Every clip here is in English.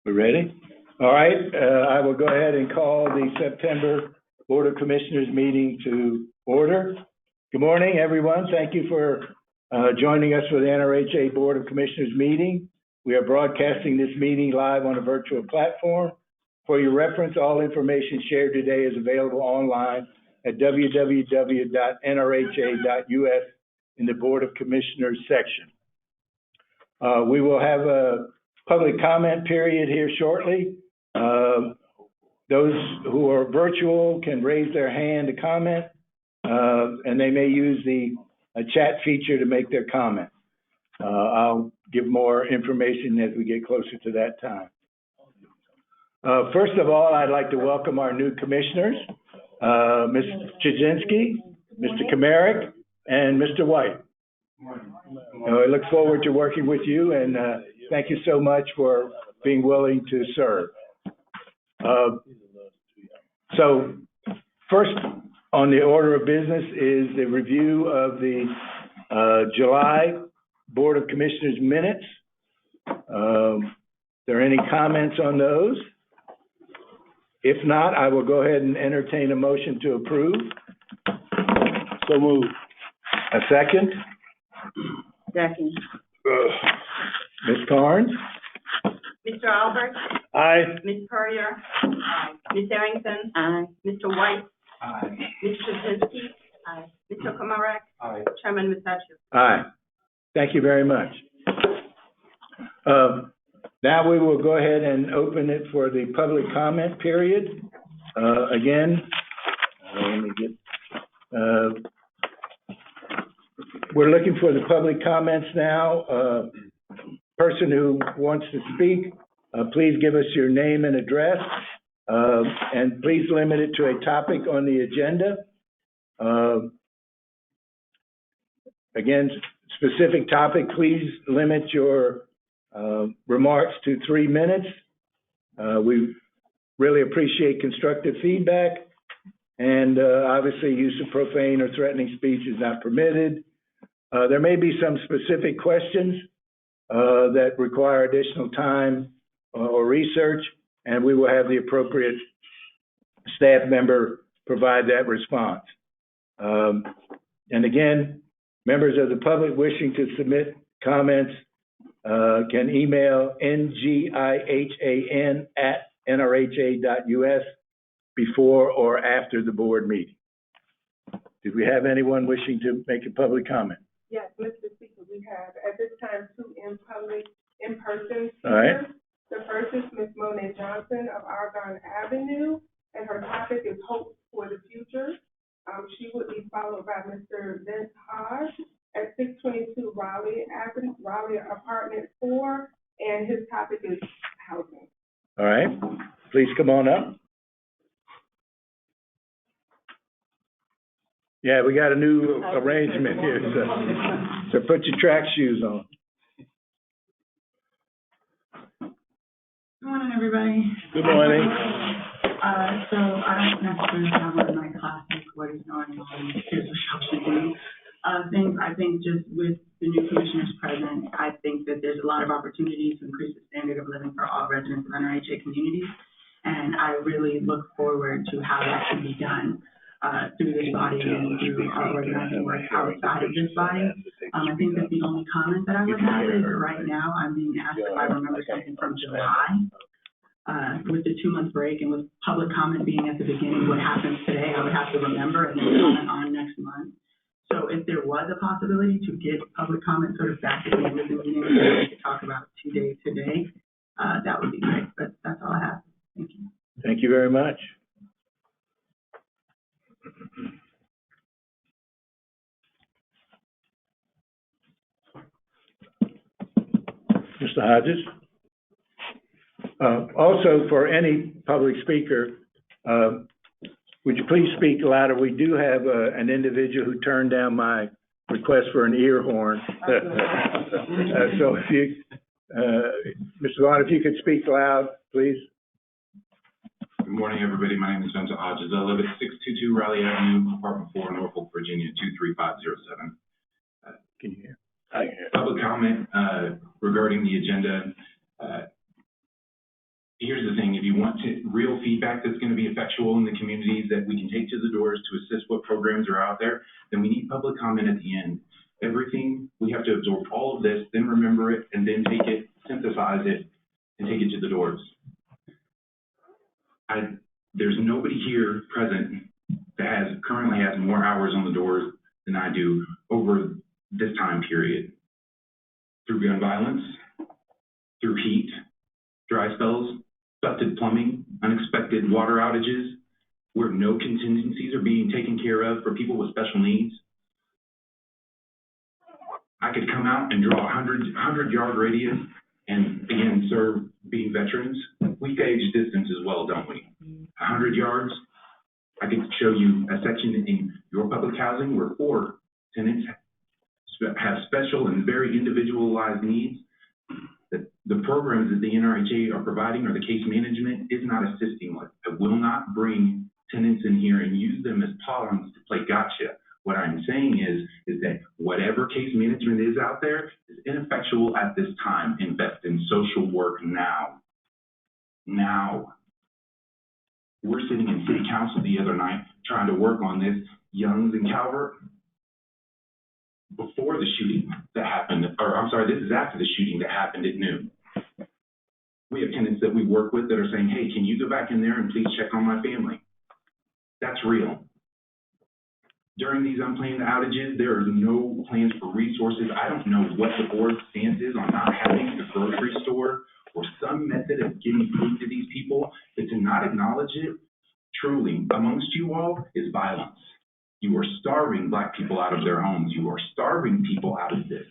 We ready? All right, I will go ahead and call the September Board of Commissioners meeting to order. Good morning, everyone. Thank you for joining us for the NRHA Board of Commissioners meeting. We are broadcasting this meeting live on a virtual platform. For your reference, all information shared today is available online at www.nrha.us in the Board of Commissioners section. We will have a public comment period here shortly. Those who are virtual can raise their hand to comment, and they may use the chat feature to make their comment. I'll give more information as we get closer to that time. First of all, I'd like to welcome our new commissioners, Ms. Chudzinski, Mr. Kamarick, and Mr. White. I look forward to working with you, and thank you so much for being willing to serve. So first on the order of business is the review of the July Board of Commissioners minutes. Are there any comments on those? If not, I will go ahead and entertain a motion to approve. So moved. A second? Second. Ms. Carnes? Mr. Albert? Aye. Ms. Purrier? Aye. Ms. Arrington? Aye. Mr. White? Aye. Ms. Chudzinski? Aye. Mr. Kamarick? Aye. Chairman Massachusetts? Aye. Thank you very much. Now we will go ahead and open it for the public comment period. Again, let me get, we're looking for the public comments now. Person who wants to speak, please give us your name and address, and please limit it to a topic on the agenda. Again, specific topic, please limit your remarks to 3 minutes. We really appreciate constructive feedback, and obviously use of profane or threatening speech is not permitted. There may be some specific questions that require additional time or research, and we will have the appropriate staff member provide that response. And again, members of the public wishing to submit comments can email ngihan@nrha.us before or after the board meeting. Did we have anyone wishing to make a public comment? Yes, Mr. Speaker, we have at this time 2 in-person speakers. All right. The first is Ms. Monet Johnson of Argonne Avenue, and her topic is Hope for the Future. She would be followed by Mr. Vince Hodge at 622 Raleigh Avenue, Raleigh Apartment 4, and his topic is housing. All right. Please come on up. Yeah, we got a new arrangement here, so put your track shoes on. Good morning, everybody. Good morning. So I don't necessarily have one of my classic what is going on, here's what y'all should do things. I think just with the new commissioners present, I think that there's a lot of opportunities to increase the standard of living for all residents of NRHA communities. And I really look forward to how that can be done through this body and through our organizing work outside of this body. I think that the only comment that I would have is right now I'm being asked if I remember something from July. With the 2-month break and with public comment being at the beginning, what happens today, I would have to remember and then comment on next month. So if there was a possibility to get public comment sort of back at the end of the meeting, so we could talk about today, that would be great. But that's all I have. Thank you. Thank you very much. Mr. Hodges? Also, for any public speaker, would you please speak louder? We do have an individual who turned down my request for an ear horn. So if you, Mr. Vaughn, if you could speak loud, please. Good morning, everybody. My name is Vincent Hodges. I live at 622 Raleigh Avenue, apartment 4, Norfolk, Virginia, 23507. Can you hear? I can hear. Public comment regarding the agenda. here's the thing, if you want real feedback that's going to be effectual in the communities that we can take to the doors to assist what programs are out there, then we need public comment at the end. Everything, we have to absorb all of this, then remember it, and then take it, synthesize it, and take it to the doors. There's nobody here present that currently has more hours on the doors than I do over this time period. Through gun violence, through heat, dry spells, busted plumbing, unexpected water outages, where no contingencies are being taken care of for people with special needs. I could come out and draw a 100-yard radius and, again, serve being veterans. We gauge distance as well, don't we? 100 yards, I could show you a section in your public housing where 4 tenants have special and very individualized needs. The programs that the NRHA are providing or the case management is not assisting with. I will not bring tenants in here and use them as pawns to play gotcha. What I'm saying is that whatever case management is out there is ineffectual at this time. Invest in social work now. Now. We're sitting in city council the other night trying to work on this, Youngs and Calvert, before the shooting that happened, or I'm sorry, this is after the shooting that happened at noon. We have tenants that we work with that are saying, hey, can you go back in there and please check on my family? That's real. During these unplanned outages, there are no plans for resources. I don't know what the board's stance is on not having a grocery store or some method of getting food to these people, but to not acknowledge it truly amongst you all is violence. You are starving Black people out of their homes. You are starving people out of this.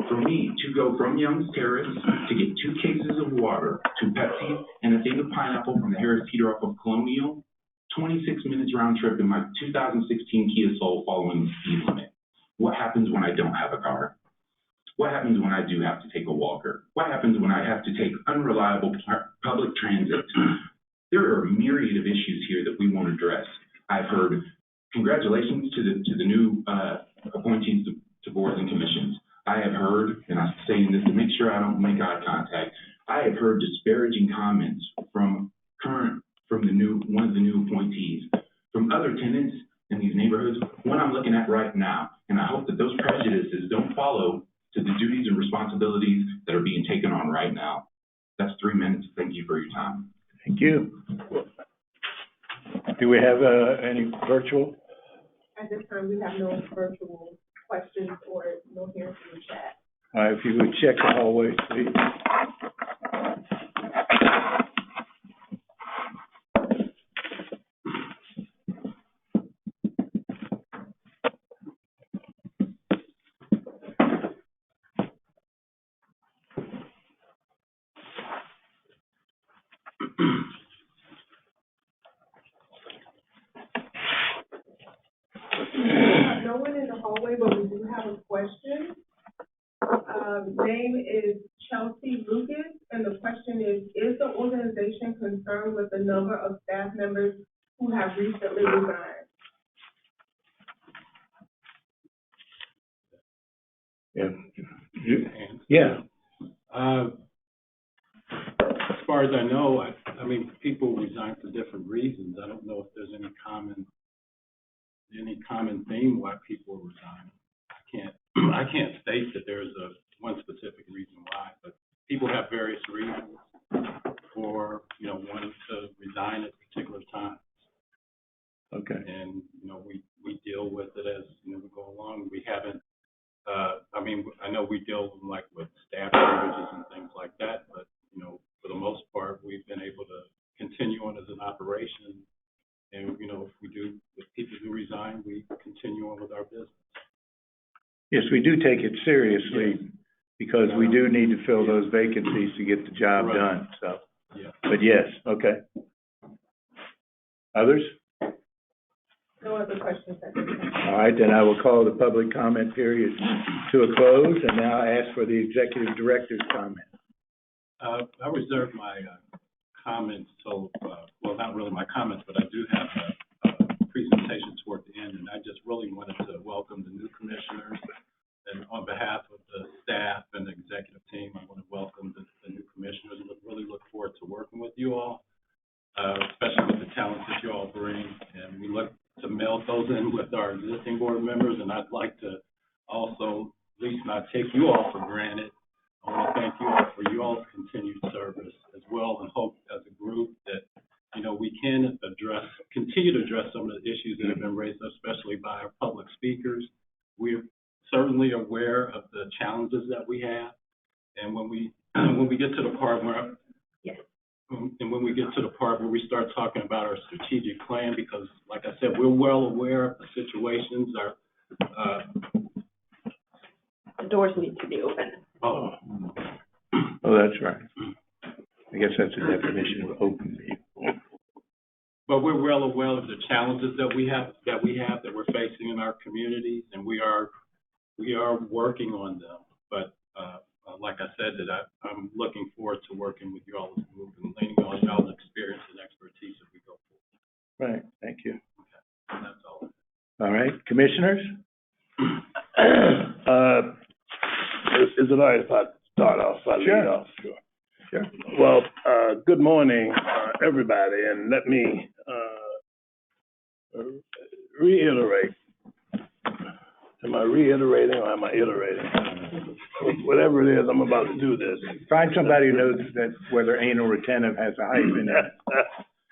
For me, to go from Young's Terrace to get 2 cases of water to Pepsi and a thing of pineapple from the Harris Teeter off of Colonial, 26 minutes round trip in my 2016 Kia Soul following the speed limit. What happens when I don't have a car? What happens when I do have to take a walker? What happens when I have to take unreliable public transit? There are a myriad of issues here that we won't address. I've heard congratulations to the new appointees to boards and commissions. I have heard, and I'm saying this to make sure I don't make eye contact, I have heard disparaging comments from one of the new appointees, from other tenants in these neighborhoods, one I'm looking at right now. And I hope that those prejudices don't follow to the duties and responsibilities that are being taken on right now. That's 3 minutes. Thank you for your time. Thank you. Do we have any virtual? At this time, we have no virtual questions or no hands in the chat. All right, if you would check the hallway, please. No one in the hallway, but we do have a question. Name is Chelsea Lucas, and the question is the organization concerned with the number of staff members who have recently resigned? Yeah. As far as I know, I mean, people resign for different reasons. I don't know if there's any common theme why people resign. I can't state that there's one specific reason why, but people have various reasons for, wanting to resign at particular times. Okay. And, we deal with it as, we go along. We haven't, I know we deal with staff shortages and things like that, but, for the most part, we've been able to continue on as an operation. And, if people do resign, we continue on with our business. Yes, we do take it seriously because we do need to fill those vacancies to get the job done, so. Yeah. But yes, okay. Others? No other questions at this time. All right, then I will call the public comment period to a close and now ask for the executive director's comment. I reserve my comments till, well, not really my comments, but I do have a presentation toward the end, and I just really wanted to welcome the new commissioners. And on behalf of the staff and the executive team, I want to welcome the new commissioners and really look forward to working with you all bring, and we look to meld those in with our existing board members, and I'd like to also, at least not take you all for granted. I want to thank you all for your all's continued service as well, and hope as a group that, we can continue to address some of the issues that have been raised, especially by our public speakers. We're certainly aware of the challenges that we have, and when we get to the part where we start talking about our strategic plan, because like I said, we're well aware of the situations. The doors need to be open. Oh, that's right. I guess that's the definition of open. But we're well aware of the challenges that we're facing in our communities, and we are working on them. But like I said, I'm looking forward to working with you all as a group and leaning on y'all's experience and expertise as we go forward. Right, thank you. Okay. And that's all. All right, commissioners? Is it all right if I start off? Sure. Sure. Well, good morning, everybody, and let me reiterate. Am I reiterating or am I iterating? Whatever it is, I'm about to do this. Find somebody who knows that whether anal retentive has a hyphen in it.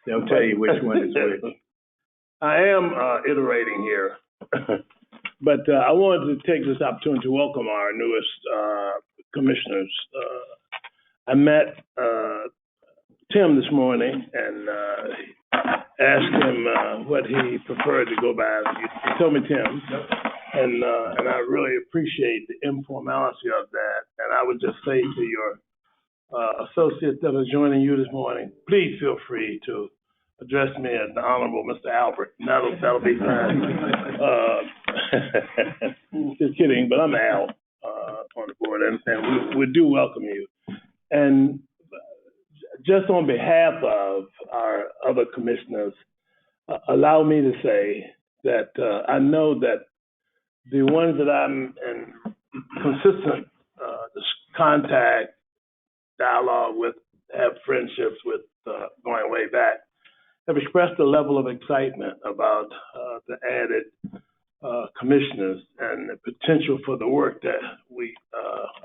They'll tell you which one is which. I am iterating here, but I wanted to take this opportunity to welcome our newest commissioners. I met Tim this morning and asked him what he preferred to go by. You told me Tim, and I really appreciate the informality of that. And I would just say to your associates that are joining you this morning, please feel free to address me as the Honorable Mr. Albert. That'll be fine. Just kidding, but I'm Al on the board, and we do welcome you. And just on behalf of our other commissioners, allow me to say that I know that the ones that I'm in consistent contact, dialogue with, have friendships with going way back, have expressed a level of excitement about the added commissioners and the potential for the work that we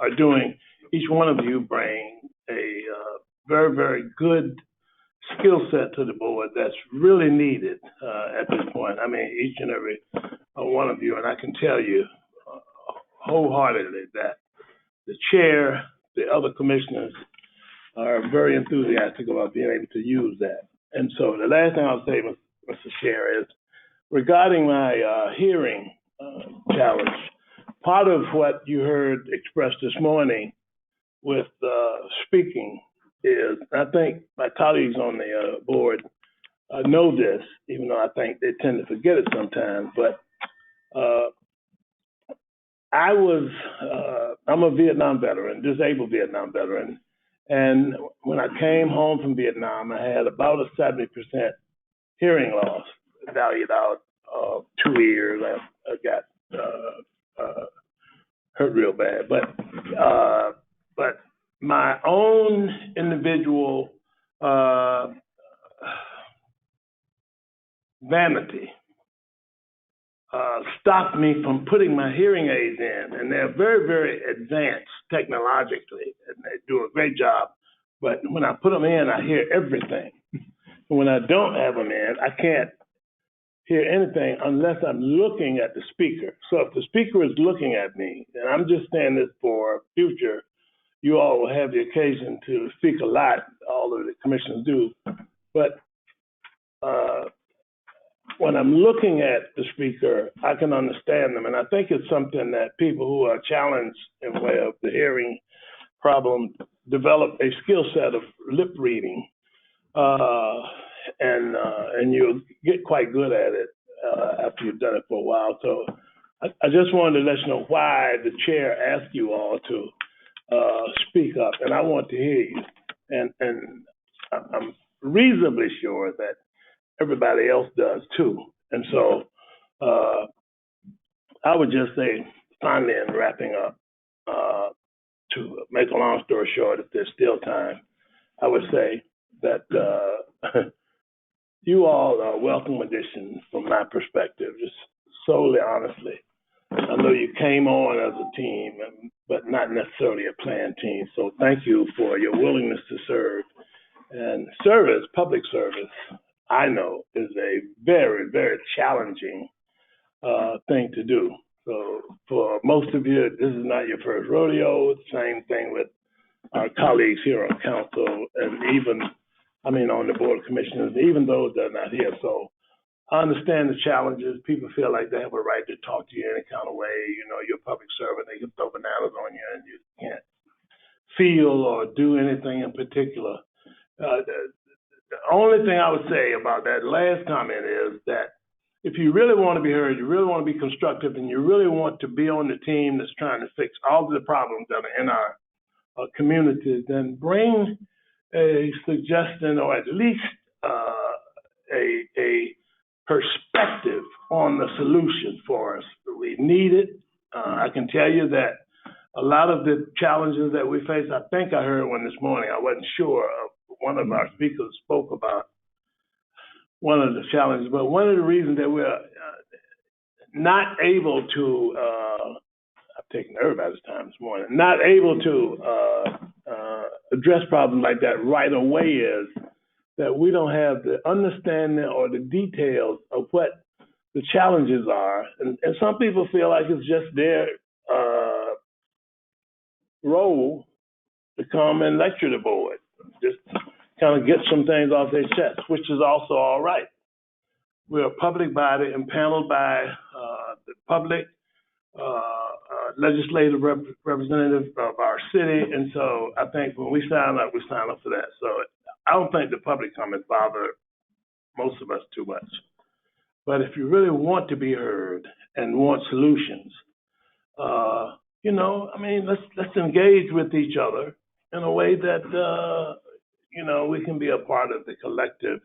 are doing. Each one of you bring a very, very good skill set to the board that's really needed at this point. I mean, each and every one of you, and I can tell you wholeheartedly that the chair, the other commissioners are very enthusiastic about being able to use that. And so the last thing I'll say, Mr. Chair, is regarding my hearing challenge, part of what you heard expressed this morning with speaking is, I think my colleagues on the board know this, even though I think they tend to forget it sometimes, but I'm a Vietnam veteran, disabled Vietnam veteran, and when I came home from Vietnam, I had about a 70% hearing loss, valued out 2 years. I got hurt real bad, but my own individual vanity stopped me from putting my hearing aids in, and they're very, very advanced technologically, and they do a great job. But when I put them in, I hear everything. When I don't have them in, I can't hear anything unless I'm looking at the speaker. So if the speaker is looking at me, and I'm just saying this for future, you all will have the occasion to speak a lot, all of the commissioners do, but when I'm looking at the speaker, I can understand them. And I think it's something that people who are challenged in the way of the hearing problem develop a skill set of lip reading. And you'll get quite good at it after you've done it for a while. So I just wanted to let you know why the chair asked you all to speak up, and I want to hear you. And I'm reasonably sure that everybody else does too. And so I would just say, finally, in wrapping up, to make a long story short, if there's still time, I would say that you all are a welcome addition from my perspective, just solely honestly. I know you came on as a team, but not necessarily a planned team. So thank you for your willingness to serve. And service, public service, I know is a very, very challenging thing to do. So for most of you, this is not your first rodeo. Same thing with our colleagues here on council and even, on the board of commissioners, even those that are not here. So I understand the challenges. People feel like they have a right to talk to you any kind of way. You're a public servant. They can throw bananas on you and you can't feel or do anything in particular. The only thing I would say about that last comment is that if you really want to be heard, you really want to be constructive, and you really want to be on the team that's trying to fix all of the problems that are in our communities, then bring a suggestion or at least a perspective on the solution for us. We need it. I can tell you that a lot of the challenges that we face, I think I heard one this morning, I wasn't sure, one of our speakers spoke about one of the challenges, but one of the reasons that we're not able to, I've taken everybody's time this morning, not able to address problems like that right away is that we don't have the understanding or the details of what the challenges are. And some people feel like it's just their role to come and lecture the board, just kind of get some things off their chest, which is also all right. We're a public body impaneled by the public legislative representative of our city, and so I think when we sign up for that. So I don't think the public comments bother most of us too much. But if you really want to be heard and want solutions, let's engage with each other in a way that we can be a part of the collective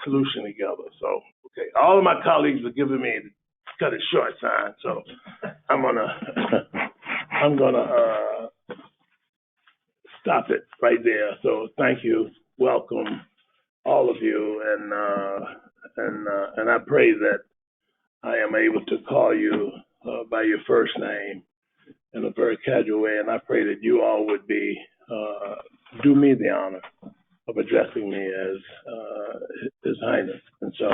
solution together. So, okay, all of my colleagues are giving me cut it short sign, so I'm gonna stop it right there. So thank you, welcome all of you, and I pray that I am able to call you by your first name in a very casual way, and I pray that you all would be do me the honor of addressing me as His Highness, and so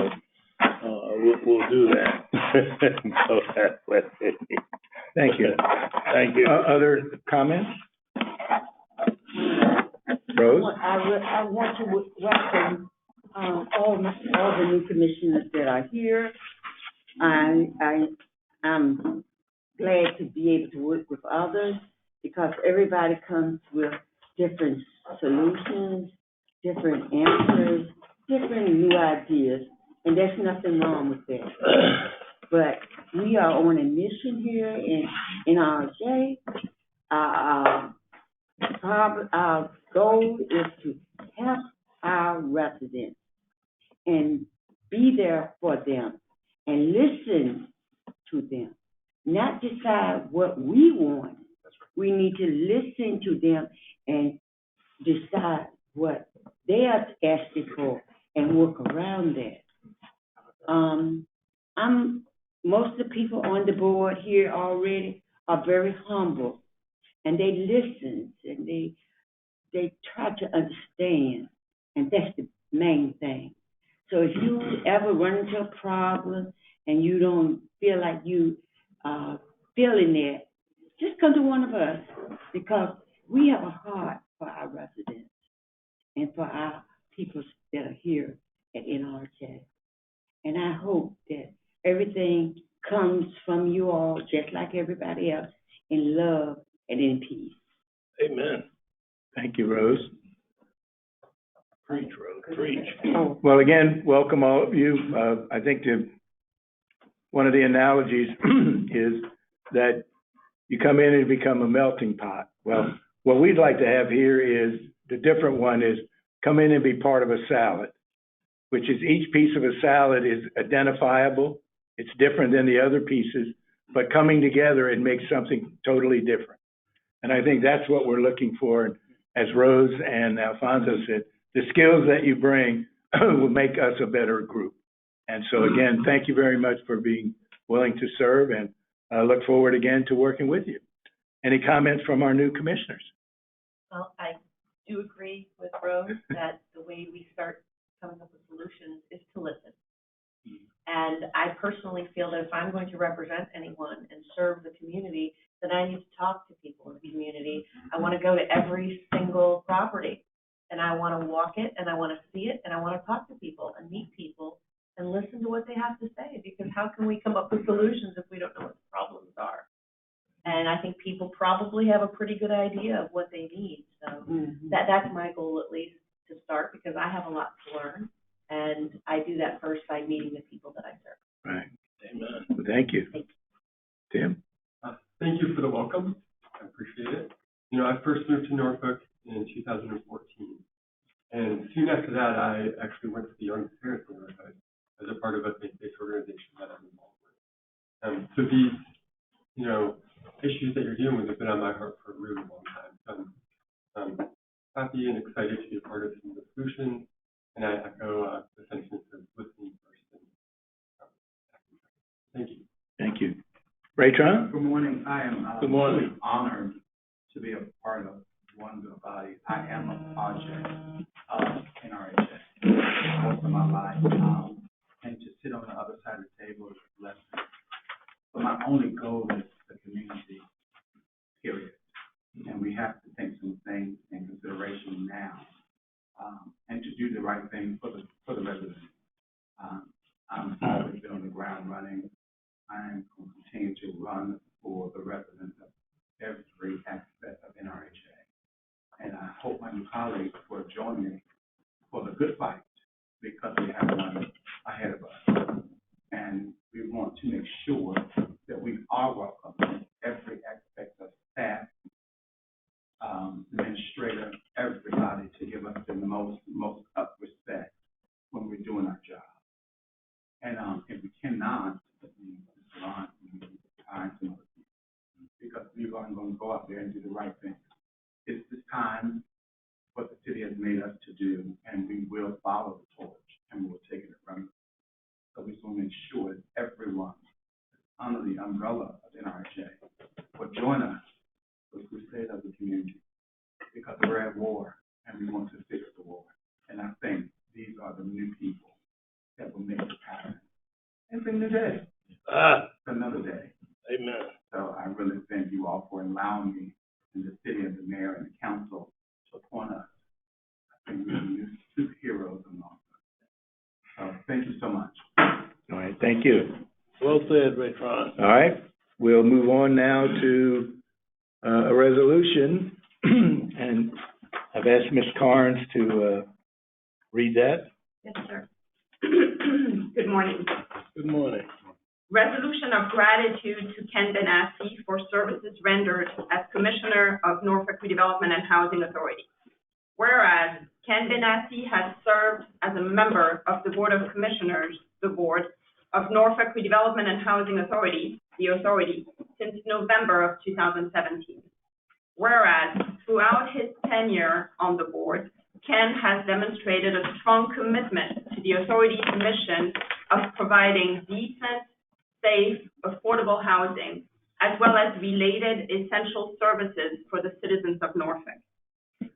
we'll do that. So that way. Thank you. Thank you. Other comments? Rose? I want to welcome all the new commissioners that are here. I'm glad to be able to work with others because everybody comes with different solutions, different answers, different new ideas, and there's nothing wrong with that. But we are on a mission here in RJ. Our goal is to help our residents and be there for them and listen to them, not decide what we want. We need to listen to them and decide what they are asking for and work around that. Most of the people on the board here already are very humble, and they listen and they try to understand, and that's the main thing. So if you ever run into a problem and you don't feel like you feeling it, just come to one of us because we have a heart for our residents and for our people that are here at NRJ. And I hope that everything comes from you all, just like everybody else, in love and in peace. Amen. Thank you, Rose. Preach, Rose, preach. Well, again, welcome all of you. I think one of the analogies is that you come in and become a melting pot. Well, what we'd like to have here is, the different one is come in and be part of a salad, which is each piece of a salad is identifiable. It's different than the other pieces, but coming together, it makes something totally different. And I think that's what we're looking for. As Rose and Alfonso said, the skills that you bring will make us a better group. And so again, thank you very much for being willing to serve, and I look forward again to working with you. Any comments from our new commissioners? Well, I do agree with Rose that the way we start coming up with solutions is to listen. And I personally feel that if I'm going to represent anyone and serve the community, then I need to talk to people in the community. I want to go to every single property, and I want to walk it, and I want to see it, and I want to talk to people and meet people and listen to what they have to say, because how can we come up with solutions if we don't know what the problems are? And I think people probably have a pretty good idea of what they need. So that's my goal, at least, to start, because I have a lot to learn. And I do that first by meeting the people that I serve. Right. Amen. Well, thank you. Thank you. Tim? Thank you for the welcome. I appreciate it. You know, I first moved to Norfolk in 2014. And soon after that, I actually went to the Young Parents neighborhood as a part of a faith-based organization that I'm involved with. So these, you know, issues that you're dealing with have been on my heart for a really long time. I'm happy and excited to be a part of some of the solutions. And I echo the sentiments of listening first. Thank you. Thank you. Raytron? Good morning. I am Good morning. really honored to be a part of one good body. I am a project of NRHA most of my life, and to sit on the other side of the table is a blessing. But my only goal is the community, period. And we have to take some things in consideration now, and to do the right thing for the residents. I'm always been on the ground running. I'm going to continue to run for the residents of every aspect of NRHA. And I hope my new colleagues will join me for the good fight, because we have one ahead of us. And we want to make sure that we are welcoming every aspect of staff, administrator, everybody, to give us the most up respect when we're doing our job. And if we cannot, because we're going to go out there and do the right thing. It's this time what the city has made us to do, and we will follow the torch, and we'll take it from. So we just want to make sure that everyone under the umbrella of NRHA will join us for the crusade of the community, because we're at war and we want to fix the war. And I think these are the new people that will make it happen. It's a new day. It's another day. Amen. So I really thank you all for allowing me in the city and the mayor and the council to appoint us. I think we're the new superheroes in Norfolk. So thank you so much. All right, thank you. Well said, Raytron. All right, we'll move on now to a resolution, and I've asked Ms. Carnes to read that. Yes, sir. Good morning. Good morning. Resolution of gratitude to Ken Benassi for services rendered as Commissioner of Norfolk Redevelopment and Housing Authority. Whereas Ken Benassi has served as a member of the Board of Commissioners, the Board of Norfolk Redevelopment and Housing Authority, the Authority, since November of 2017. Whereas throughout his tenure on the board, Ken has demonstrated a strong commitment to the Authority's mission of providing decent, safe, affordable housing, as well as related essential services for the citizens of Norfolk.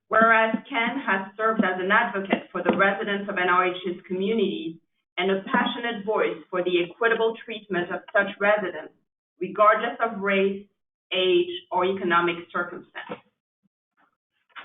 Whereas Ken has served as an advocate for the residents of NRH's communities and a passionate voice for the equitable treatment of such residents, regardless of race, age, or economic circumstance.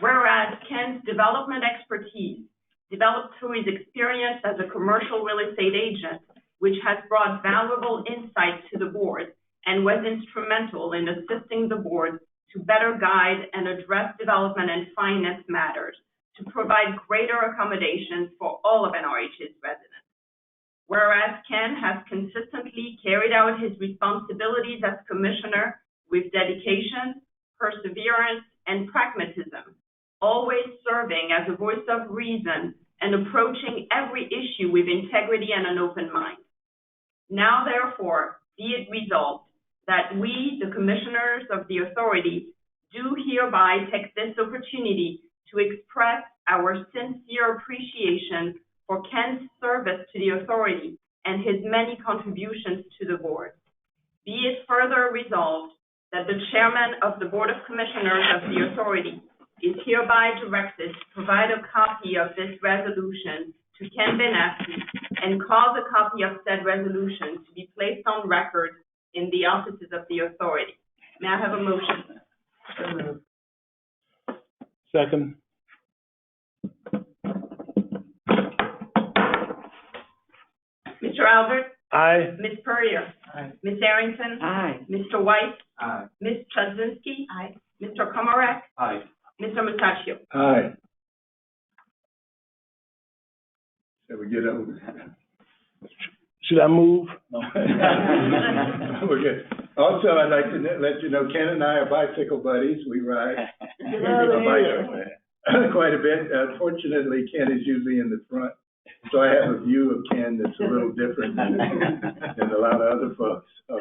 Whereas Ken's development expertise, developed through his experience as a commercial real estate agent, which has brought valuable insight to the board and was instrumental in assisting the board to better guide and address development and finance matters to provide greater accommodations for all of NRH's residents. Whereas Ken has consistently carried out his responsibilities as commissioner with dedication, perseverance, and pragmatism, always serving as a voice of reason and approaching every issue with integrity and an open mind. Now, therefore, be it resolved that we, the commissioners of the authority, do hereby take this opportunity to express our sincere appreciation for Ken's service to the authority and his many contributions to the board. Be it further resolved that the chairman of the Board of Commissioners of the authority is hereby directed to provide a copy of this resolution to Ken Benassi and cause a copy of said resolution to be placed on record in the offices of the authority. May I have a motion? Second. Mr. Albert? Aye. Ms. Purrier? Aye. Ms. Arrington? Aye. Mr. White? Aye. Ms. Chudzinski? Aye. Mr. Komarek? Aye. Mr. Musacchio? Aye. Shall we get over? Should I move? No. We're good. Also, I'd like to let you know, Ken and I are bicycle buddies. We ride a bicycle quite a bit. Fortunately, Ken is usually in the front, so I have a view of Ken that's a little different than a lot of other folks. So,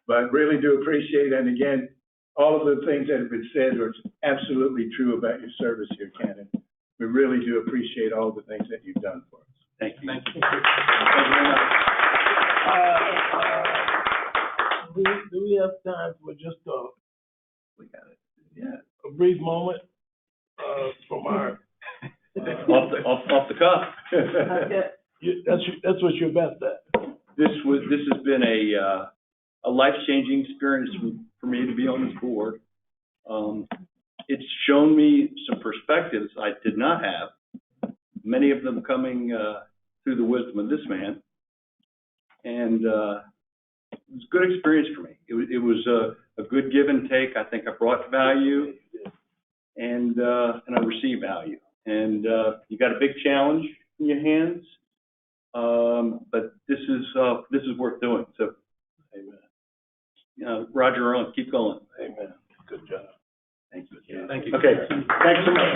but really do appreciate it. And again, all of the things that have been said are absolutely true about your service here, Ken. And we really do appreciate all the things that you've done for us. Thank you. Thank you. Do we have time for just We got it. Yeah. a brief moment from our? Off the cuff. That's what you're best at. This has been a life-changing experience for me to be on this board. It's shown me some perspectives I did not have, many of them coming through the wisdom of this man. And it was a good experience for me. It was a good give and take. I think I brought value and I received value. And you got a big challenge in your hands, but this is worth doing. So, Roger on, keep going. Amen. Good job. Thank you. Thank you. Okay, thanks so much.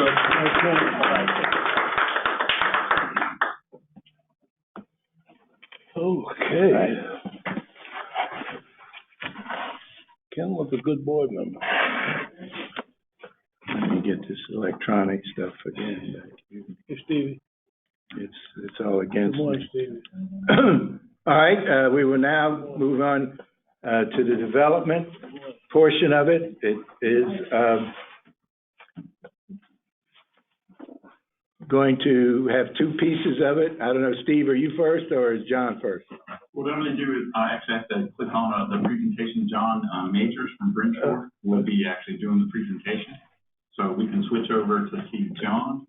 Okay. Ken was a good board member. Let me get this electronic stuff again. Hey, Stevie. It's all against Good morning, me. Stevie. All right, we will now move on to the development portion of it. It is going to have two pieces of it. I don't know, Steve, are you first or is John first? What I'm gonna do is, actually have to click on, the presentation. John, Majors from Bridgeport will be actually doing the presentation. So we can switch over to see John.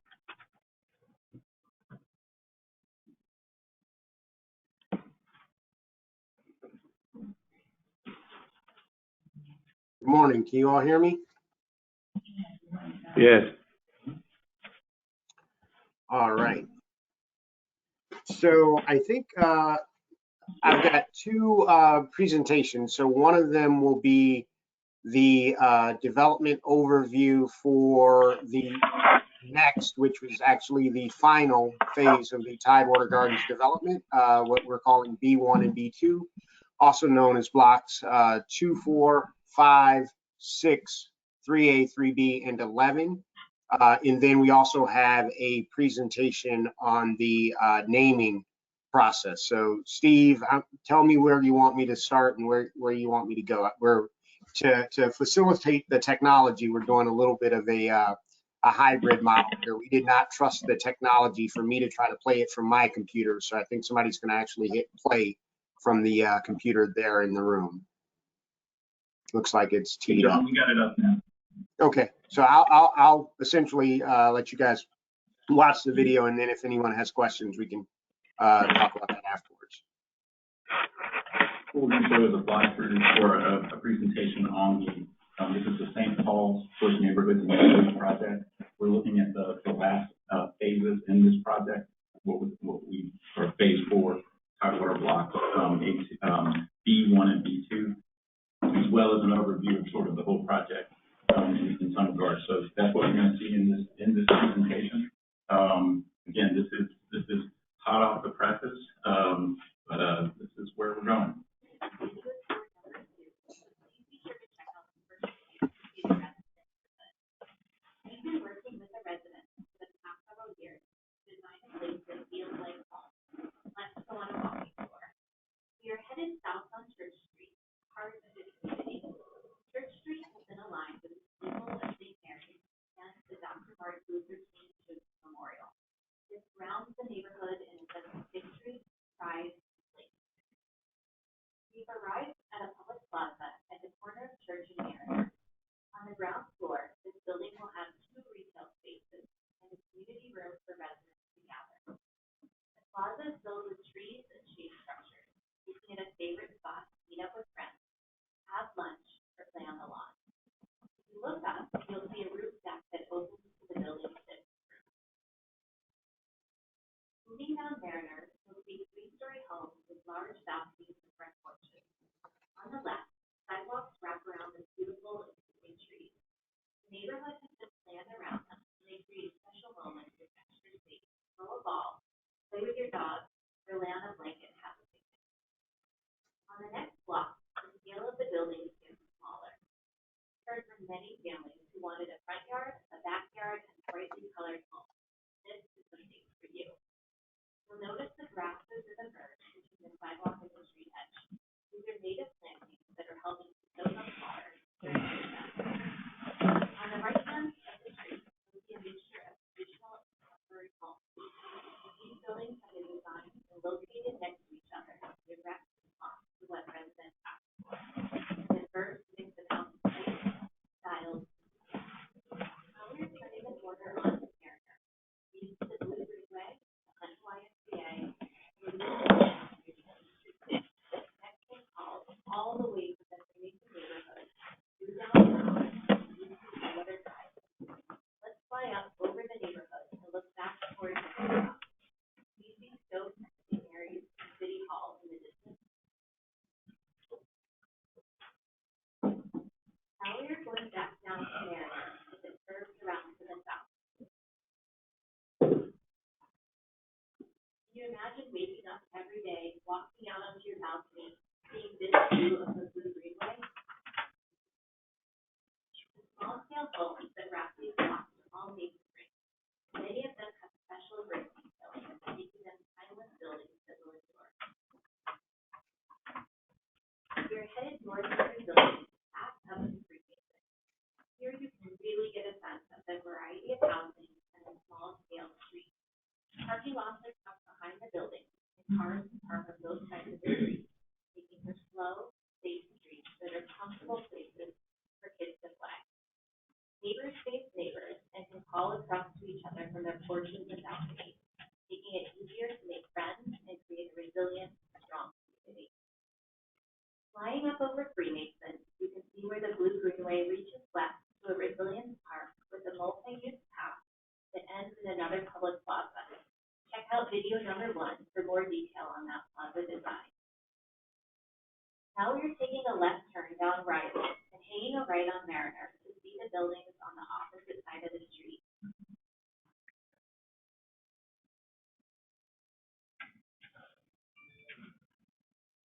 Good morning. Can you all hear me? Yes. All right. So I think I've got two presentations. So one of them will be the development overview for the next, which was actually the final phase of the Tidewater Gardens development, what we're calling B1 and B2, also known as blocks 2, 4, 5, 6, 3A, 3B, and 11. And then we also have a presentation on the naming process. So Steve, tell me where you want me to start and where you want me to go. To facilitate the technology, we're doing a little bit of a hybrid model here. We did not trust the technology for me to try to play it from my computer. So I think somebody's going to actually hit play from the computer there in the room. Looks like it's teed up. John, we got it up now. Okay, so I'll essentially let you guys watch the video, and then if anyone has questions, we can talk about that afterwards. What we're gonna show is a slide for a presentation on the, this is the St. Paul's First Neighborhoods Initiative project. We're looking at the last phases in this project, or phase 4, Tidewater blocks, B1 and B2, as well as an overview of sort of the whole project in some regards. So that's what you're going to see in this presentation. Again, this is hot off the presses, but this is where we're going. Art Luther King Jr. Memorial. It surrounds the neighborhood in a sense of history, pride, and place. We've arrived at a public plaza at the corner of Church and Mariner. On the ground floor, this building will have 2 retail spaces and a community room for residents to gather. The plaza is filled with trees and shade structures, making it a favorite spot to meet up with friends, have lunch, or play on the lawn. If you look up, you'll see a roof deck that opens to the building's 5th floor. Moving down Mariner, you'll see 3-story homes with large balconies and front porches. On the left, sidewalks wrap around the beautiful and blooming trees. The neighborhood has been planned around them, and they create special moments with extra space, throw a ball, play with your dog, or lay on a blanket and have a picnic. On the next block, the scale of the buildings gets smaller. We heard from many families who wanted a front yard, a backyard, and brightly colored home. This is the space for you. You'll notice the grasses in the merge between the sidewalk and the street edge. These are native plantings that are helping to soak up water during the season. On the right hand of the street, you'll see a mixture of traditional and contemporary homes. These buildings have been designed and located next to each other in direct response to what residents ask for. A diverse mix of house types, styles. Now we're turning the corner onto Mariner. East of the Blue Greenway, the Hunt YMCA, connecting all the way from the Remington neighborhood through downtown and east to the other side. Let's fly up over the neighborhood and look back towards the rooftop. We see Stokes, St. Mary's, and City Hall in the distance. Now we are going back down to Mariner as it curves around to the south. Can you imagine waking up every day, walking out onto your balcony, seeing this view of the Blue Greenway? The small-scale homes that wrap these blocks are all made of brick. Many of them have special brick detailing, making them timeless buildings that will endure. You're headed north of the building, past up to Freemason. Here you can really get a sense of the variety of housing and the small-scale streets. Parking lots are tucked behind the building, and cars can park on both sides of the street, making for slow, safe streets that are comfortable places for kids to play. Neighbors face neighbors and can call across to each other from their porches and balconies, making it easier to make friends and create a resilient, strong community. Flying up over Freemason, you can see where the Blue Greenway reaches west to a resilience park with a multi-use path that ends in another public plaza. Check out video number 1 for more detail on that plaza design. Now we're taking a left turn down Riley and hanging a right on Mariner to see the buildings on the opposite side of the street.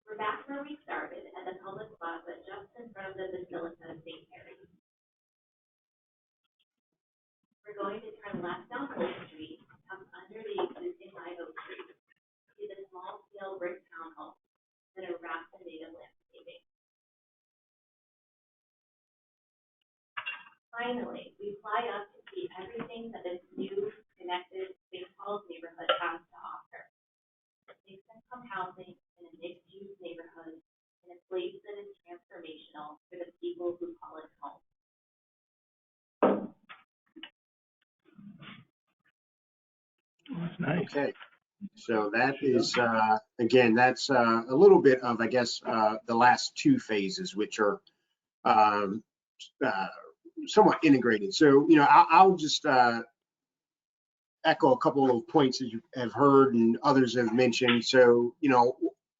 We're back where we started at the public plaza just in front of the Basilica of St. Mary's. We're going to turn left down Oak Street, come under the existing live oak trees, see the small-scale brick townhomes that are wrapped in native landscaping. Finally, we fly up to see everything that this new, connected, St. Paul's neighborhood has to offer. Mixed-income housing in a mixed-use neighborhood in a place that is transformational for the people who call it home. That's nice. Okay, so that is, again, that's a little bit of, I guess, the last 2 phases, which are somewhat integrated. So, I'll just echo a couple of points that you have heard and others have mentioned. So,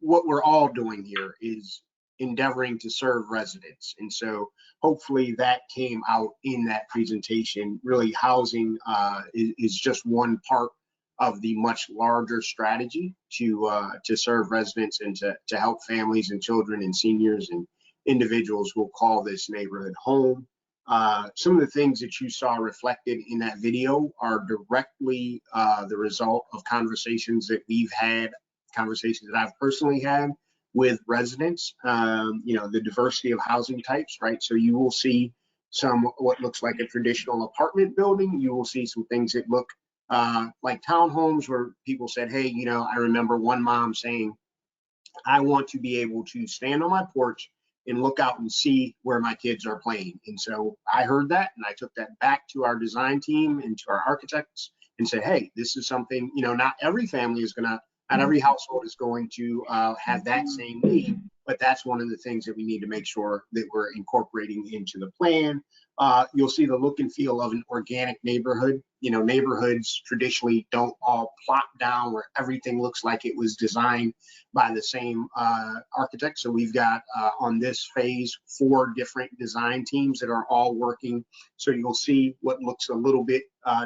what we're all doing here is endeavoring to serve residents. And so hopefully that came out in that presentation. Really, housing is just one part of the much larger strategy to serve residents and to help families and children and seniors and individuals who will call this neighborhood home. Some of the things that you saw reflected in that video are directly the result of conversations that we've had, conversations that I've personally had with residents, the diversity of housing types, right? So you will see some what looks like a traditional apartment building. You will see some things that look like townhomes where people said, hey, I remember one mom saying, I want to be able to stand on my porch and look out and see where my kids are playing. And so I heard that and I took that back to our design team and to our architects and said, hey, this is something, not every family is not every household is going to have that same need, but that's one of the things that we need to make sure that we're incorporating into the plan. You'll see the look and feel of an organic neighborhood. Neighborhoods traditionally don't all plop down where everything looks like it was designed by the same architect. So we've got on this phase 4 different design teams that are all working. So you'll see what looks a little bit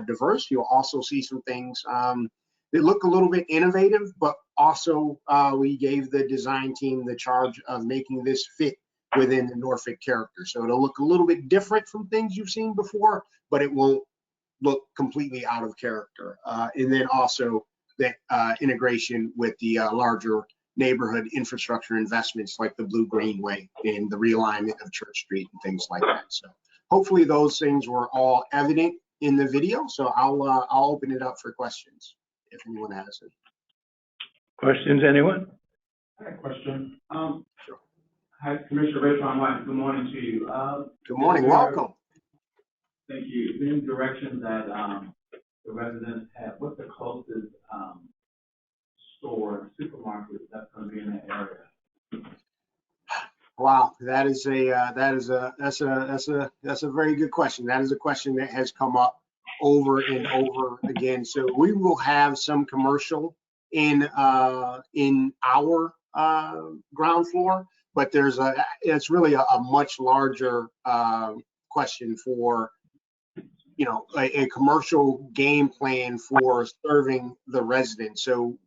diverse. You'll also see some things that look a little bit innovative, but also we gave the design team the charge of making this fit within the Norfolk character. So it'll look a little bit different from things you've seen before, but it won't look completely out of character. And then also that integration with the larger neighborhood infrastructure investments like the Blue Greenway and the realignment of Church Street and things like that. So hopefully those things were all evident in the video. So I'll open it up for questions if anyone has any. Questions, anyone? I have a question. Sure. Hi, Commissioner Rachel, I'm White. Good morning to you. Good morning, welcome. Thank you. Any direction that the residents have, what's the closest store, supermarket that's going to be in that area? Wow, that's a very good question. That is a question that has come up over and over again. So we will have some commercial in our ground floor, but it's really a much larger question for a commercial game plan for serving the residents. So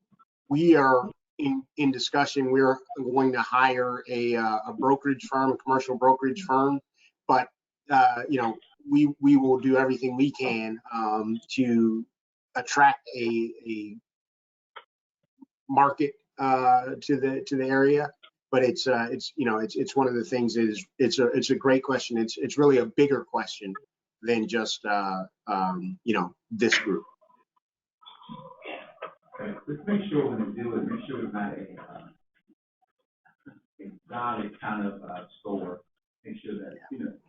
we are in discussion. We're going to hire a brokerage firm, a commercial brokerage firm, but we will do everything we can to attract a market to the area. But it's one of the things is it's a great question. It's really a bigger question than just this group. Okay, let's make sure when we do it, make sure it's not a exotic kind of store. Make sure that,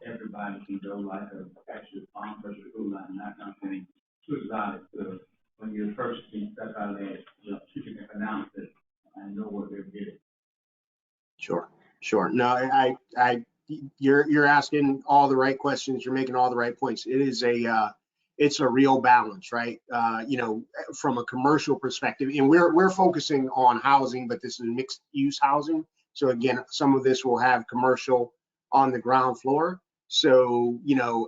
everybody can go like a actual farm, fresh food line, that kind of thing. Too exotic. So when you're first, you step out of there, you can announce it and know what they're getting. Sure. No, you're asking all the right questions. You're making all the right points. It's a real balance, right? From a commercial perspective, and we're focusing on housing, but this is mixed use housing. So again, some of this will have commercial on the ground floor. So,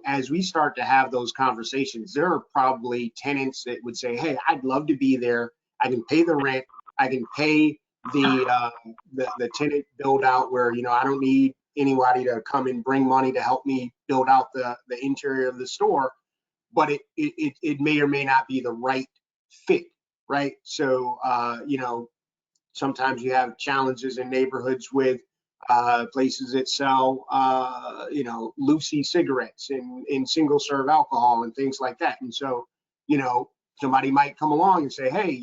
as we start to have those conversations, there are probably tenants that would say, hey, I'd love to be there. I can pay the rent. I can pay the tenant build out where, I don't need anybody to come and bring money to help me build out the interior of the store, but it may or may not be the right fit, right? So, sometimes you have challenges in neighborhoods with places that sell, loosey cigarettes and single serve alcohol and things like that. And so, somebody might come along and say, hey,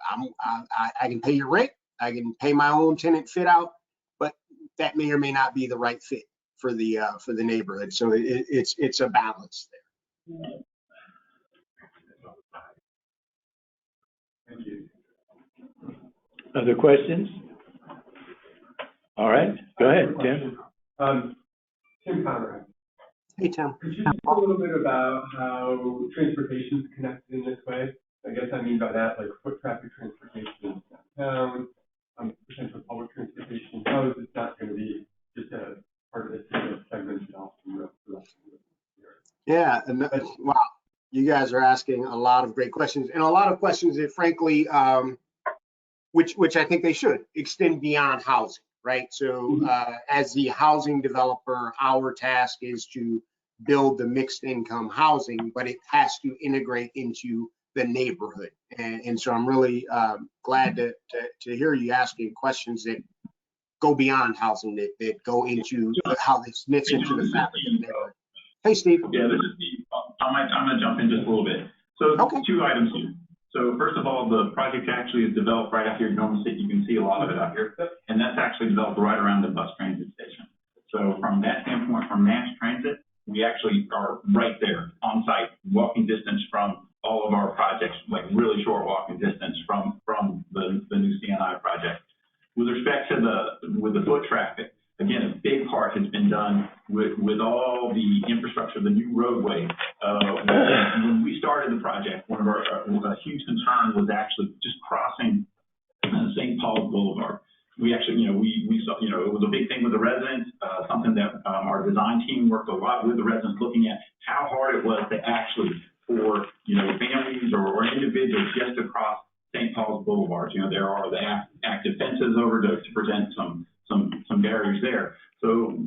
I can pay your rent. I can pay my own tenant fit out, but that may or may not be the right fit for the neighborhood. So it's a balance there. Thank you. Other questions? All right, go ahead, Tim. Tim Conrad. Hey, Tim. Could you talk a little bit about how transportation is connected in this way? I guess I mean by that, like foot traffic transportation downtown, potential public transportation. How is this not going to be just a part of the city segmented off from the rest of the area? Yeah, and wow, you guys are asking a lot of great questions, and a lot of questions that frankly, which I think they should extend beyond housing, right? So as the housing developer, our task is to build the mixed income housing, but it has to integrate into the neighborhood. And so I'm really glad to hear you asking questions that go beyond housing, that go into how this knits into the fabric of the neighborhood. Hey, Steve. Yeah, this is Steve. I'm gonna jump in just a little bit. So Okay. 2 items here. So first of all, the project actually is developed right out here in Norfolk. You can see a lot of it out here. And that's actually developed right around the bus transit station. So from that standpoint, from mass transit, we actually are right there on site, walking distance from all of our projects, like really short walking distance from the new CNI project. With respect to the foot traffic, again, a big part has been done with all the infrastructure, the new roadway. When we started the project, one of our a huge concern was actually just crossing St. Paul's Boulevard. We actually, we saw, it was a big thing with the residents, something that our design team worked a lot with the residents, looking at how hard it was to actually for families or individuals just to cross St. Paul's Boulevard. There are the active fences over to present some barriers there. So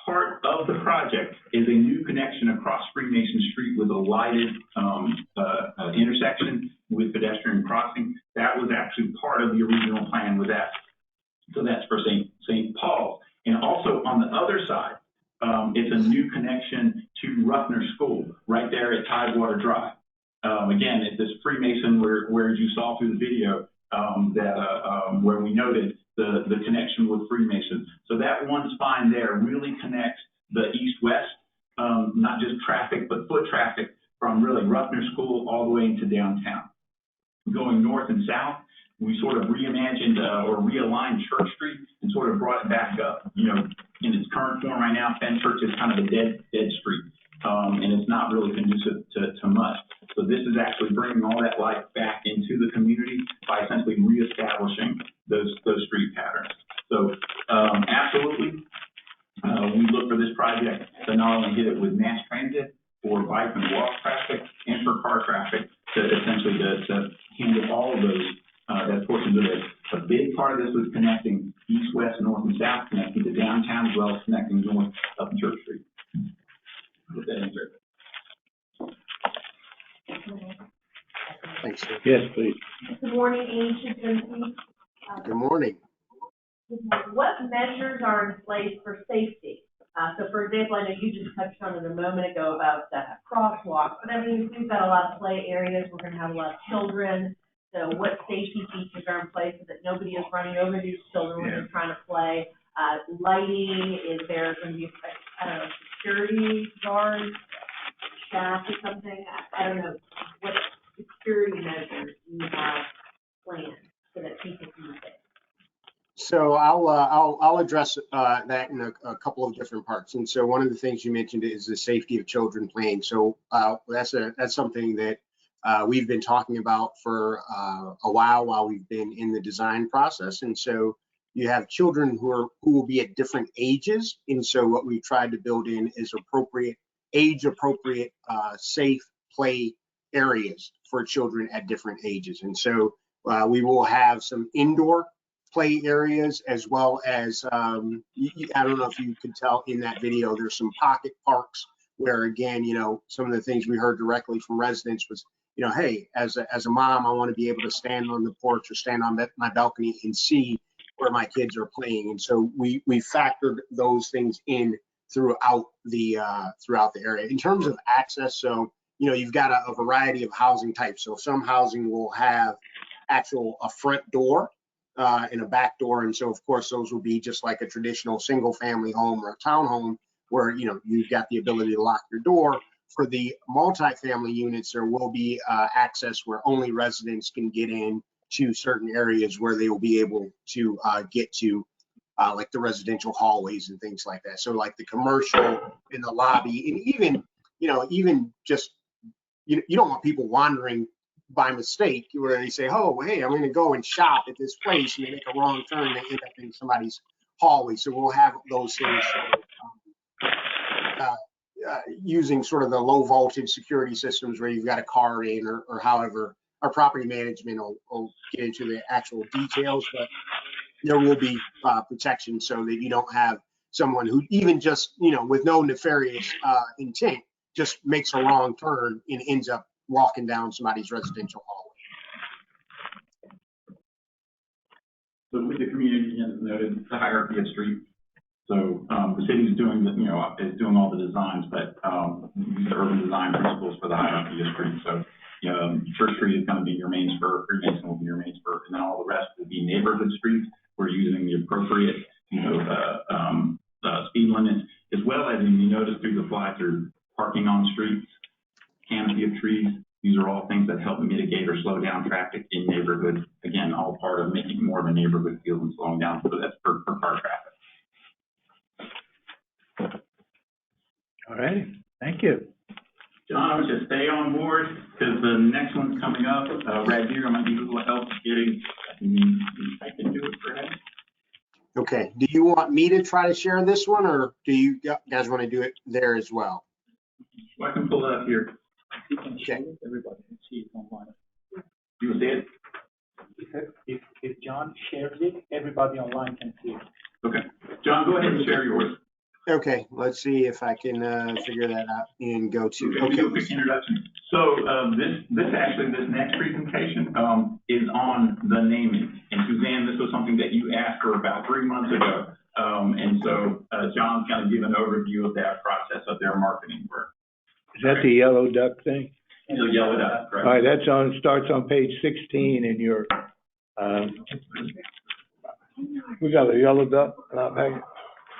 part of the project is a new connection across Freemason Street with a lighted intersection with pedestrian crossing. That was actually part of the original plan with that. So that's for St. Paul's. And also on the other side, it's a new connection to Ruffner School right there at Tidewater Drive. Again, it's this Freemason where you saw through the video where we noted the connection with Freemason. So that one spine there really connects the east-west, not just traffic, but foot traffic from really Ruffner School all the way into downtown. Going north and south, we sort of reimagined or realigned Church Street and sort of brought it back up. In its current form right now, Penn Church is kind of a dead street, and it's not really conducive to much. So this is actually bringing all that life back into the community by essentially reestablishing those street patterns. So absolutely, we look for this project to not only hit it with mass transit for bike and walk traffic and for car traffic to essentially to handle all of those that portions of it. A big part of this was connecting east, west, north, and south, connecting to downtown as well as connecting north up Church Street. With that answer. Thanks, Steve. Yes, please. Good morning, Amy Chizinski. Good morning. What measures are in place for safety? So for example, I know you just touched on it a moment ago about crosswalks, but I mean, we've got a lot of play areas, we're gonna have a lot of children. So what safety features are in place so that nobody is running over these children when they're trying to play? Lighting, is there going to be, I don't know, security guards, staff or something? I don't know, what security measures you have planned so that people can be safe? So I'll address that in a couple of different parts. And so one of the things you mentioned is the safety of children playing. So that's something that we've been talking about for a while we've been in the design process. And so you have children who will be at different ages. And so what we've tried to build in is age appropriate, safe play areas for children at different ages. And so we will have some indoor play areas as well as, I don't know if you could tell in that video, there's some pocket parks where, again, some of the things we heard directly from residents was, hey, as a mom, I want to be able to stand on the porch or stand on my balcony and see where my kids are playing. And so we factored those things in throughout the area. In terms of access, so, you've got a variety of housing types. So some housing will have a front door and a back door. And so, of course, those will be just like a traditional single family home or a townhome where, you've got the ability to lock your door. For the multifamily units, there will be access where only residents can get in to certain areas where they will be able to get to like the residential hallways and things like that. So like the commercial in the lobby, and even just, you don't want people wandering by mistake where they say, oh, hey, I'm going to go and shop at this place, and they make a wrong turn, they end up in somebody's hallway. So we'll have those things using sort of the low voltage security systems where you've got a card in or however. Our property management will get into the actual details, but there will be protection so that you don't have someone who even just, with no nefarious intent, just makes a wrong turn and ends up walking down somebody's residential hallway. So with the community, as noted, the hierarchy of streets, So, the city's doing, is doing all the designs, but, use the urban design principles for the hierarchy district. So, Church Street is gonna be your main spur, Freemason will be your main spur, and then all the rest will be neighborhood streets. We're using the appropriate, speed limits, as well as, you notice through the fly-through, parking on streets, canopy of trees. These are all things that help mitigate or slow down traffic in neighborhoods. Again, all part of making more of a neighborhood feel and slowing down, so that's for car traffic. All right, thank you. John, I would just stay on board, because the next one's coming up, right here, I might need a little help getting, I can do it for him. Okay, do you want me to try to share this one, or do you guys want to do it there as well? Well, I can pull it up here. You can share it, everybody can see it online. You will see it? If John shares it, everybody online can see it. Okay. John, go ahead and share yours. Okay, let's see if I can figure that out and go to. Okay, we do a quick introduction. So this next presentation is on the naming. And Suzanne, this was something that you asked for about 3 months ago. And so John's going to give an overview of that process of their marketing work. Is that the yellow duck thing? The yellow duck, correct? All right, starts on page 16 in your, We got a yellow duck in our packet.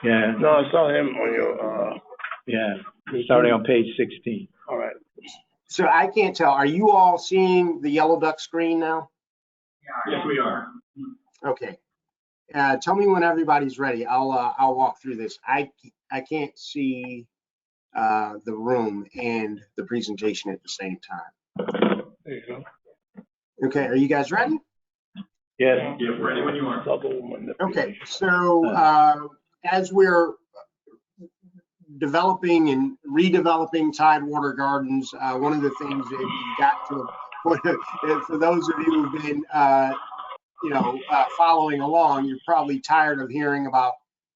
yeah, No, I saw him on your, yeah, starting on page 16. all right. So I can't tell. Are you all seeing the yellow duck screen now? Yes, we are. Okay. Tell me when everybody's ready. I'll walk through this. I can't see the room and the presentation at the same time. There you go. Okay, are you guys ready? Yes. Yeah, ready when you are. Okay, so as we're developing and redeveloping Tidewater Gardens, one of the things that you got to, for those of you who've been, following along, you're probably tired of hearing about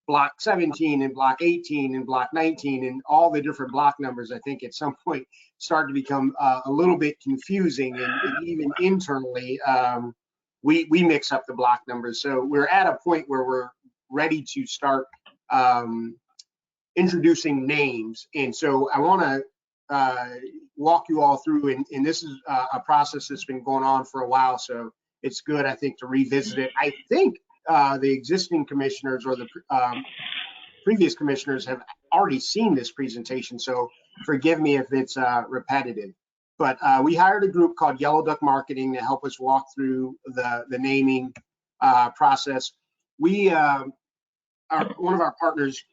block 17 and block 18 and block 19 and all the different block numbers. I think at some point started to become a little bit confusing, and even internally, we mix up the block numbers. So we're at a point where we're ready to start introducing names. And so I want to walk you all through, and this is a process that's been going on for a while. So it's good, I think, to revisit it. I think the existing commissioners or the previous commissioners have already seen this presentation, so forgive me if it's repetitive. But we hired a group called Yellow Duck Marketing to help us walk through the naming process. We one of our partners,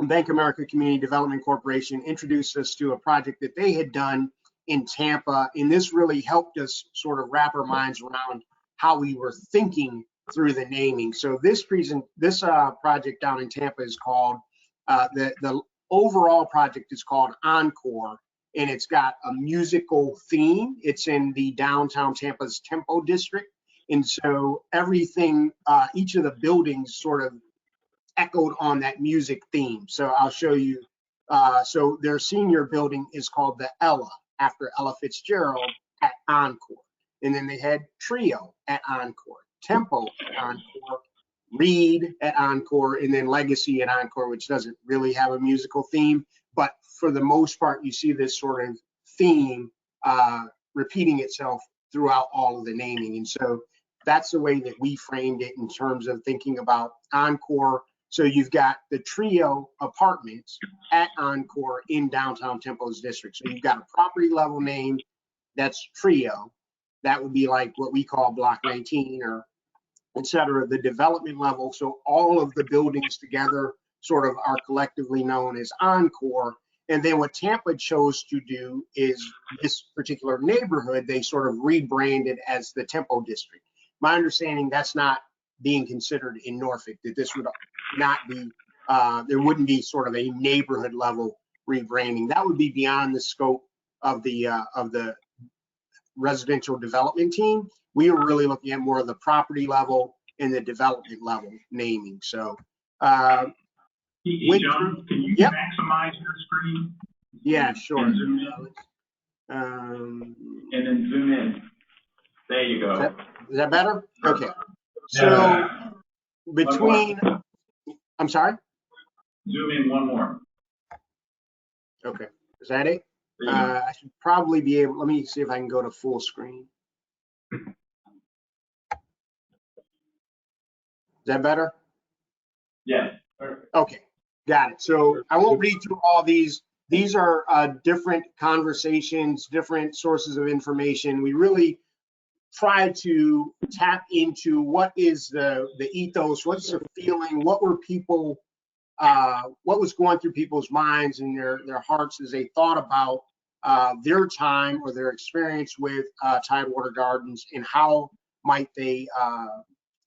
Bank America Community Development Corporation, introduced us to a project that they had done in Tampa, and this really helped us sort of wrap our minds around how we were thinking through the naming. So this project down in Tampa is called, the overall project is called Encore, and it's got a musical theme. It's in the downtown Tampa's Tempo district. And so everything, each of the buildings sort of echoed on that music theme. So I'll show you. So their senior building is called the Ella, after Ella Fitzgerald, at Encore. And then they had Trio at Encore, Tempo at Encore, Reed at Encore, and then Legacy at Encore, which doesn't really have a musical theme. But for the most part, you see this sort of theme repeating itself throughout all of the naming. And so that's the way that we framed it in terms of thinking about Encore. So you've got the Trio apartments at Encore in downtown Tempo's district. So you've got a property level name that's Trio. That would be like what we call block 19 or et cetera, the development level. So all of the buildings together sort of are collectively known as Encore. And then what Tampa chose to do is this particular neighborhood, they sort of rebranded as the Tempo district. My understanding, that's not being considered in Norfolk, that this would not be, there wouldn't be sort of a neighborhood level rebranding. That would be beyond the scope of the residential development team. We were really looking at more of the property level and the development level naming. So, John, can you maximize your screen? Yeah, sure. And zoom in. And then zoom in. There you go. Is that better? Okay. So between, I'm sorry? Zoom in one more. Okay, is that it? There you go. I should probably be able, let me see if I can go to full screen. Is that better? Yes. Perfect. Okay, got it. So I won't read through all these. These are different conversations, different sources of information. We really try to tap into what is the ethos, what's the feeling, what were people, what was going through people's minds and their hearts as they thought about their time or their experience with Tidewater Gardens, and how might they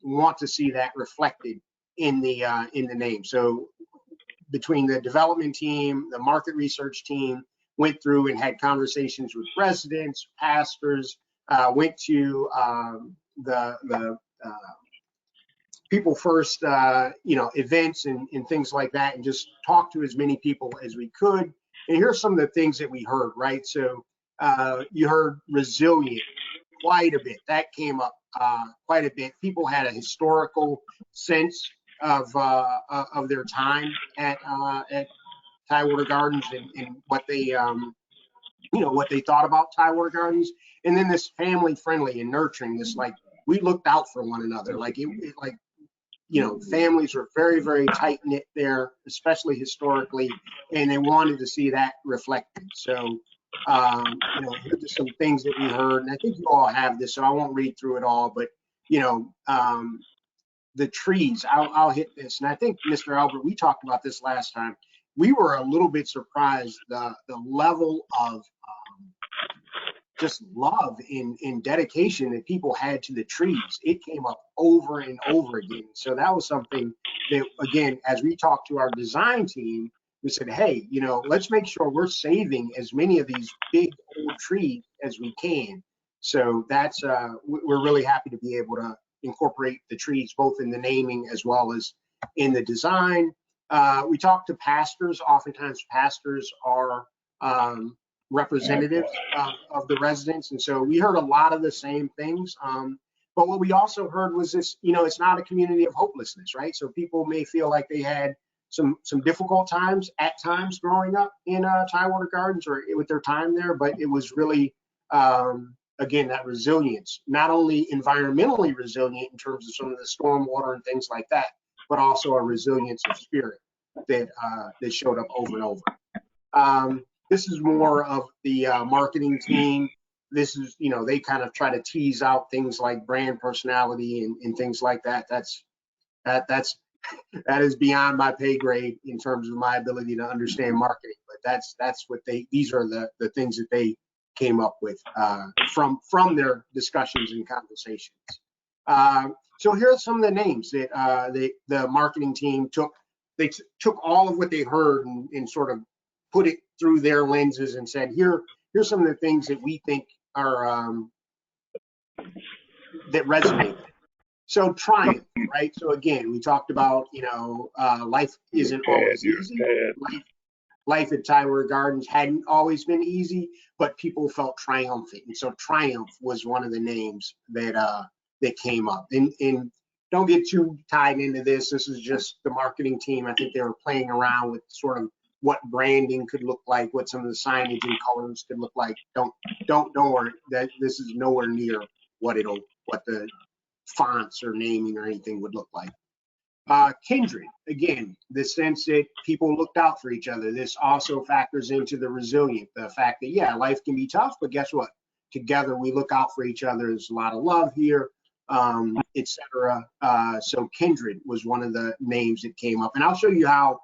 want to see that reflected in the name. So between the development team, the market research team, went through and had conversations with residents, pastors, went to the people first, events and things like that, and just talked to as many people as we could. And here's some of the things that we heard, right? So you heard resilient quite a bit. That came up quite a bit. People had a historical sense of their time at Tidewater Gardens and what they what they thought about Tidewater Gardens. And then this family friendly and nurturing, this like we looked out for one another, like families were very, very tight knit there, especially historically, and they wanted to see that reflected. So here's some things that we heard, and I think you all have this, so I won't read through it all, but the trees, I'll hit this. And I think, Mr. Albert, we talked about this last time. We were a little bit surprised the level of just love and dedication that people had to the trees. It came up over and over again. So that was something that, again, as we talked to our design team, we said, hey, let's make sure we're saving as many of these big old trees as we can. So that's, we're really happy to be able to incorporate the trees, both in the naming as well as in the design. We talked to pastors. Oftentimes pastors are representatives of the residents. And so we heard a lot of the same things. But what we also heard was this, it's not a community of hopelessness, right? So people may feel like they had some difficult times at times growing up in Tidewater Gardens or with their time there, but it was really, again, that resilience, not only environmentally resilient in terms of some of the stormwater and things like that, but also a resilience of spirit that showed up over and over. This is more of the marketing team. This is, they kind of try to tease out things like brand personality and things like that. That is beyond my pay grade in terms of my ability to understand marketing. But that's what these are the things that they came up with from their discussions and conversations. So here are some of the names that the marketing team took. They took all of what they heard and sort of put it through their lenses and said, here's some of the things that we think are that resonate. So triumph, right? So again, we talked about, life isn't always easy. Life at Tidewater Gardens hadn't always been easy, but people felt triumphant. And so triumph was one of the names that came up. And don't get too tied into this. This is just the marketing team. I think they were playing around with sort of what branding could look like, what some of the signage and colors could look like. Don't worry, that this is nowhere near what the fonts or naming or anything would look like. Kindred, again, the sense that people looked out for each other. This also factors into the resilient, the fact that, yeah, life can be tough, but guess what? Together we look out for each other. There's a lot of love here, etc. So kindred was one of the names that came up. And I'll show you how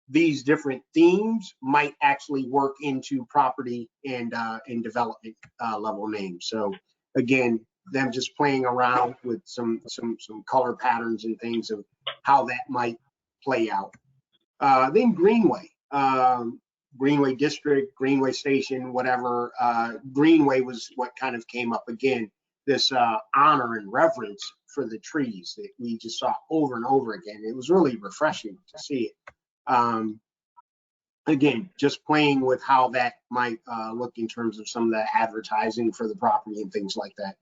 these different themes might actually work into property and development level names. So again, them just playing around with some color patterns and things of how that might play out. Then Greenway, Greenway District, Greenway Station, whatever. Greenway was what kind of came up again, this honor and reverence for the trees that we just saw over and over again. It was really refreshing to see it. Again, just playing with how that might look in terms of some of the advertising for the property and things like that.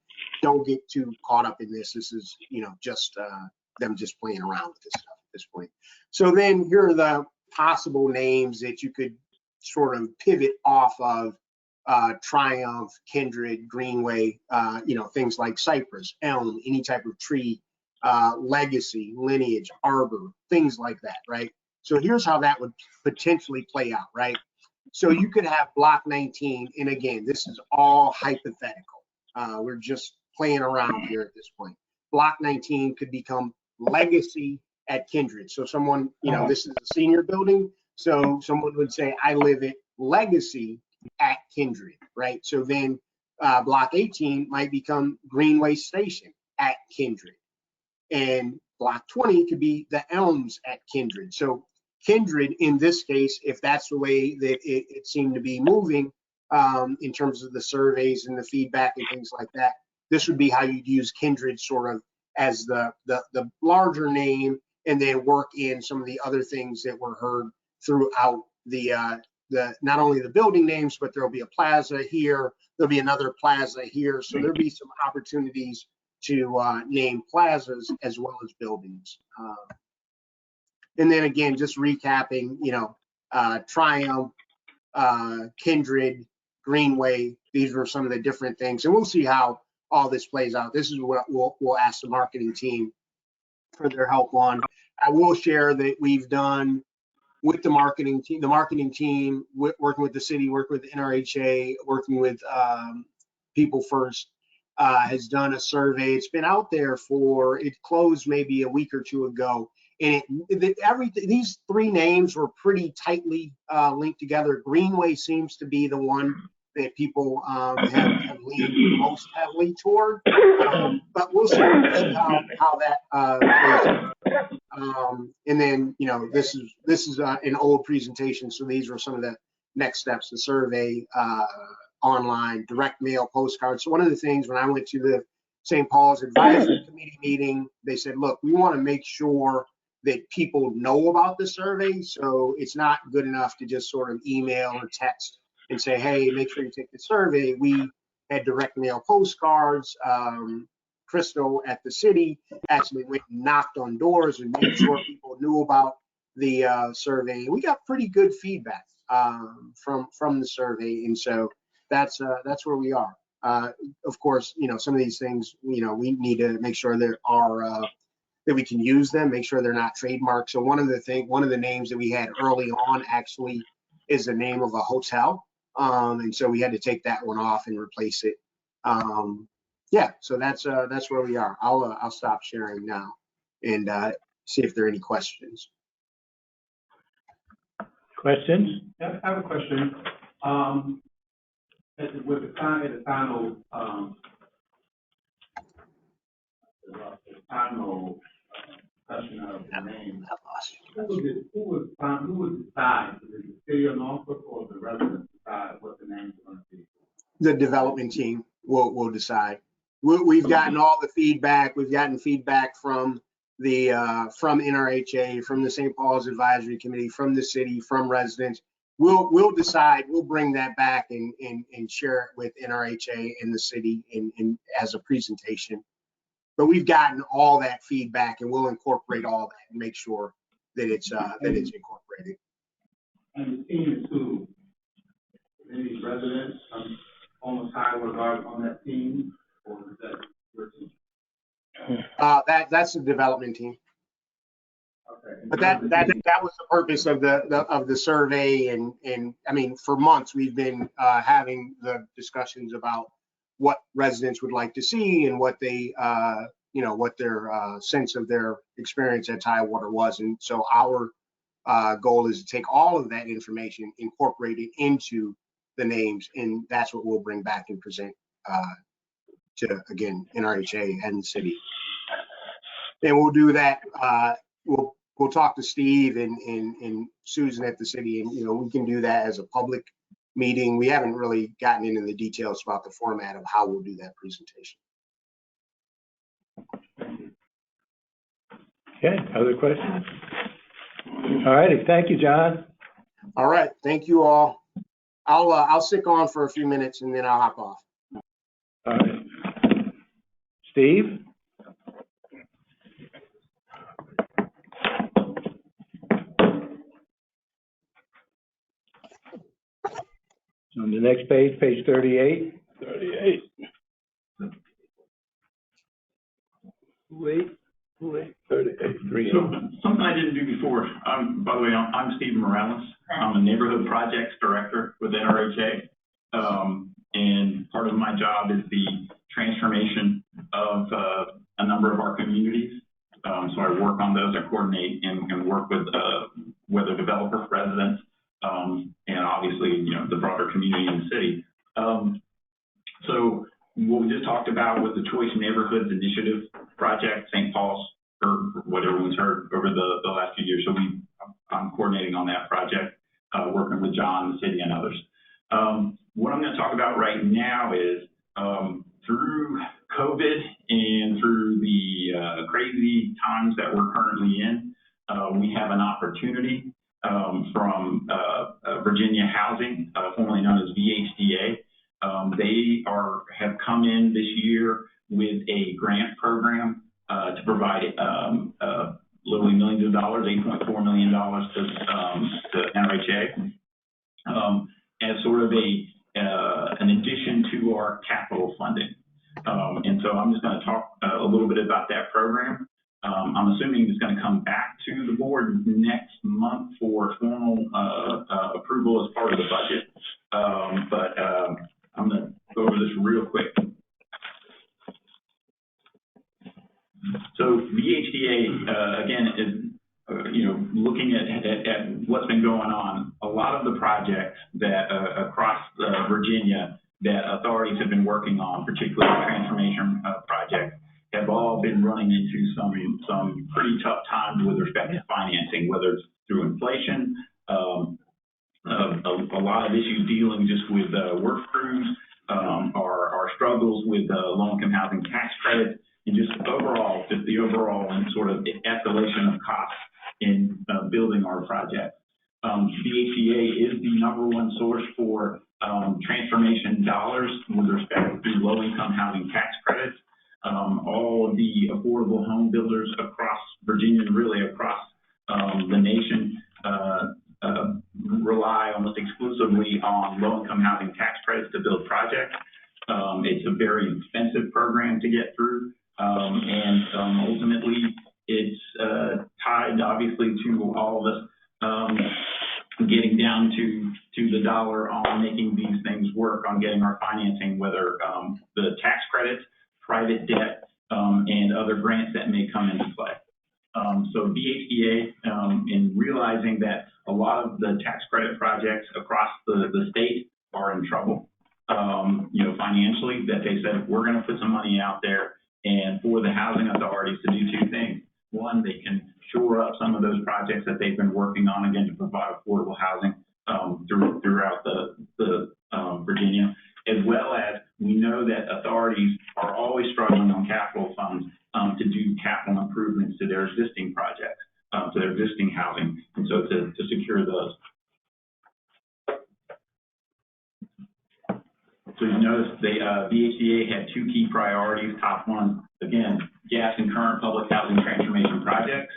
Don't get too caught up in this. This is, just them just playing around with this stuff at this point. So then here are possible names that you could sort of pivot off of Triumph, Kindred, Greenway, things like cypress, elm, any type of tree, legacy, lineage, arbor, things like that, right? So here's how that would potentially play out, right? So you could have block 19, and again, this is all hypothetical. We're just playing around here at this point. Block 19 could become legacy at Kindred. So someone, this is a senior building. So someone would say, I live at legacy at Kindred, right? So then block 18 might become Greenway Station at Kindred. And block 20 could be the Elms at Kindred. So Kindred, in this case, if that's the way that it seemed to be moving in terms of the surveys and the feedback and things like that, this would be how you'd use Kindred sort of as the larger name, and then work in some of the other things that were heard throughout the not only the building names, but there'll be a plaza here, there'll be another plaza here. So there'll be some opportunities to name plazas as well as buildings. And then again, just recapping, Triumph, Kindred, Greenway, these were some of the different things. And we'll see how all this plays out. This is what we'll ask the marketing team for their help on. I will share that we've done with the marketing team, working with the city, working with the NRHA, working with People First, has done a survey. It's been out there it closed maybe a week or two ago. And these three names were pretty tightly linked together. Greenway seems to be the one that people have leaned most heavily toward. But we'll see how that plays out. And then, this is an old presentation. So these were some of the next steps, the survey, online, direct mail, postcards. So one of the things when I went to the St. Paul's Advisory Committee meeting, they said, look, we want to make sure that people know about the survey. So it's not good enough to just sort of email or text and say, hey, make sure you take the survey. We had direct mail postcards. Crystal at the city actually went and knocked on doors and made sure people knew about the survey. We got pretty good feedback from the survey. And so that's where we are. Of course, some of these things, we need to make sure there are that we can use them, make sure they're not trademarked. So one of the names that we had early on actually is the name of a hotel, and so we had to take that one off and replace it. Yeah, so that's where we are. I'll stop sharing now and see if there are any questions. Questions? I have a question. With the final discussion of the name, who would decide? Is it the city of Norfolk or the residents decide what the names are going to be? The development team will decide. We've gotten all the feedback. We've gotten feedback from from NRHA, from the St. Paul's Advisory Committee, from the city, from residents. We'll decide. We'll bring that back and share it with NRHA and the city in as a presentation. But we've gotten all that feedback, and we'll incorporate all that and make sure that it's incorporated. And the team is who? Any residents on Highway Guard on that team, or is that your team? That's the development team. Okay. But that was the purpose of the survey, and I mean, for months we've been having the discussions about what residents would like to see and what they what their sense of their experience at Tidewater was. And so our goal is to take all of that information, incorporate it into the names, and that's what we'll bring back and present to, again, NRHA and the city. And we'll do that. We'll talk to Steve and Susan at the city, and we can do that as a public meeting. We haven't really gotten into the details about the format of how we'll do that presentation. Okay, other questions? All righty, thank you, John. All right, thank you all. I'll stick on for a few minutes and then I'll hop off. All right. Steve? next page, page 38. 38. Wait, 38, 3. So, something I didn't do before, by the way, I'm Stephen Morales. I'm a neighborhood projects director with NRHA. And part of my job is the transformation of a number of our communities. So I work on those, I coordinate and work with whether developer, residents, and obviously, you know, the broader community in the city. So what we just talked about with the Choice Neighborhoods Initiative project, St. Paul's, or what everyone's heard over the last few years. So I'm coordinating on that project, working with John, the city, and others. What I'm going to talk about right now is through COVID and through the crazy times that we're currently in, we have an opportunity from Virginia Housing, formerly known as VHDA. They have come in this year with a grant program to provide literally millions of dollars, $8.4 million to NRHA, as sort of an addition to our capital funding. And so I'm just going to talk a little bit about that program. I'm assuming it's going to come back to the board next month for formal approval as part of the budget. But I'm going to go over this real quick. So VHDA, again, is looking at what's been going on. A lot of the projects that across Virginia that authorities have been working on, particularly transformation projects, have all been running into some pretty tough times with respect to financing, whether it's through inflation, a lot of issues dealing just with work crews, our struggles with low-income housing tax credits, and just the overall and sort of the escalation of costs in building our project. VHDA is the #1 source for transformation dollars with respect to low-income housing tax credits. All of the affordable home builders across Virginia and really across the nation rely almost exclusively on low-income housing tax credits to build projects. It's a very expensive program to get through, and ultimately it's tied obviously to all of us getting down to the dollar on making these things work, on getting our financing, whether the tax credits, private debt, and other grants that may come into play. So VHDA, in realizing that a lot of the tax credit projects across the state are in trouble, financially, that they said, we're going to put some money out there and for the housing authorities to do two things. One, they can shore up some of those projects that they've been working on, again, to provide affordable housing throughout the Virginia, as well as we know that authorities are always struggling on capital funds to do capital improvements to their existing projects, to their existing housing, and so to secure those. So you notice VHDA had two key priorities. Top one, again, gas and current public housing transformation projects.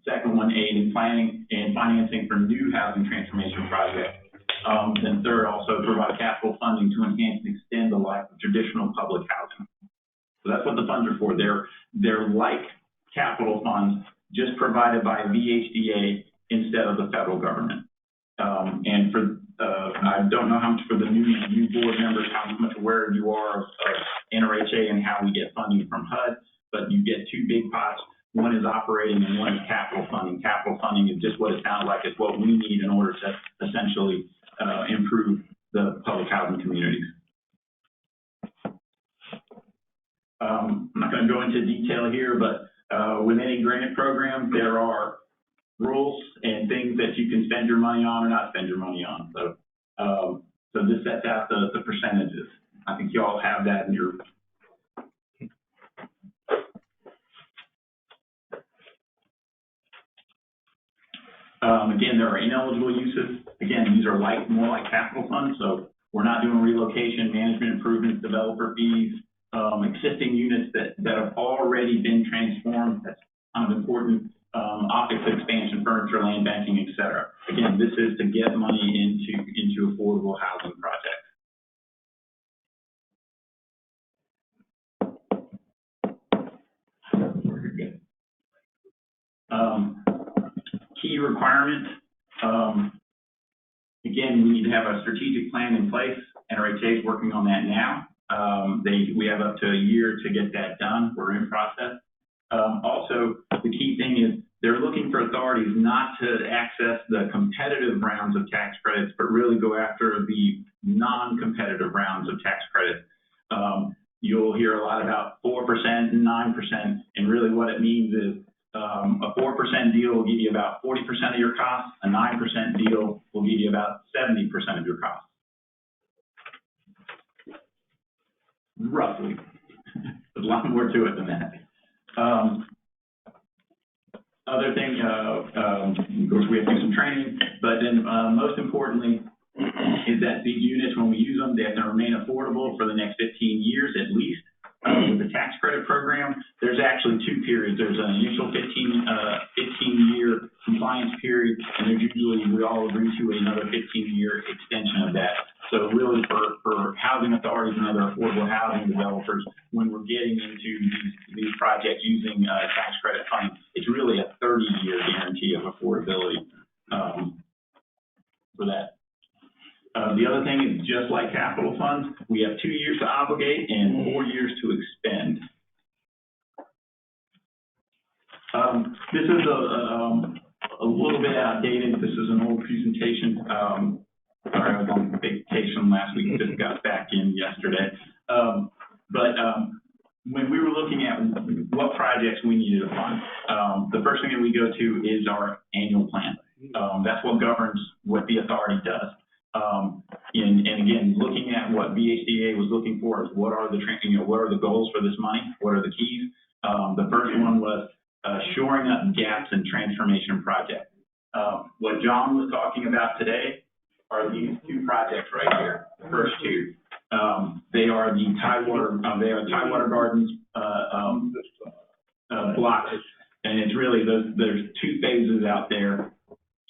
Second one, aid in planning and financing for new housing transformation projects. And third, also provide capital funding to enhance and extend the life of traditional public housing. So that's what the funds are for. They're like capital funds, just provided by VHDA instead of the federal government. And for I don't know how much for the new board members, how much aware you are of NRHA and how we get funding from HUD, but you get two big pots. One is operating and one is capital funding. Capital funding is just what it sounds like. It's what we need in order to essentially improve the public housing communities. I'm not going to go into detail here, but with any grant program, there are rules and things that you can spend your money on or not spend your money on. So this sets out the percentages. I think you all have that in your. Again, there are ineligible uses. Again, these are more like capital funds, so we're not doing relocation, management improvements, developer fees, existing units that have already been transformed. That's kind of important. office expansion, furniture, land banking, et cetera. Again, this is to get money into affordable housing projects. Key requirements. Again, we need to have a strategic plan in place. NRHA is working on that now. We have up to a year to get that done. We're in process. Also, the key thing is they're looking for authorities not to access the competitive rounds of tax credits, but really go after the non-competitive rounds of tax credits. You'll hear a lot about 4% and 9%, and really what it means is a 4% deal will give you about 40% of your costs. A 9% deal will give you about 70% of your costs. Roughly. There's a lot more to it than that. Other thing, of course, we have to do some training, but then most importantly is that these units, when we use them, they have to remain affordable for the next 15 years at least. With the tax credit program, there's actually two periods. There's an initial 15-year compliance period, and there's usually, we all agree to another 15-year extension of that. So really for housing authorities and other affordable housing developers, when we're getting into these projects using tax credit funding, it's really a 30-year guarantee of affordability for that. The other thing is, just like capital funds, we have 2 years to obligate and 4 years to expend. This is a little bit outdated. This is an old presentation. Sorry, I was on vacation last week, just got back in yesterday. When we were looking at what projects we needed to fund, the first thing that we go to is our annual plan. That's what governs what the authority does. And again, looking at what VHDA was looking for is what are the goals for this money? What are the keys? The first one was shoring up gaps in transformation projects. What John was talking about today are these two projects right here. The first two. They are the Tidewater Gardens blocks, and it's really there's two phases out there,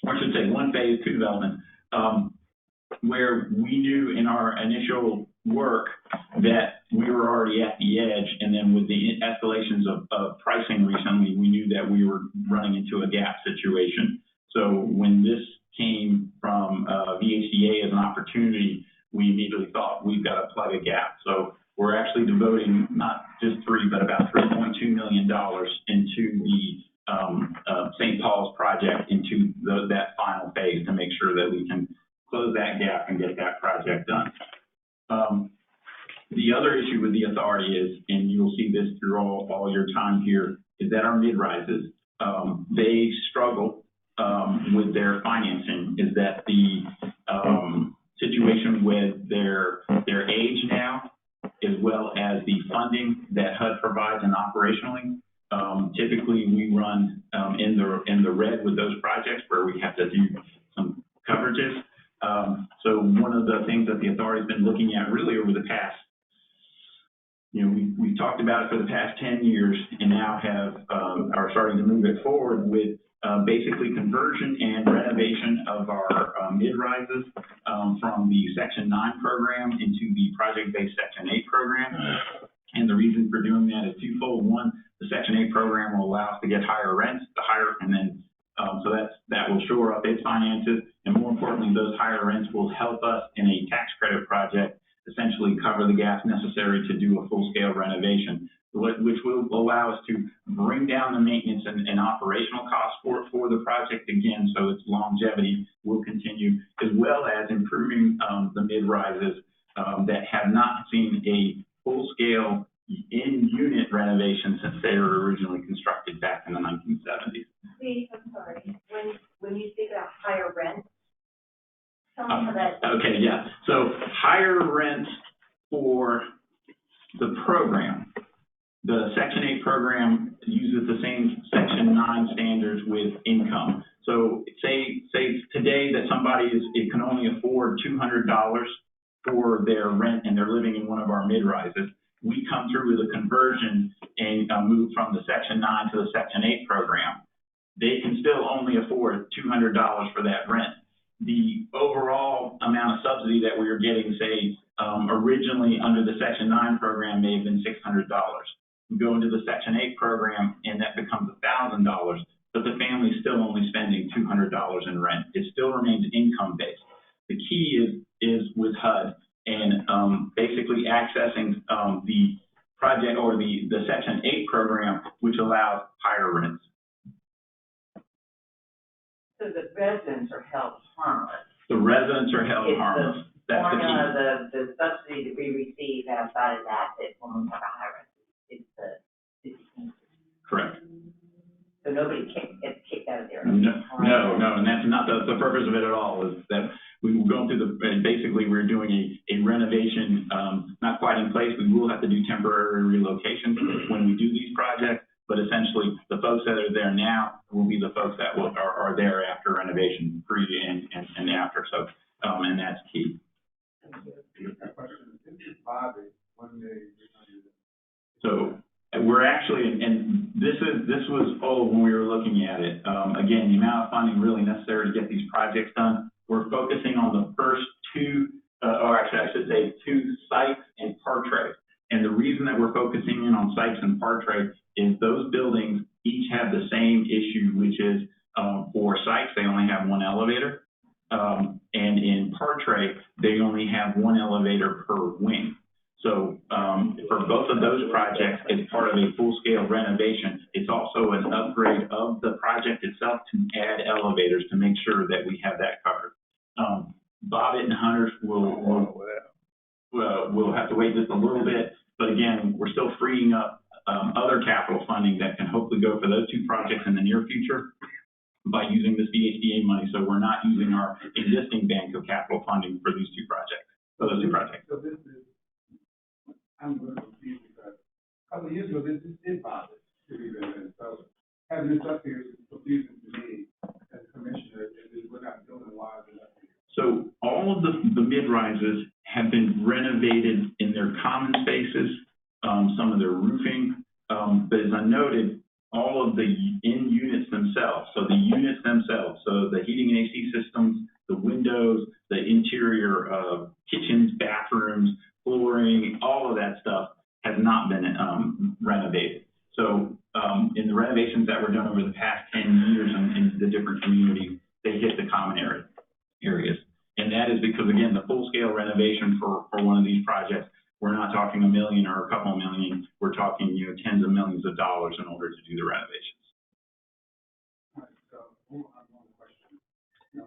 or I should say one phase, two development. Where we knew in our initial work that we were already at the edge, and then with the escalations of pricing recently, we knew that we were running into a gap situation. So when this came from VHDA as an opportunity, we immediately thought we've got to plug a gap. So we're actually devoting not just but about $3.2 million into the St. Paul's project, into that final phase to make sure that we can close that gap and get that project done. The other issue with the authority is, and you'll see this through all your time here, is that our mid-rises, they struggle with their financing, is that the situation with their age now, as well as the funding that HUD provides and operationally. Typically, we run in the red with those projects where we have to do some coverages. So one of the things that the authority's been looking at really over the past, we've talked about it for the past 10 years, and now are starting to move it forward with basically conversion and renovation of our mid-rises from the Section 9 program into the project-based Section 8 program. And the reason for doing that is twofold. One, the Section 8 program will allow us to get higher rents, and then so that will shore up its finances, and more importantly, those higher rents will help us in a tax credit project essentially cover the gaps necessary to do a full-scale renovation, which will allow us to bring down the maintenance and operational costs for the project again, so its longevity will continue, as well as improving the mid-rises that have not seen a full-scale in-unit renovation since they were originally constructed back in the 1970s. Please, I'm sorry, when you say about higher rent, tell me how that. Okay, yeah. So higher rents for the program. The Section 8 program uses the same Section 9 standards with income. So say today that somebody can only afford $200 for their rent and they're living in one of our mid-rises. We come through with a conversion and move from the Section 9 to the Section 8 program. they can still only afford $200 for that rent. The overall amount of subsidy that we were getting, say, originally under the Section 9 program may have been $600. We go into the Section 8 program and that becomes $1,000, but the family's still only spending $200 in rent. It still remains income-based. The key is with HUD and basically accessing the project or the Section 8 program, which allows higher rents. So the residents are held harmless. The residents are held harmless. That's the key. Formula, the subsidy that we receive outside of that, when we have a high rent, it's the city. Correct. So nobody gets kicked out of there. No, and that's not the purpose of it at all, is that we will go through basically we're doing a renovation, not quite in place. We will have to do temporary relocation when we do these projects, but essentially the folks that are there now will be the folks that are there after renovation, pre and after. So, and that's key. So we're actually, and this was old when we were looking at it. Again, the amount of funding really necessary to get these projects done. We're focusing on the first two, or actually I should say 2 sites and Partray. And the reason that we're focusing in on sites and Partray is those buildings each have the same issue, which is for sites, they only have 1 elevator. And in Partray, they only have 1 elevator per wing. So for both of those projects, as part of a full-scale renovation, it's also an upgrade of the project itself to add elevators to make sure that we have that covered. Bobbitt and Hunters will have to wait just a little bit, but again, we're still freeing up other capital funding that can hopefully go for those 2 projects in the near future by using this VHDA money. So we're not using our existing bank of capital funding for these 2 projects, for those 2 projects. So this is, I'm going to confuse because a couple of years ago, this did bother city residents. So having this up here is confusing to me as a commissioner, we're not building wires enough here. So all of the mid-rises have been renovated in their common spaces, some of their roofing, but as I noted, all of the in-units themselves, so the units themselves, so the heating and AC systems, the windows, the interior kitchens, bathrooms, flooring, all of that stuff has not been renovated. So in the renovations that were done over the past 10 years in the different communities, they hit the common areas. And that is because, again, the full-scale renovation for one of these projects, we're not talking $1 million or a couple of million. We're talking, tens of millions of dollars in order to do the renovations. All right, so one question.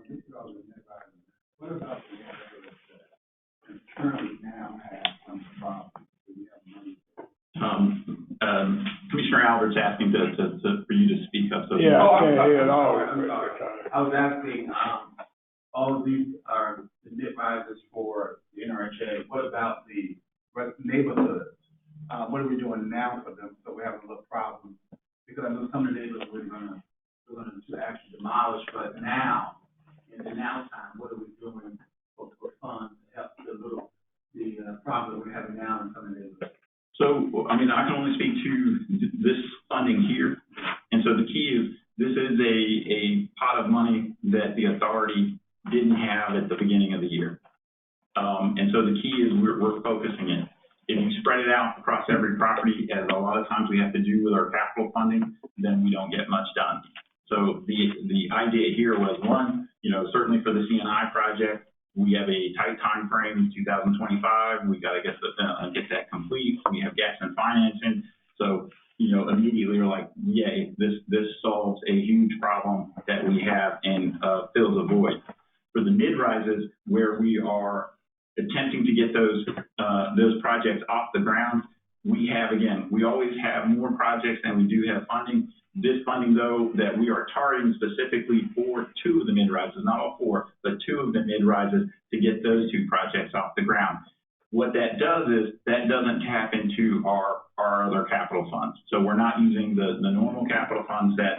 This is all the mid-rise. What about the areas that currently now have some problems? Do we have money? Commissioner Albert's asking for you to speak up. So Yeah, I can't hear it all. I'm sorry. I was asking, all of these are the mid-rises for the NRHA. What about the neighborhoods? What are we doing now for them so we're having a little problem? Because I know some of the neighborhoods we're gonna actually demolish, but now, in the now time, what are we doing for funds to help the problem that we're having now in some of the neighborhoods? So, I mean, I can only speak to this funding here. And so the key is, this is a pot of money that the authority didn't have at the beginning of the year. And so the key is we're focusing it. If you spread it out across every property, as a lot of times we have to do with our capital funding, then we don't get much done. So the idea here was, one, certainly for the CNI project, we have a tight time frame, 2025. We got to get that complete. We have gaps in financing. So, immediately we're like, yay, this solves a huge problem that we have and fills a void. For the mid-rises, where we are attempting to get those projects off the ground, we always have more projects than we do have funding. This funding, though, that we are targeting specifically for 2 of the mid-rises, not all 4, but 2 of the mid-rises, to get those 2 projects off the ground. What that does is that doesn't tap into our other capital funds. So we're not using the normal capital funds that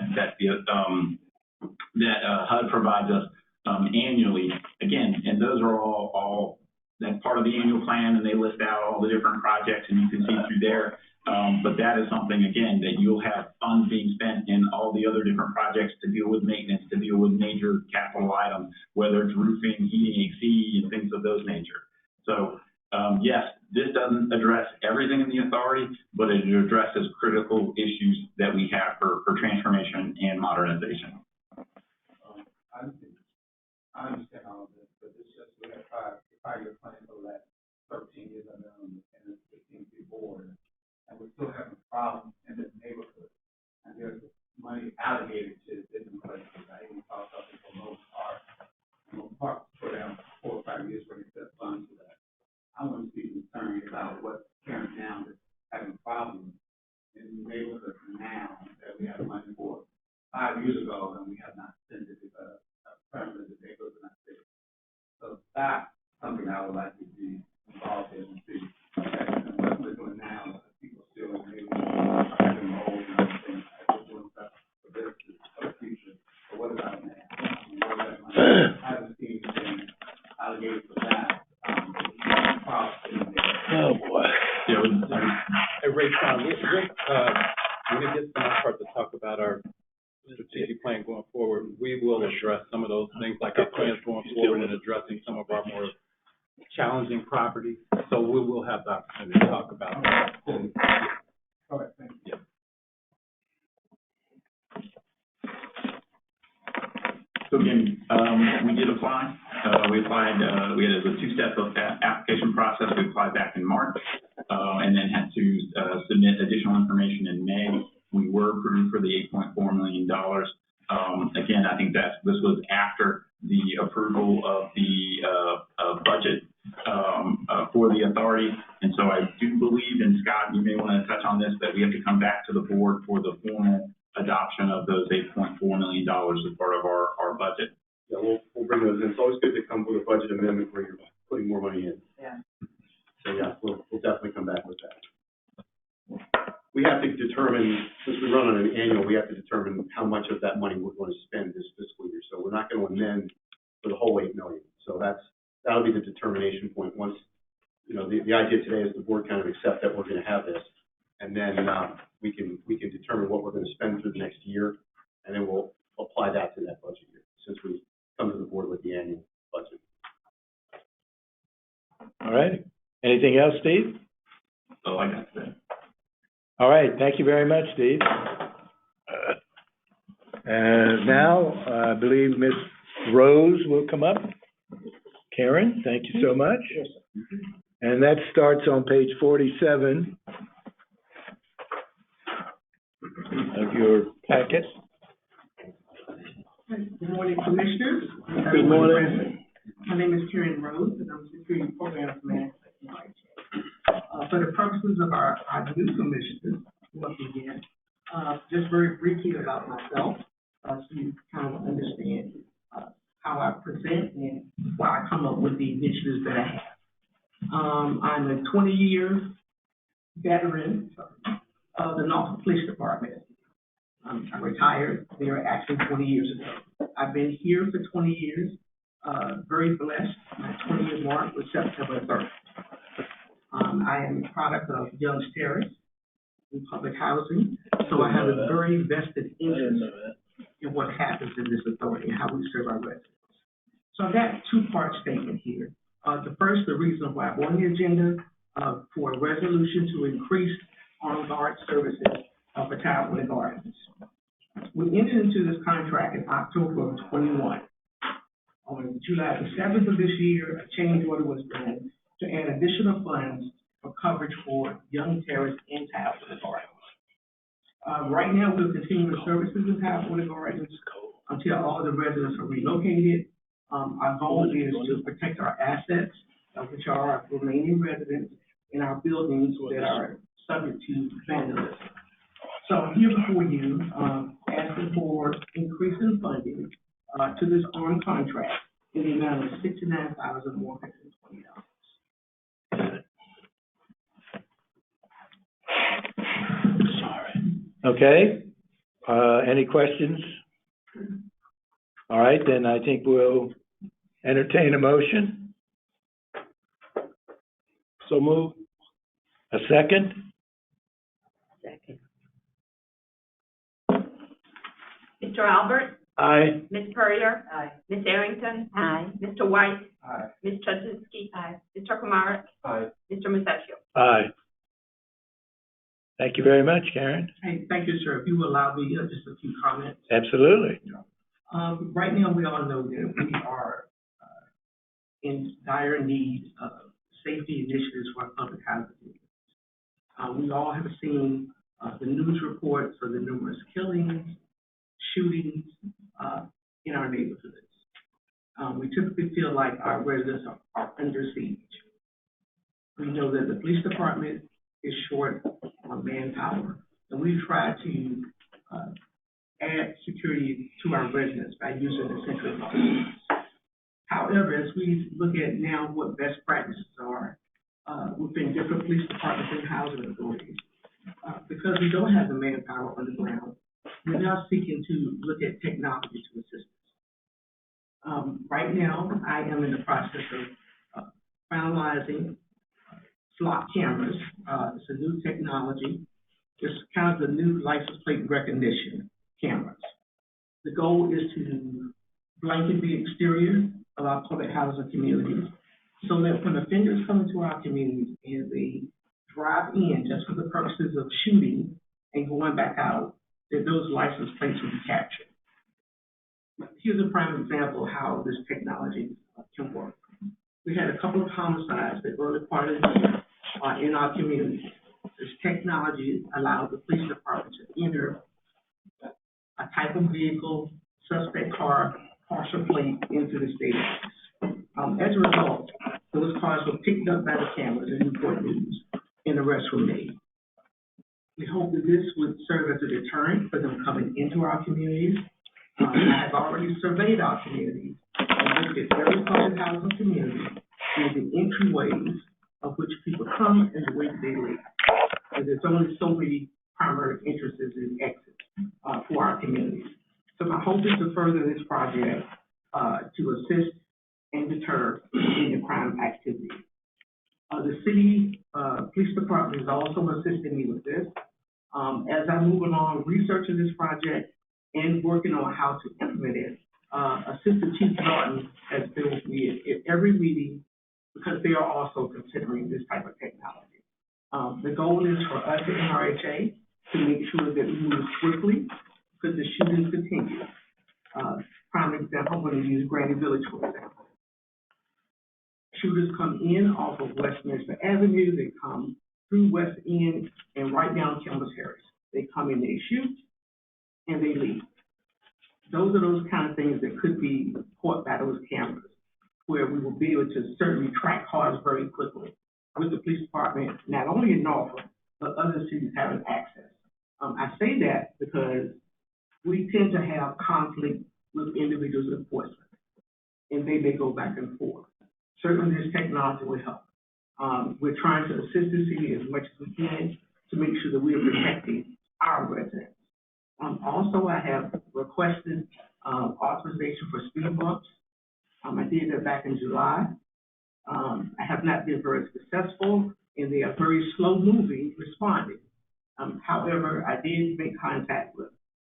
HUD provides us annually. Again, and those are all that's part of the annual plan, and they list out all the different projects, and you can see through there. But that is something, again, that you'll have funds being spent in all the other different projects to deal with maintenance, to deal with major capital items, whether it's roofing, heating, AC, and things of those nature. So, yes, this doesn't address everything in the authority, but it addresses critical issues that we have for transformation and modernization. I understand all of this, but it's just we have five-year plan for the last 13 years I've been on the 15th board, and we're still having problems in this neighborhood. And there's money allocated to different places. I even talked about this for Norfolk Park. Norfolk Park put down 4 or 5 years where they set funds for that. I want to be concerned about what parents now is having problems in the neighborhood now that we have money for 5 years ago, and we have not spent it because permanent the neighborhood is not safe. So that's something I would like to be involved in and see. And what we're doing now, people still in the neighborhood having mold and other things. We're doing stuff for this, for the future. But what about now? I haven't seen anything allocated for that. Oh, boy. Yeah, Hey, Ray, Sean, when it gets to my part to talk about our strategic plan going forward, we will address some of those things, like our plans going forward and addressing some of our more challenging properties. So we will have the opportunity to talk about that. All right, thank you. So again, we did apply. We applied, we had a two-step application process. We applied back in March, and then had to submit additional information in May. We were approved for the $8.4 million. Again, I think this was after the approval of the budget for the authority. And so I do believe, and Scott, you may want to touch on this, that we have to come back to the board for the formal adoption of those $8.4 million as part of our budget. Yeah, we'll bring those in. It's always good to come with a budget amendment where you're putting more money in. Yeah. So yeah, we'll definitely come back with that. We have to determine, since we run on an annual, we have to determine how much of that money we're going to spend this fiscal year. So we're not going to amend for the whole $8 million. So that'll be the determination point. Once, the idea today is the board kind of accept that we're going to have this, and then we can determine what we're going to spend through the next year, and then we'll apply that to that budget year, since we come to the board with the annual budget. All right. Anything else, Steve? So like I said. All right. Thank you very much, Steve. And now I believe Ms. Rose will come up. Karen, thank you so much. And that starts on page 47 of your packet. Good morning, Commissioners. Good morning. My name is Karen Rose, and I'm Security Programs Manager at NYCHA. For the purposes of our new commissioners, once again, just very briefly about myself, so you kind of understand how I present and why I come up with the initiatives that I have. I'm a 20-year veteran of the Norfolk Police Department. I retired there actually 20 years ago. I've been here for 20 years, very blessed. My 20-year mark was September 3rd. I am a product of Young's Terrace in public housing, so I have a very vested interest in what happens in this authority and how we serve our residents. So I've got a two-part statement here. The first, the reason why I'm on the agenda for a resolution to increase armed guard services for Townwood Gardens. We entered into this contract in October of 21. On July the 7th of this year, a change order was done to add additional funds for coverage for Young Terrace and Townwood Gardens. Right now, we'll continue the services in Townwood Gardens until all the residents are relocated. Our goal is to protect our assets, which are our remaining residents, in our buildings that are subject to vandalism. So I'm here before you, asking for increasing funding to this armed contract in the amount of $69,120. Okay. Any questions? All right, then I think we'll entertain a motion. So move. A second? Mr. Albert? Aye. Ms. Puryear? Aye. Ms. Arrington? Aye. Mr. White? Aye. Ms. Chudzinski? Mr. Kumar? Aye. Mr. Musacchio? Aye. Thank you very much, Karen. Hey, thank you, sir. If you will allow me just a few comments. Absolutely. Right now, we all know that we are in dire need of safety initiatives for our public housing. We all have seen the news reports of the numerous killings, shootings in our neighborhoods. We typically feel like our residents are under siege. We know that the police department is short on manpower, and we try to add security to our residents by using the central office. However, as we look at now what best practices are within different police departments and housing authorities, because we don't have the manpower on the ground, we're now seeking to look at technology to assist us. Right now, I am in the process of finalizing slot cameras. It's a new technology. It's kind of the new license plate recognition cameras. The goal is to blanket the exterior of our public housing communities so that when offenders come into our communities and they drive in just for the purposes of shooting and going back out, that those license plates will be captured. Here's a prime example of how this technology can work. We had a couple of homicides that early part of the year in our community. This technology allowed the police department to enter a type of vehicle, suspect car, partial plate into the state. As a result, those cars were picked up by the cameras in Newport News, and arrests were made. We hope that this would serve as a deterrent for them coming into our communities. I have already surveyed our communities and looked at every public housing community and the entryways of which people come and the way they live. And there's only so many primary entrances and exits for our communities. So my hope is to further this project to assist and deter any crime activity. The city police department is also assisting me with this. As I move along researching this project and working on how to implement it, Assistant Chief Norton has been with me at every meeting because they are also considering this type of technology. The goal is for us at NRHA to make sure that we move swiftly because the shootings continue. Prime example, when we use Granny Village, for example. Shooters come in off of Westminster Avenue, they come through West End and right down Chambers Harris. They come in, they shoot, and they leave. Those are those kind of things that could be caught by those cameras, where we will be able to certainly track cars very quickly with the police department, not only in Norfolk, but other cities having access. I say that because we tend to have conflict with individuals in enforcement, and they may go back and forth. Certainly this technology will help. We're trying to assist the city as much as we can to make sure that we are protecting our residents. Also, I have requested authorization for speed bumps. I did that back in July. I have not been very successful, and they are very slow moving, responding. However, I did make contact with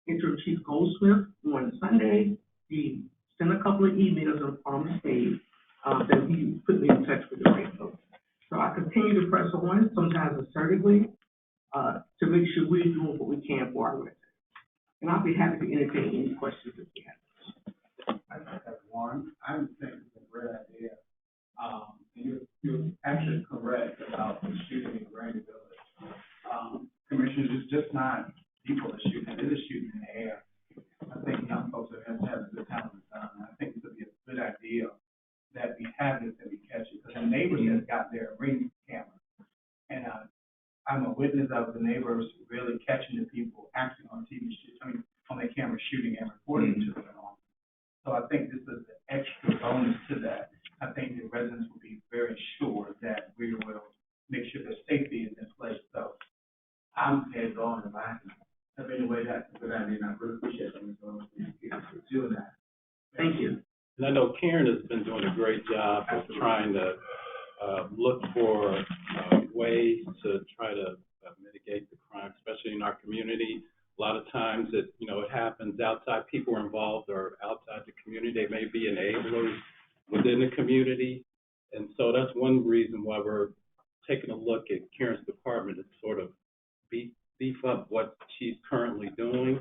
Interim Chief Goldsmith on Sunday. He sent a couple of emails on the stage that he put me in touch with the right folks. So I continue to press on, sometimes assertively, to make sure we're doing what we can for our residents. And I'll be happy to entertain any questions that you have. I just have one. I think it's a great idea. And you're actually correct about the shooting in Granny Village. Commissioners, it's just not people that shoot, it is shooting in the air. I think young folks are going to have a good time with it. I think it would be a good idea that we have this and we catch it, because the neighbors have got their ring camera. And I'm a witness of the neighbors really catching the people acting on on their camera shooting and reporting to them. So I think this is an extra bonus to that. I think the residents will be very sure that we will make sure that safety is in place. So I'm hands-on in my, anyway, that's a good idea, and I really appreciate them for doing that. Thank you. And I know Karen has been doing a great job of trying to look for ways to try to mitigate the crime, especially in our community. A lot of times it happens citizens outside, people are involved or outside the community. They may be enablers within the community. And so that's one reason why we're taking a look at Karen's department to sort of beef up what she's currently doing,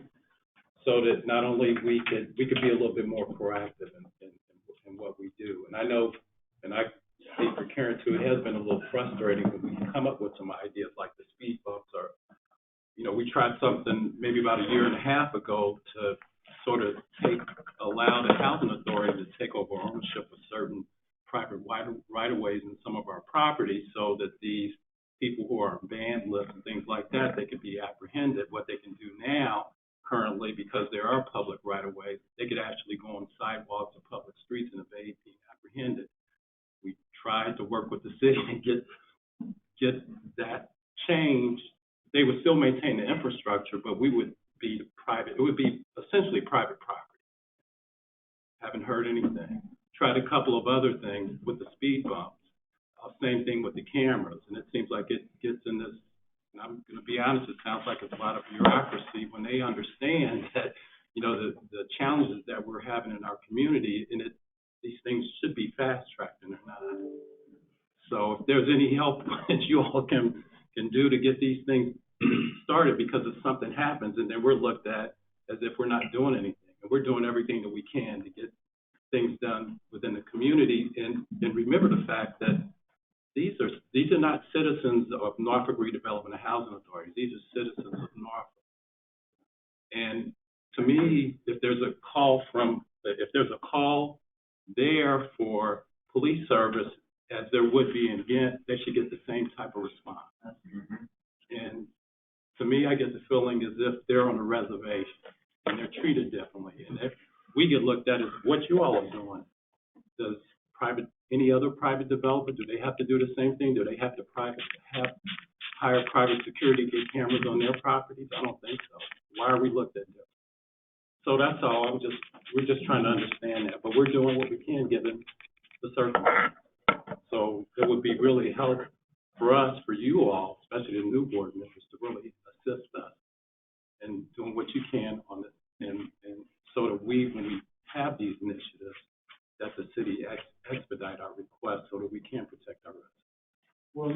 so that not only we could be a little bit more proactive in what we do. And I know, and I speak for Karen too, it has been a little frustrating when we come up with some ideas like the speed bumps, or, you know, we tried something maybe about a year and a half ago to sort of allow the housing authority to take over ownership of certain private right-of-ways in some of our properties, so that these people who are on bandlists and things like that, they could be apprehended. What they can do now, currently, because there are public right-of-ways, they could actually go on sidewalks or public streets and evade being apprehended. We tried to work with the city and get that changed. They would still maintain the infrastructure, but we would be private. It would be essentially private property. Haven't heard anything. Tried a couple of other things with the speed bumps. Same thing with the cameras, and it seems like it gets in this, and I'm going to be honest, it sounds like it's a lot of bureaucracy when they understand that, you know, the challenges that we're having in our community, and these things should be fast-tracked, and they're not. So if there's any help that you all can do to get these things started, because if something happens, and then we're looked at as if we're not doing anything, and we're doing everything that we can to get things done within the community, and remember the fact that these are not citizens of Norfolk Redevelopment and Housing Authority. These are citizens of Norfolk. And to me, if there's a call there for police service, as there would be in Ghent, they should get the same type of response. And to me, I get the feeling as if they're on a reservation and they're treated differently. And if we get looked at as what you all are doing, does any other private developer, do they have to do the same thing? Do they have to hire private security cameras on their properties? I don't think so. Why are we looked at differently? So that's all. We're just trying to understand that, but we're doing what we can given the circumstances. So it would be really helpful for us, for you all, especially the new board members, to really assist us in doing what you can on this, and so that when we have these initiatives, that the city expedite our requests so that we can protect our residents. Well,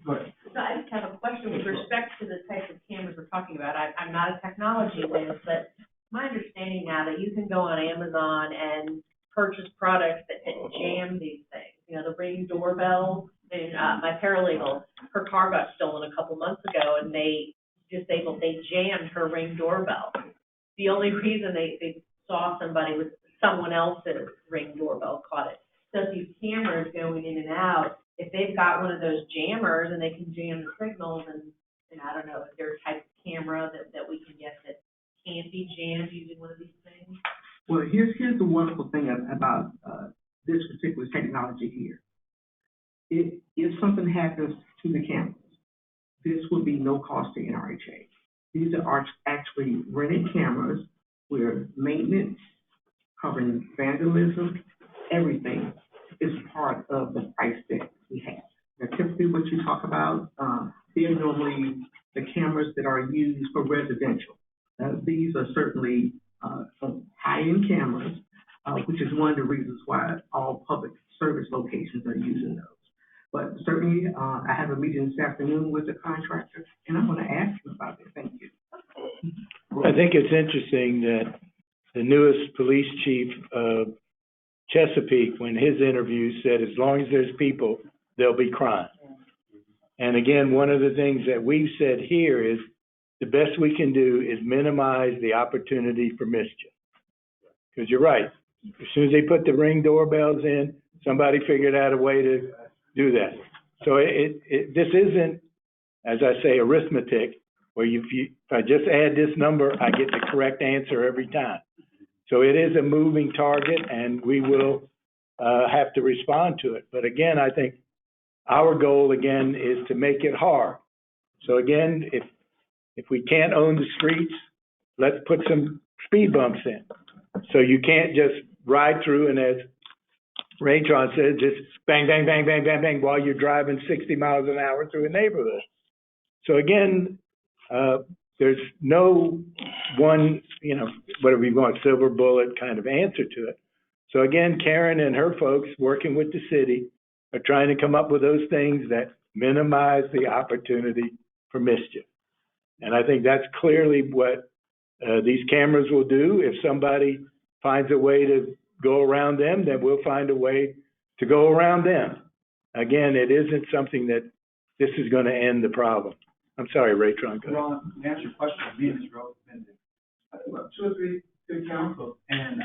go ahead. So I just have a question with respect to the type of cameras we're talking about. I'm not a technology whiz, but my understanding now that you can go on Amazon and purchase products that can jam these things. You know, the Ring doorbell. And my paralegal, her car got stolen a couple months ago, and they jammed her Ring doorbell. The only reason they saw somebody with someone else's Ring doorbell caught it. So these cameras going in and out, if they've got one of those jammers and they can jam the signals, and I don't know, if there's a type of camera that we can get that can't be jammed using one of these things? Well, here's the wonderful thing about this particular technology here. If something happens to the cameras, this would be no cost to NRHA. These are actually rented cameras where maintenance, covering vandalism, everything is part of the price that we have. Now, typically what you talk about, they're normally the cameras that are used for residential. These are certainly some high-end cameras, which is one of the reasons why all public service locations are using those. But certainly, I have a meeting this afternoon with the contractor, and I'm going to ask him about it. Thank you. I think it's interesting that the newest police chief of Chesapeake, when his interview said, as long as there's people, there'll be crime. And again, one of the things that we've said here is the best we can do is minimize the opportunity for mischief. Because you're right. As soon as they put the Ring doorbells in, somebody figured out a way to do that. So this isn't, as I say, arithmetic, where if I just add this number, I get the correct answer every time. So it is a moving target, and we will have to respond to it. But again, I think our goal, again, is to make it hard. So again, if we can't own the streets, let's put some speed bumps in. So you can't just ride through and, as Raytron said, just bang, bang, bang, bang, bang, bang while you're driving 60 miles an hour through a neighborhood. So again, there's no one, whatever you want, silver bullet kind of answer to it. So again, Karen and her folks, working with the city, are trying to come up with those things that minimize the opportunity for mischief. And I think that's clearly what these cameras will do. If somebody finds a way to go around them, then we'll find a way to go around them. Again, it isn't something that this is going to end the problem. I'm sorry, Ray Trunco. Ron, to answer your question, me and Ms. Rose have been there. 2 or 3 city councils, and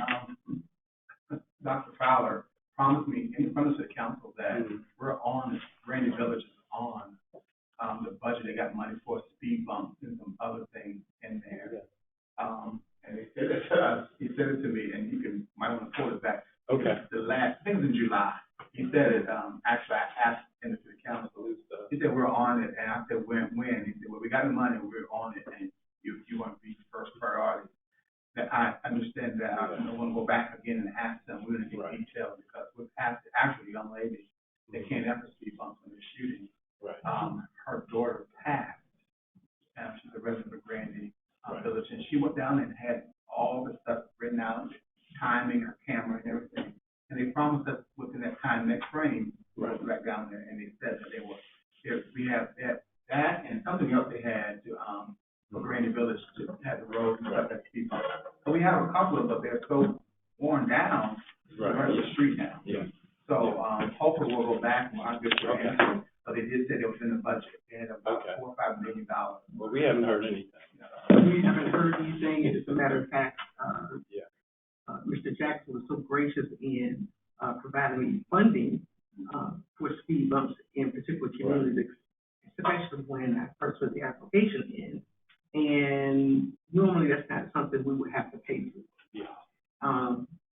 Dr. Fowler promised me in front of the council that we're on, Rainy Village is on the budget. They got money for speed bumps and some other things in there. And they said it to us. He said it to me, and you might want to pull it back. Okay. I think it was in July. He said it. Actually, I asked him to the council. He said we're on it, and I said when? He said, well, we got the money, we're on it, and you want to be first priority. That I understand that. I don't want to go back again and ask them. We're going to get details because we've asked actually a young lady. They can't ever speed bumps when they're shooting. Right. Her daughter passed. She's a resident of Grandy Village, and she went down and had all the stuff written out, timing, her camera, and everything. And they promised us within that time, next frame, we'll go back down there, and they said that they were. We have that and something else they had to for Grandy Village to have the road and stuff that speed bumps. So we have a couple of them. They're so worn down, the rest of the street now. Yeah. So hopefully we'll go back and I'll get your answer. But they did say it was in the budget. They had about $4 or $5 million. Well, we haven't heard anything. We haven't heard anything. As a matter of fact, Mr. Jackson was so gracious in providing me funding for speed bumps in particular communities, especially when I first put the application in. And normally that's not something we would have to pay for. Yeah.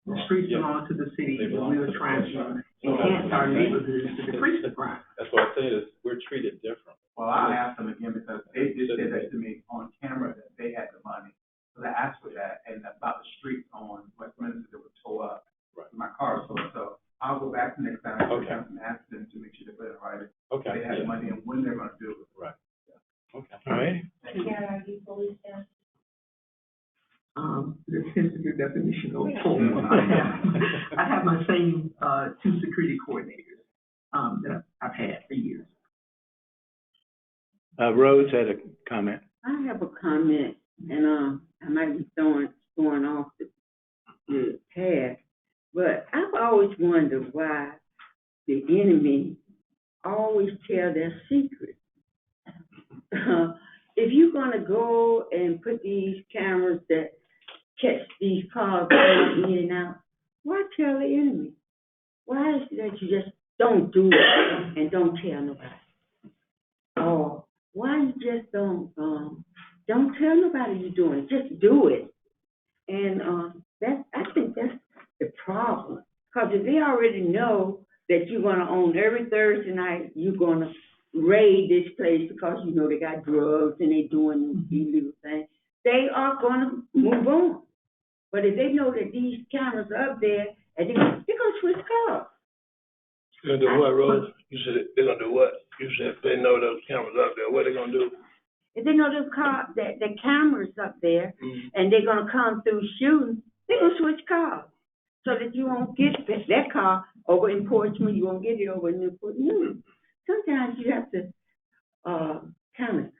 The streets belong to the city, and we are trying to enhance our neighborhoods to decrease the crime. That's what I said, is we're treated different. Well, I asked them again because they did say that to me on camera that they had the money. So I asked for that and about the streets on Westminster that were tore up. Right. My car was tore up. So I'll go back next time and ask them to make sure they put it right. Okay. They have the money and when they're going to do it. Right. Yeah. Okay. All right. Are you fully staffed? The sensitive definition of full. I have my same 2 security coordinators that I've had for years. Rose had a comment. I have a comment, and I might be throwing off the path, but I've always wondered why the enemy always tell their secret. If you're gonna go and put these cameras that catch these cars going in and out, why tell the enemy? Why is it that you just don't do it and don't tell nobody? Or why you just don't tell nobody you're doing it, just do it. And I think that's the problem. Because if they already know that you're gonna own every Thursday night, you're gonna raid this place because you know they got drugs and they're doing illegal things, they are gonna move on. But if they know that these cameras are up there, and they're gonna switch cars. They're gonna do what, Rose? You said they're gonna do what? You said if they know those cameras up there, what they gonna do? If they know the cameras up there, and they're gonna come through shooting, they're gonna switch cars. So that you won't get that car over in Portsmouth, you won't get it over in Newport News. Sometimes you have to kind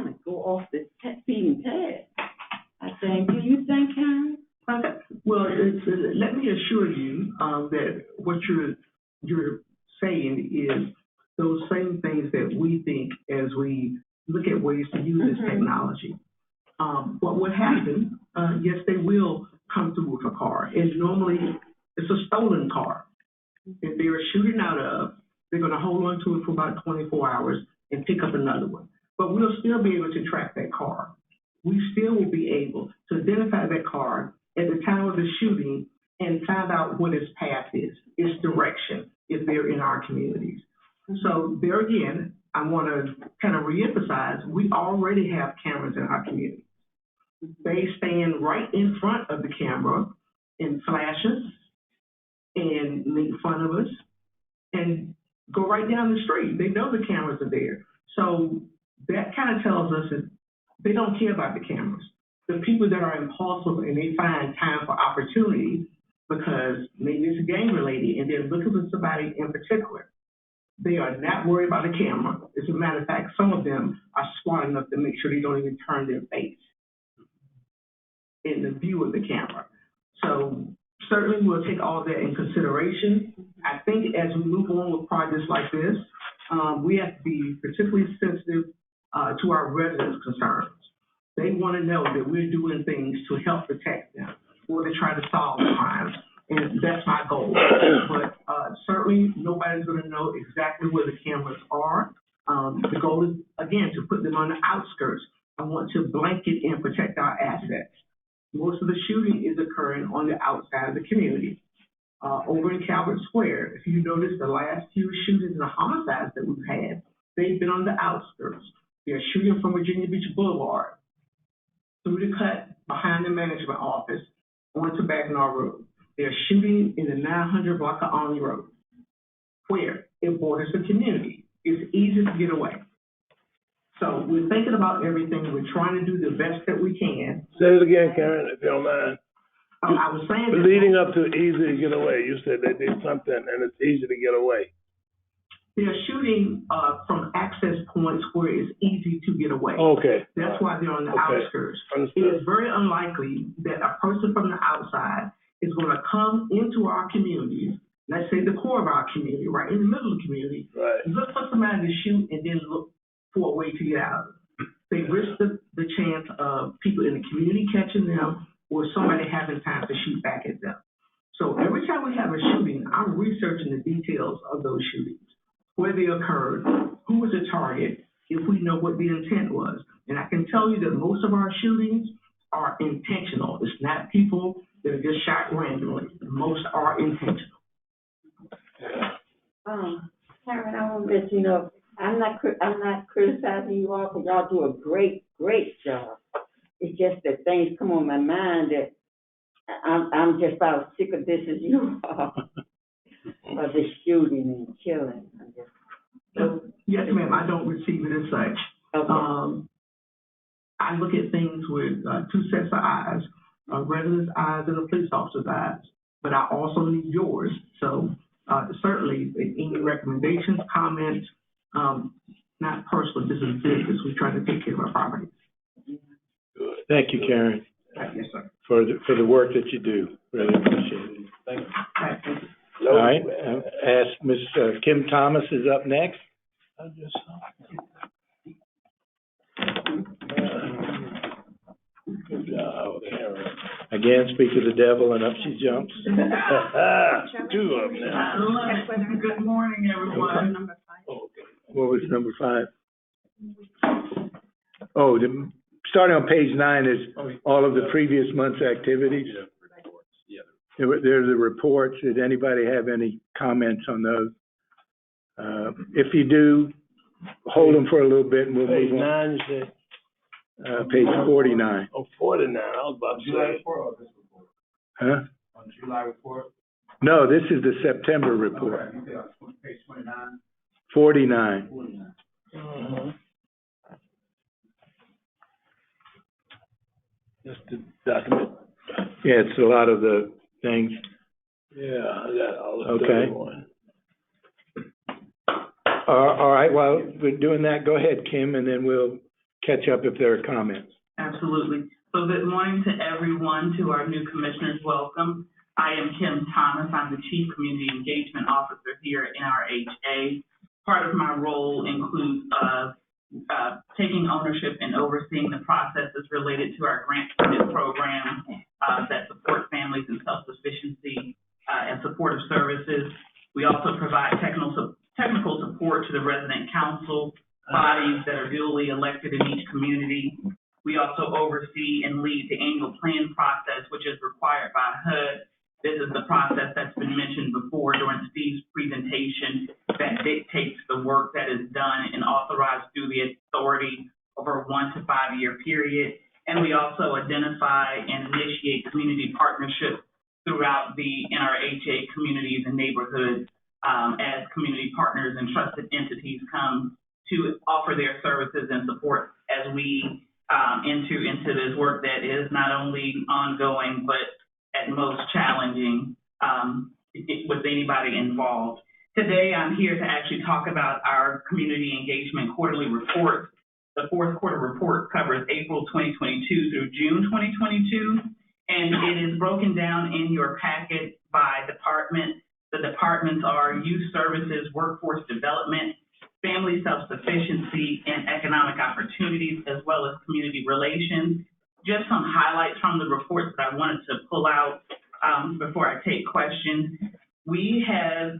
of go off the speeding path. I think. Do you think, Karen? Well, let me assure you that what you're saying is those same things that we think as we look at ways to use this technology. What would happen? Yes, they will come through with a car, and normally it's a stolen car that they are shooting out of. They're going to hold on to it for about 24 hours and pick up another one. But we'll still be able to track that car. We still will be able to identify that car at the time of the shooting and find out what its path is, its direction, if they're in our communities. So there again, I want to kind of reemphasize, we already have cameras in our community. They stand right in front of the camera and flashes and make fun of us and go right down the street. They know the cameras are there. So that kind of tells us that they don't care about the cameras. The people that are impulsive and they find time for opportunity because maybe it's gang related and they're looking for somebody in particular. They are not worried about the camera. As a matter of fact, some of them are smart enough to make sure they don't even turn their face in the view of the camera. So certainly we'll take all that in consideration. I think as we move on with projects like this, we have to be particularly sensitive to our residents' concerns. They want to know that we're doing things to help protect them or to try to solve crimes. And that's my goal. But certainly nobody's going to know exactly where the cameras are. The goal is, again, to put them on the outskirts. I want to blanket and protect our assets. Most of the shooting is occurring on the outside of the community. Over in Calvert Square, if you notice the last few shootings and homicides that we've had, they've been on the outskirts. They're shooting from Virginia Beach Boulevard, through the cut, behind the management office, onto Bagnall Road. They're shooting in the 900 block of Army Road, where it borders the community. It's easy to get away. So we're thinking about everything. We're trying to do the best that we can. Say it again, Karen, if you don't mind. I was saying that Leading up to easy to get away, you said they did something and it's easy to get away. they're shooting from access points where it's easy to get away. Okay. That's why they're on the outskirts. Understood. It is very unlikely that a person from the outside is going to come into our communities, let's say the core of our community, right in the middle of the community, right, look for somebody to shoot and then look for a way to get out of it. They risk the chance of people in the community catching them or somebody having time to shoot back at them. So every time we have a shooting, I'm researching the details of those shootings, where they occurred, who was the target, if we know what the intent was. And I can tell you that most of our shootings are intentional. It's not people that are just shot randomly. Most are intentional. Karen, I want to let you know, I'm not criticizing you all, because y'all do a great job. It's just that things come on my mind that I'm just about sick of this as you are, of the shooting and killing. Yes, ma'am, I don't receive it as such. Okay. I look at things with two sets of eyes, a resident's eyes and a police officer's eyes, but I also need yours. So certainly, any recommendations, comments, not personal, this is business. We try to take care of our property. Good. Thank you, Karen, Yes, sir. for the work that you do. Really appreciate it. Thank you. Thank you. All right, ask Ms. Kim Thomas is up next. Good job, Karen. Again, speak of the devil, and up she jumps. Two of them now. Good morning, everyone. What was number 5? Oh, starting on page 9 is all of the previous month's activities. There's the reports. Did anybody have any comments on those? If you do, hold them for a little bit and we'll Page move on. 9, you said? Page 49. Oh, 49, I was about to July say. report or this report? Huh? On July report? No, this is the September report. Okay, you said on page 29, 49. 49. Mm-hmm. Just the document. Yeah, it's a lot of the things. Yeah, I got all the Okay. 31. All right, while we're doing that, go ahead, Kim, and then we'll catch up if there are comments. Absolutely. So good morning to everyone, to our new commissioners, welcome. I am Kim Thomas. I'm the Chief Community Engagement Officer here at NRHA. Part of my role includes taking ownership and overseeing the processes related to our grant-funded program that support families in self-sufficiency and supportive services. We also provide technical support to the resident council bodies that are duly elected in each community. We also oversee and lead the annual plan process, which is required by HUD. This is the process that's been mentioned before during Steve's presentation that dictates the work that is done and authorized through the authority over a 1 to 5 year period. And we also identify and initiate community partnerships throughout the NRHA communities and neighborhoods as community partners and trusted entities come to offer their services and support as we into this work that is not only ongoing, but at most challenging with anybody involved. Today, I'm here to actually talk about our community engagement quarterly report. The fourth quarter report covers April 2022 through June 2022, and it is broken down in your packet by department. The departments are Youth Services, Workforce Development, Family Self-Sufficiency, and Economic Opportunities, as well as Community Relations. Just some highlights from the reports that I wanted to pull out before I take questions. We have,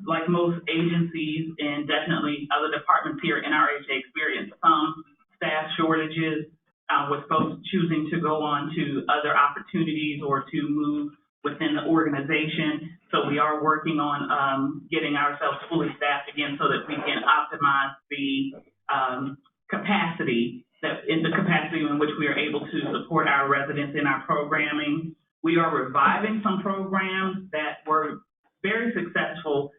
like most agencies and definitely other departments here in NRHA, experienced some staff shortages with folks choosing to go on to other opportunities or to move within the organization. So we are working on getting ourselves fully staffed again so that we can optimize the capacity in which we are able to support our residents in our programming. We are reviving some programs that were very successful,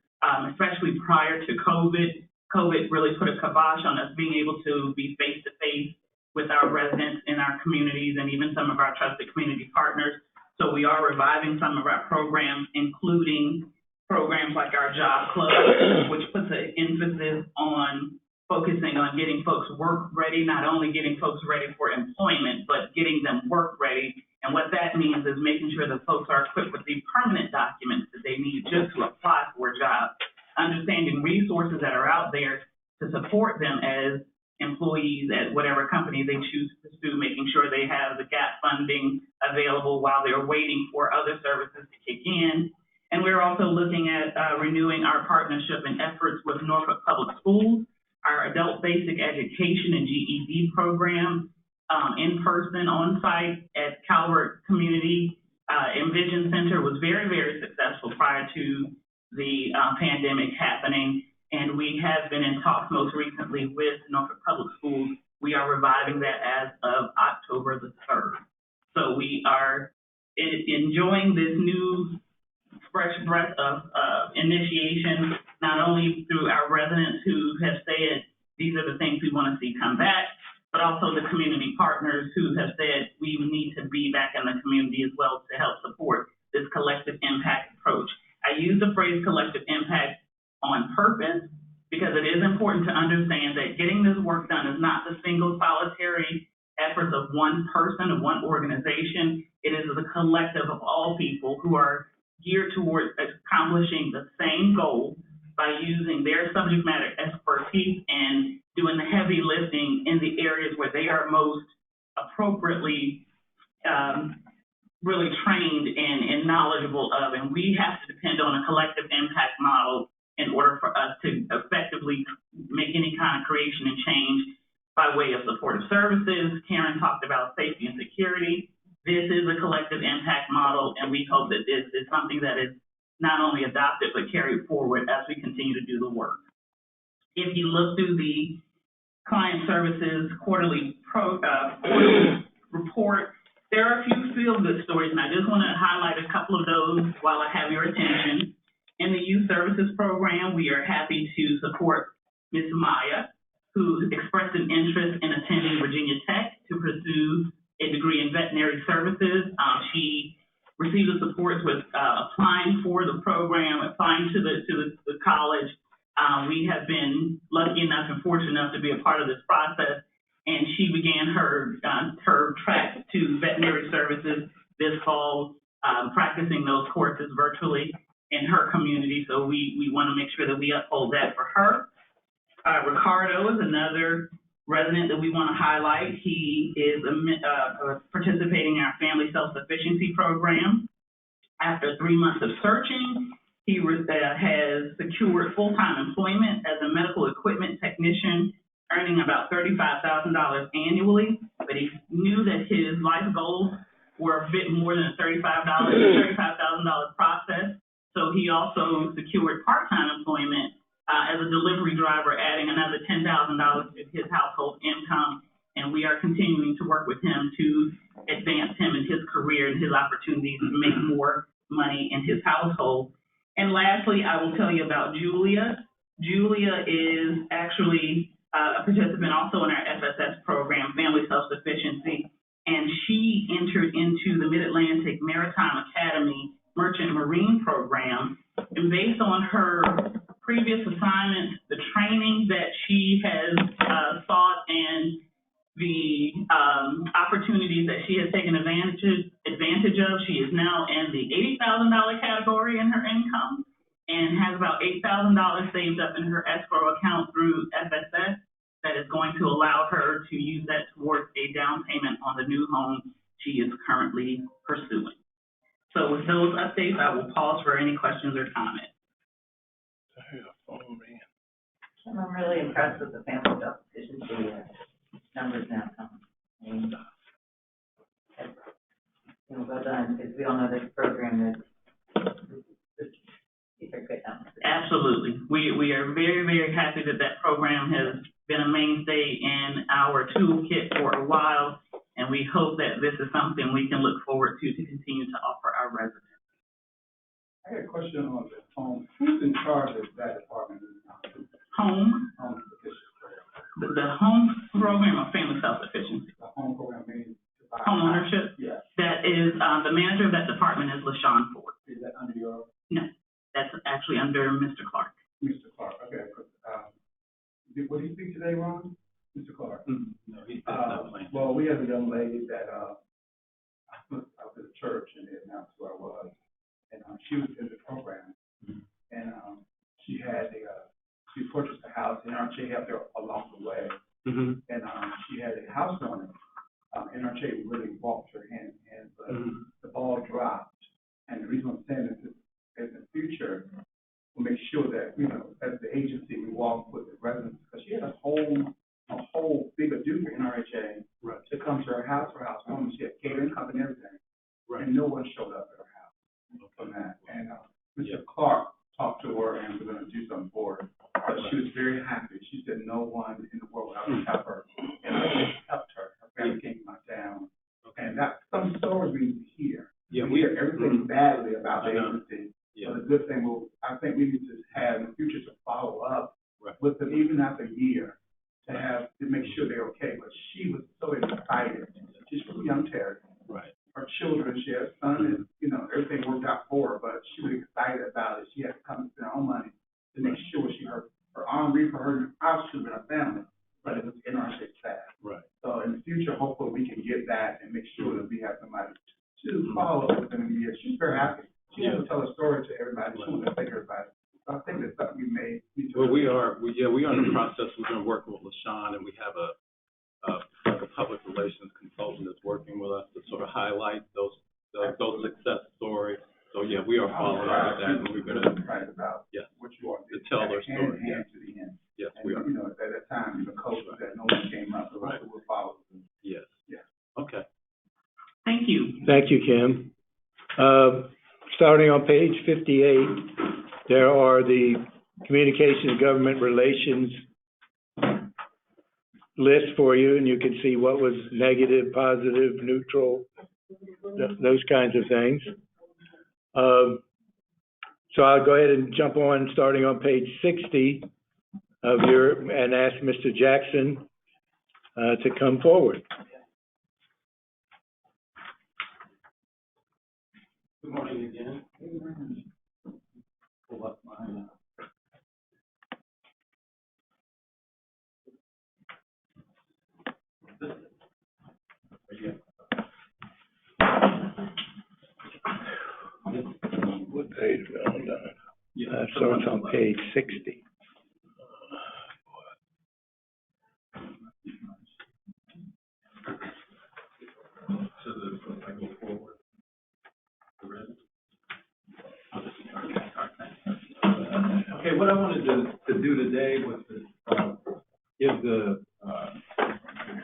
especially prior to COVID. COVID really put a kibosh on us being able to be face-to-face with our residents in our communities and even some of our trusted community partners. So we are reviving some of our programs, including programs like our Job Club, which puts an emphasis on focusing on getting folks work ready, not only getting folks ready for employment, but getting them work ready. And what that means is making sure that folks are equipped with the permanent documents that they need just to apply for a job, understanding resources that are out there to support them as employees at whatever company they choose to pursue, making sure they have the gap funding available while they're waiting for other services to kick in. And we're also looking at renewing our partnership and efforts with Norfolk Public Schools, our adult basic education and GED program, in person, on site at Calvert Community Envision Center was very, very successful prior to the pandemic happening. And we have been in talks most recently with Norfolk Public Schools. We are reviving that as of October the 3rd. So we are enjoying this new fresh breath of initiation, not only through our residents who have said these are the things we want to see come back, but also the community partners who have said we need to be back in the community as well to help support this collective impact approach. I use the phrase collective impact on purpose because it is important to understand that getting this work done is not the single solitary efforts of one person, of one organization. It is the collective of all people who are geared towards accomplishing the same goal by using their subject matter expertise and doing the heavy lifting in the areas where they are most appropriately really trained and knowledgeable of. And we have to depend on a collective impact model in order for us to effectively make any kind of creation and change by way of supportive services. Karen talked about safety and security. This is a collective impact model, and we hope that this is something that is not only adopted, but carried forward as we continue to do the work. If you look through the Client Services quarterly report, there are a few feel-good stories, and I just want to highlight a couple of those while I have your attention. In the Youth Services program, we are happy to support Ms. Maya, who expressed an interest in attending Virginia Tech to pursue a degree in veterinary services. She received the support with applying for the program, applying to the college. We have been lucky enough and fortunate enough to be a part of this process, and she began her track to veterinary services this fall, practicing those courses virtually in her community. So we want to make sure that we uphold that for her. Ricardo is another resident that we want to highlight. He is participating in our Family Self-Sufficiency program. After 3 months of searching, he has secured full-time employment as a medical equipment technician, earning about $35,000 annually, but he knew that his life goals were a bit more than a $35,000 process. So he also secured part-time employment as a delivery driver, adding another $10,000 to his household income. And we are continuing to work with him to advance him in his career and his opportunities to make more money in his household. And lastly, I will tell you about Julia. Julia is actually a participant also in our FSS program, Family Self-Sufficiency. she entered into the Mid-Atlantic Maritime Academy Merchant Marine Program. And based on her previous assignments, the training that she has sought, and the opportunities that she has taken advantage of, she is now in the $80,000 category in her income and has about $8,000 saved up in her escrow account through FSS that is going to allow her to use that towards a down payment on the new home she is currently pursuing. So with those updates, I will pause for any questions or comments. I'm really impressed with the family self-sufficiency numbers now. Well done, because we all know this program these are good numbers. Absolutely. We are very, very happy that that program has been a mainstay in our toolkit for a while, and we hope that this is something we can look forward to continue to offer our residents. I got a question on the home. Who's in charge of that department? Home, the home program of family self-sufficiency. The home program means Home ownership? Yeah. That is, the manager of that department is LaShawn Ford. Is that under your? No, that's actually under Mr. Clark. Mr. Clark, okay. Will he speak today, Ron? Mr. Clark? No, he's not playing. Well, we have a young lady that, I was at the church and they announced who I was. And, she was in the program. And, she had she purchased a house in NRJ helped her along the way. And, she had a house on it. NRJ really walked her hand in hand, but the ball dropped. And the reason I'm saying this is, in the future, we'll make sure that, as the agency, we walk with the residents, because she had a whole big ado for NRHA to come to her house home. She had catering company and everything. And no one showed up at her house from that. And Mr. Clark talked to her and we're going to do something for her. But she was very happy. She said no one in the world would help her. And I just helped her. Her family came to my town. And that's some stories we need to hear. Yeah, we hear everything badly about the I know. agency. Yeah. But the good thing I think we need to have in the future to follow up with them even after a year to make sure they're okay. But she was so excited. She's from Young Terry. Her children, she has a son, and everything worked out for her. But she was excited about it. She had to come and spend her own money to make sure her arm read for her house should have been her family, but it was in our staff. So in the future, hopefully we can get that and make sure that we have somebody to follow up within a year. She's very happy. She has to tell a story to everybody. She wants to thank everybody. So I think that's something we may need to. Well, we are in the process. We're going to work with LaShawn, and we have a public relations consultant that's working with us to sort of highlight those success stories. So yeah, we are following up with that, and we're going to about what you want to tell their story. To the end. Yes, and, we are. At that time, the coach that no one came up, so we'll follow them. Yes. Yeah. Okay. Thank you. Thank you, Kim. Starting on page 58, there are the Communication and Government Relations list for you, and you can see what was negative, positive, neutral, those kinds of things. So I'll go ahead and jump on, starting on page 60 and ask Mr. Jackson to come forward. Good morning again. Pull up my, What page are we on? yeah, So it's on page 60. I go forward. Okay, what I wanted to do today was to give the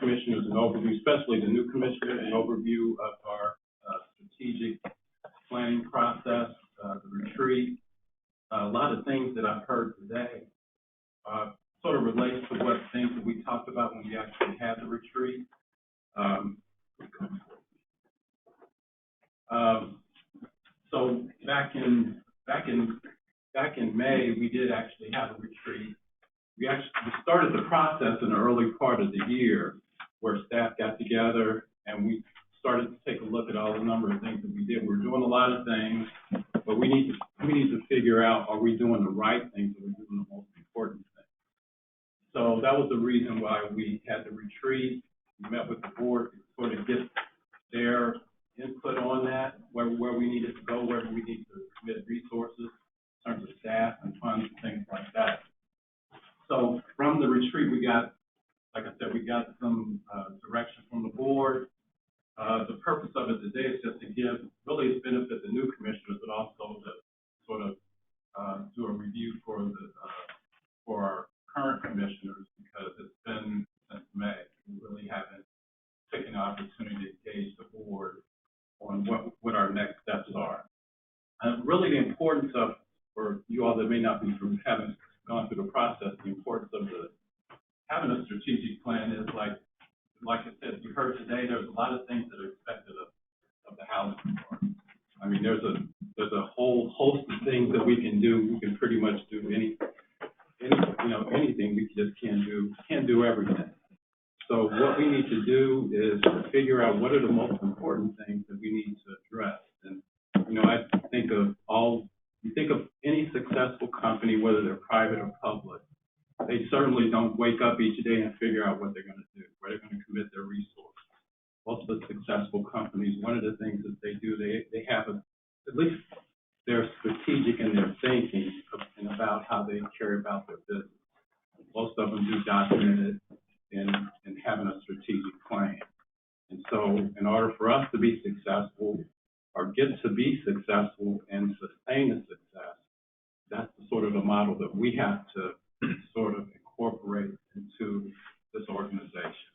commissioners an overview, especially the new commissioners, an overview of our strategic planning process, the retreat. A lot of things that I've heard today sort of relates to what things that we talked about when we actually had the retreat. So back in May, we did actually have a retreat. We started the process in the early part of the year where staff got together and we started all the number of things that we did. We're doing a lot of things, but we need to figure out, are we doing the right things, or are we doing the most important things? So that was the reason why we had the retreat. We met with the board to sort of get their input on that, where we needed to go, where we need to commit resources in terms of staff and funds and things like that. So from the retreat, we got, like I said, we got some direction from the board. The purpose of it today is just to give, really it's benefit the new commissioners, but also to sort of do a review for our current commissioners, because it's been since May. We really haven't taken the opportunity to engage the board on what our next steps are. And really the importance of, for you all that may not be from having gone through the process, the importance of having a strategic plan is like I said, you heard today, there's a lot of things that are expected of the housing authority. I mean, there's a whole host of things that we can do. We can pretty much do anything. We just can't do everything. So what we need to do is to figure out what are the most important things that we need to address. And, I think you think of any successful company, whether they're private or public, they certainly don't wake up each day and figure out what they're going to do, where they're going to commit their resources. Most of the successful companies, one of the things that they do, they have at least they're strategic in their thinking and about how they carry about their business. Most of them do document it and having a strategic plan. And so in order for us to be successful or get to be successful and sustain the success, that's the sort of the model that we have to sort of incorporate into this organization.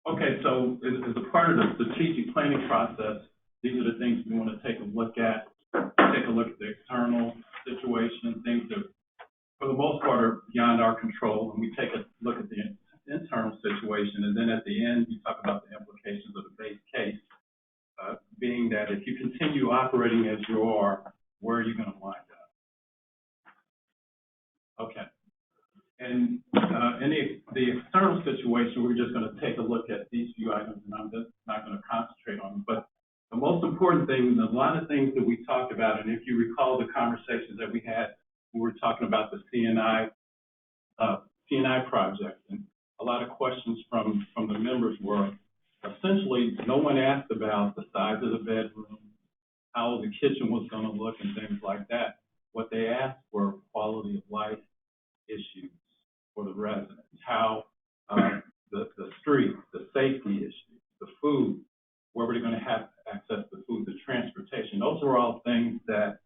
Okay, so as a part of the strategic planning process, these are the things we want to take a look at. Take a look at the external situation, things that, for the most part, are beyond our control, and we take a look at the internal situation, and then at the end, we talk about the implications of the base case, being that if you continue operating as you are, where are you going to wind up? Okay. And in the external situation, we're just going to take a look at these few items, and I'm just not going to concentrate on them. But the most important thing, a lot of things that we talked about, and if you recall the conversations that we had, we were talking about the CNI project, and a lot of questions from the members were, essentially, no one asked about the size of the bedroom, how the kitchen was going to look, and things like that. What they asked were quality of life issues for the residents, how the streets, the safety issues, the food, where we're going to have access to food, the transportation. Those are all things that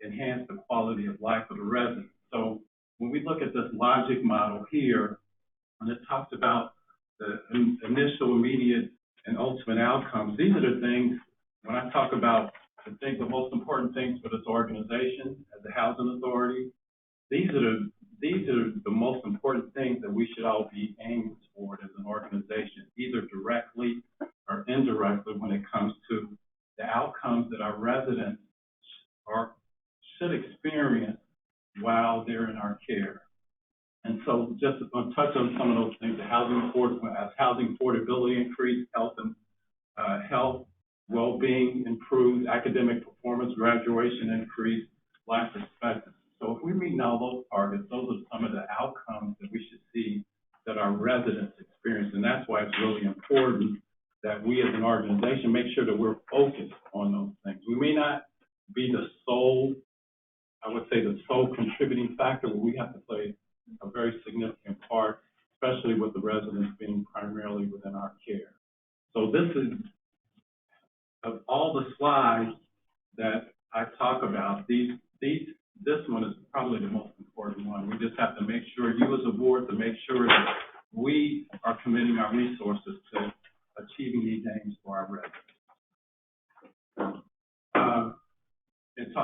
enhance the quality of life of the residents. So when we look at this logic model here, and it talks about the initial, immediate, and ultimate outcomes, these are the things, when I talk about, I think the most important things for this organization as a housing authority, these are the most important things that we should all be aiming toward as an organization, either directly or indirectly when it comes to the outcomes that our residents should experience while they're in our care. And so just to touch on some of those things, as housing affordability increased, health well-being improved, academic performance, graduation increased, life expectancy. So if we're meeting all those targets, those are some of the outcomes that we should see that our residents experience. And that's why it's really important that we as an organization make sure that we're focused on those things. We may not be the sole contributing factor, but we have to play a very significant part, especially with the residents being primarily within our care. So this is, of all the slides that I talk about, this one is probably the most important one. We just have to make sure, you as a board, to make sure that we are committing our resources to achieving these aims for our residents.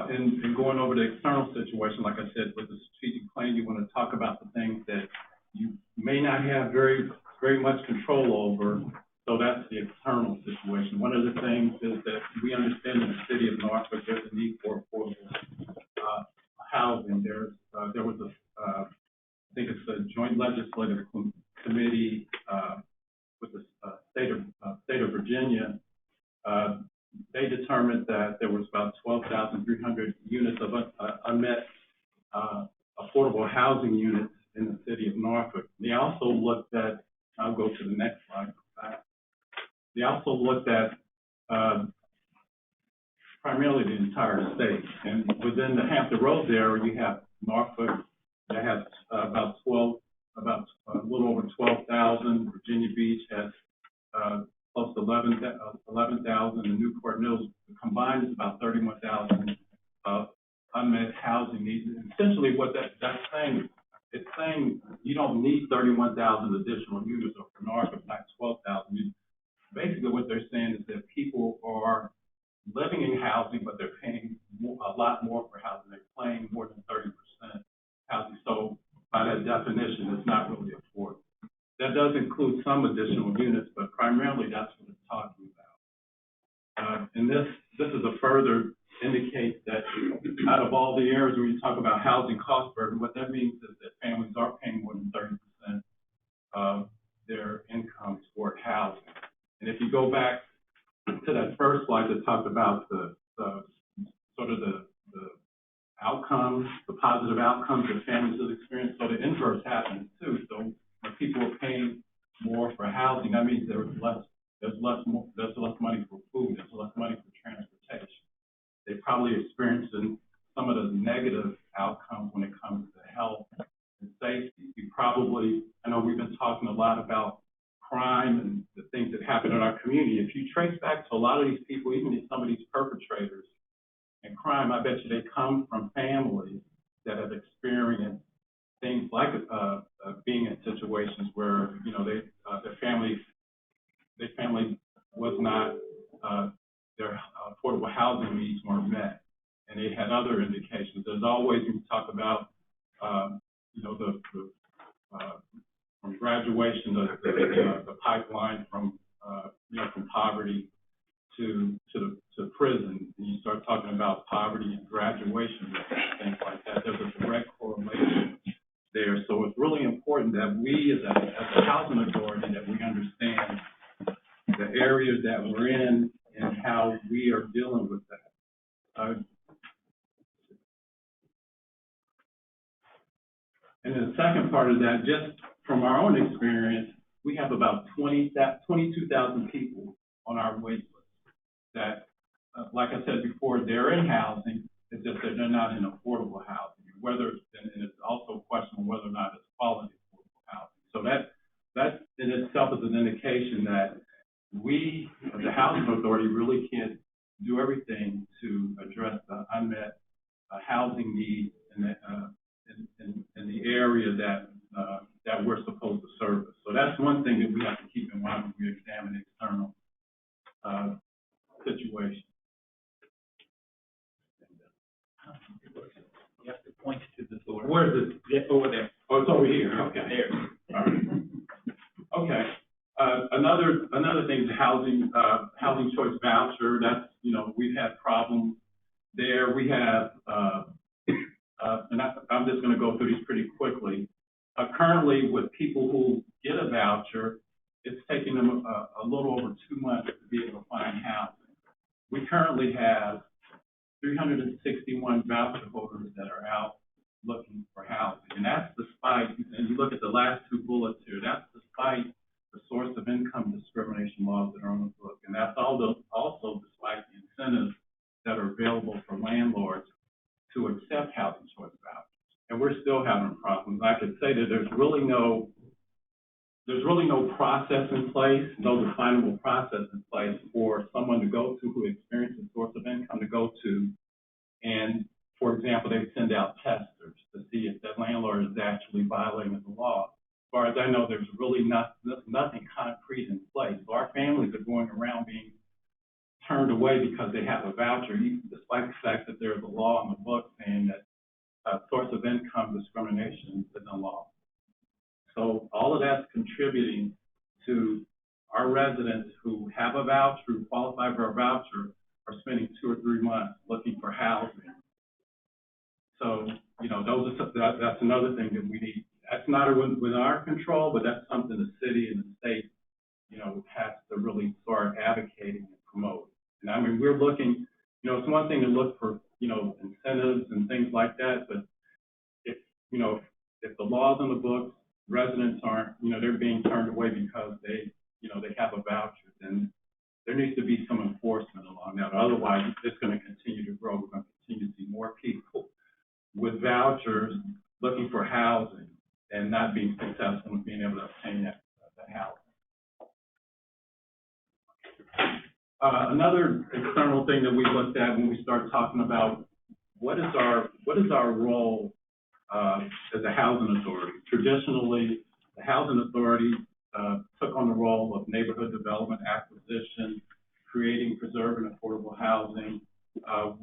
And going over the external situation, like I said, with the strategic plan, you want to talk about the things that you may not have very, very much control over. So that's the external situation. One of the things is that we understand in the city of Norfolk there's a need for affordable housing. There was think it's a joint legislative committee, with the, state of Virginia, they determined that there was about 12,300 units of unmet affordable housing units in the city of Norfolk. They also looked at, I'll go to the next slide. They also looked at primarily the entire state. And within the Hampton Roads area, you have Norfolk that has about a little over 12,000. Virginia Beach has close to 11,000, and Newport News combined is about 31,000 unmet housing needs. And essentially, what that's saying, it's saying you don't need 31,000 additional units, or for Norfolk, like 12,000. Basically, what they're saying is that people are living in housing, but they're paying a lot more for housing. They're paying more than 30% housing. So by that definition, it's not really affordable. That does include some additional units, but primarily that's what it's talking about. And this is a further indicate that out of all the areas where you talk about housing cost burden, what that means is that families are paying more than 30% of their income toward housing. And if you go back to that first slide that talked about the sort of the outcomes, the positive outcomes that families have experienced, so the inverse happens too. So when people are paying more for housing, that means there's less money for food, there's less money for transportation. They probably experiencing some of the negative outcomes when it comes to health and safety. I know we've been talking a lot about crime and the things that happen in our community. If you trace back to a lot of these people, even some of these perpetrators in crime, I bet you they come from families that have experienced things like being in situations where, you know, their family was not, their affordable housing needs weren't met, and they had other indications. There's always, when you talk about, you know, from graduation, the pipeline from, you know, from poverty to prison, and you start talking about poverty and graduation and things like that. There's a direct correlation there. So it's really important that we, as a housing authority, that we understand the areas that we're in and how we are dealing with that. And then the second part of that, just from our own experience, we have about 22,000 people on our wait list that, like I said before, they're in housing. It's just that they're not in affordable housing. And it's also a question of whether or not it's quality affordable housing. So that in itself is an indication that we, as a housing authority, really can't do everything to address the unmet housing needs in the area that we're supposed to service. So that's one thing that we have to keep in mind when we examine external situations. You have to point to the door. Where is it? It's over there. Oh, it's over here. Okay. There. All right. Okay. Another thing is housing choice voucher. That's, you know, we've had problems there. We have, and I'm just going to go through these pretty quickly. Currently, with people who get a voucher, it's taking them a little over 2 months to be able to find housing. We currently have 361 voucher holders that are out looking for housing. And that's despite, and you look at the last two bullets here, that's despite the source of income discrimination laws that are on the book. And that's also despite the incentives that are available for landlords to accept housing choice vouchers. And we're still having problems. I could say that there's really no process in place, no definable process in place for someone to go to who experiences a source of income to go to. And for example, they send out testers to see if that landlord is actually violating the law. As far as I know, there's really nothing concrete in place. So our families are going around being turned away because they have a voucher, despite the fact that there's a law on the book saying that source of income discrimination is a law. So all of that's contributing to our residents who have a voucher, who qualify for a voucher, are spending 2 or 3 months looking for housing. So, you know, that's another thing that we need. that's not within our control, but that's something the city and the state, you know, has to really start advocating and promote. And I mean, we're looking, you know, it's one thing to look for, you know, incentives and things like that, but if, you know, if the law's on the books, residents aren't, you know, they're being turned away because they, you know, they have a voucher, then there needs to be some enforcement along that. Otherwise, it's going to continue to grow. We're going to continue to see more people with vouchers looking for housing and not being successful in being able to obtain that housing. Another external thing that we looked at when we started talking about what is our role as a housing authority. Traditionally, the housing authority took on the role of neighborhood development acquisition, creating, preserving affordable housing.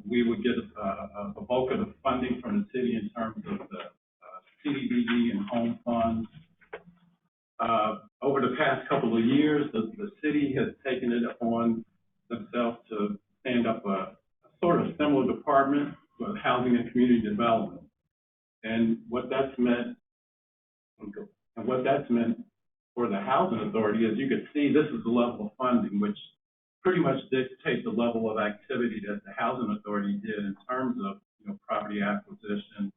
We would get a bulk of the funding from the city in terms of the CDBG and home funds. Over the past couple of years, the city has taken it upon themselves to stand up a sort of similar department for housing and community development. And what that's meant for the housing authority is, you can see this is the level of funding, which pretty much dictates the level of activity that the housing authority did in terms of, you know, property acquisition,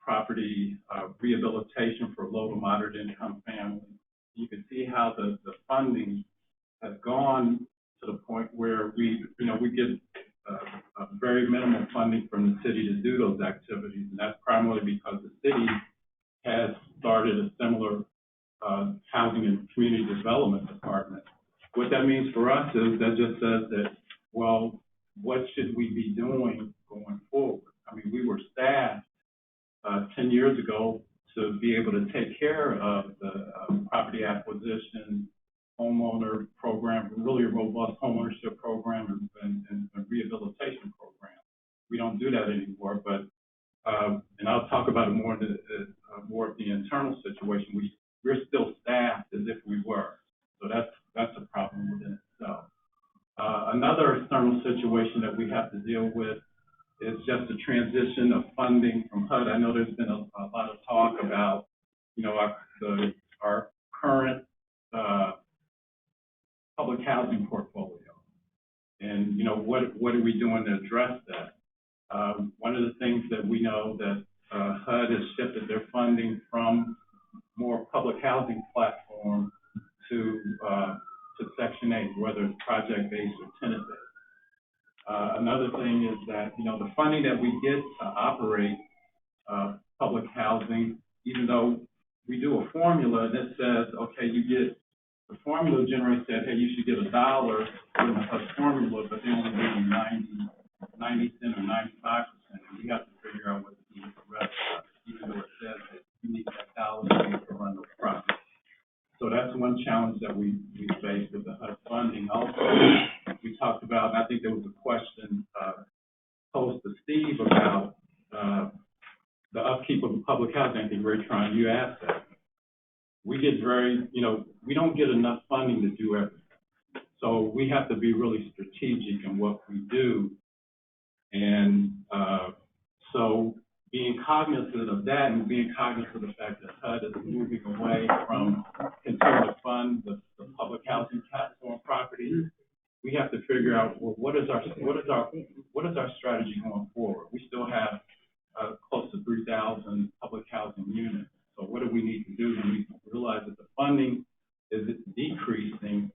property rehabilitation for low to moderate income families. You can see how the funding has gone to the point where we get very minimal funding from the city to do those activities, and that's primarily because the city has started a similar housing and community development department. What that means for us is that just says that, well, what should we be doing going forward? I mean, we were staffed 10 years ago to be able to take care of the property acquisition, homeowner program, really a robust homeownership program and rehabilitation program. We don't do that anymore, but and I'll talk about it more of the internal situation. We're still staffed as if we were, so that's a problem within itself. Another external situation that we have to deal with is just the transition of funding from HUD. I know there's been a lot of talk about, you know, our current public housing portfolio, and, you know, what are we doing to address that? One of the things that we know that HUD has shifted their funding from more public housing platform to Section 8, whether it's project-based or tenant-based. Another thing is that, you know, the funding that we get to operate public housing, even though we do a formula that says, okay, the formula generates that, hey, you should get $1 from the HUD formula, but they only give you 90 cents or 95%, and we have to figure out what to do with the rest of it, even though it says that you need that $1 to run those projects. So that's one challenge that we face with the HUD funding. Also, we talked about, and I think there was a question posed to Steve about the upkeep of the public housing. I think, Raytron, you asked that. We get we don't get enough funding to do everything. So we have to be really strategic in what we do. And so being cognizant of that and being cognizant of the fact that HUD is moving away from continuing to fund the public housing platform properties, we have to figure out, well, what is our strategy going forward? We still have close to 3,000 public housing units. So what do we need to do? We realize that the funding is decreasing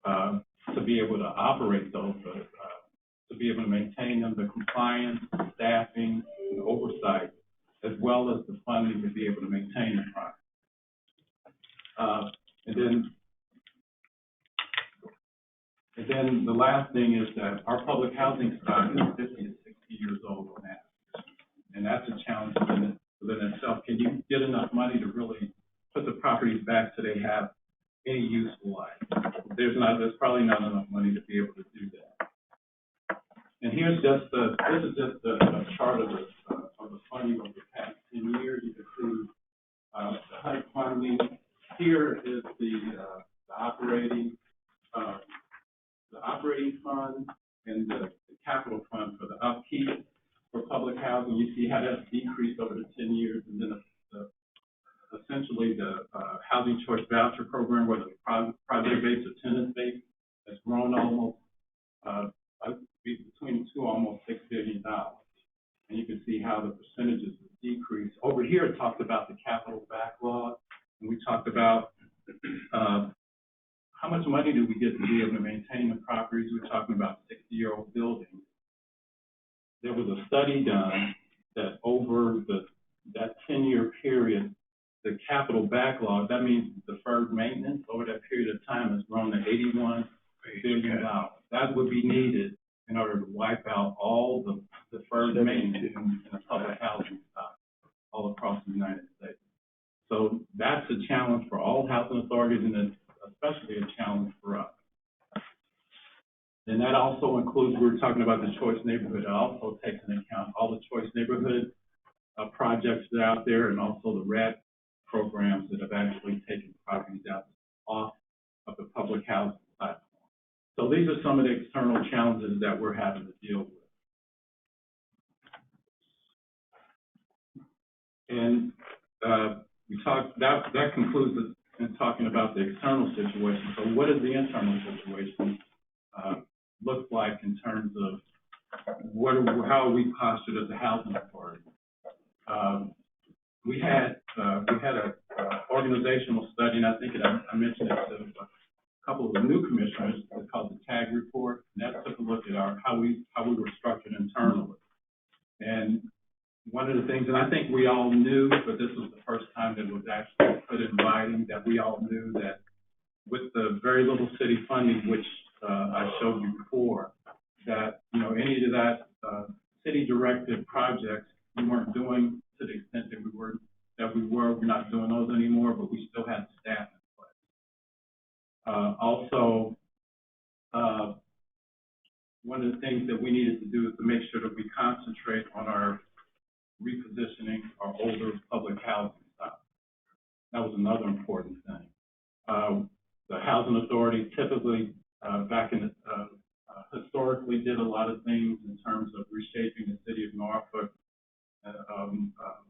to be able to operate those, to be able to maintain them, the compliance, the staffing, and oversight, as well as the funding to be able to maintain the project. And then the last thing is that our public housing stock is 50 to 60 years old on average. And that's a challenge within itself. Can you get enough money to really put the properties back so they have any useful life? There's probably not enough money to be able to do that. And this is just a chart of the funding over the past 10 years. You can see the HUD funding. Here is the operating fund and the capital fund for the upkeep for public housing. You see how that's decreased over the 10 years, and then essentially the housing choice voucher program, whether it's project-based or tenant-based, has grown almost between almost $6 billion. And you can see how the percentages have decreased. Over here, it talked about the capital backlog, and we talked about how much money do we get to be able to maintain the properties. We're talking about 60-year-old buildings. There was a study done that over that 10-year period, the capital backlog, that means deferred maintenance over that period of time, has grown to $81 billion. That would be needed in order to wipe out all the deferred maintenance in the public housing stock all across the United States. So that's a challenge for all housing authorities, and especially a challenge for us. And that also includes, we were talking about the choice neighborhood. It also takes into account all the choice neighborhood projects that are out there, and also the RED programs that have actually taken properties out off of the public housing platform. So these are some of the external challenges that we're having to deal with. And that concludes in talking about the external situation. So what does the internal situation look like in terms of how are we postured as a housing authority? We had a organizational study, and I think I mentioned it to a couple of the new commissioners. It's called the TAG report, and that took a look at how we were structured internally. And one of the things, and I think we all knew, but this was the first time that it was actually put in writing, that we all knew that with the very little city funding, which I showed you before, that any of that city-directed projects we weren't doing to the extent that we're not doing those anymore, but we still had staff in place. Also, one of the things that we needed to do is to make sure that we concentrate on our repositioning our older public housing stock. That was another important thing. The housing authority typically, historically did a lot of things in terms of reshaping the city of Norfolk,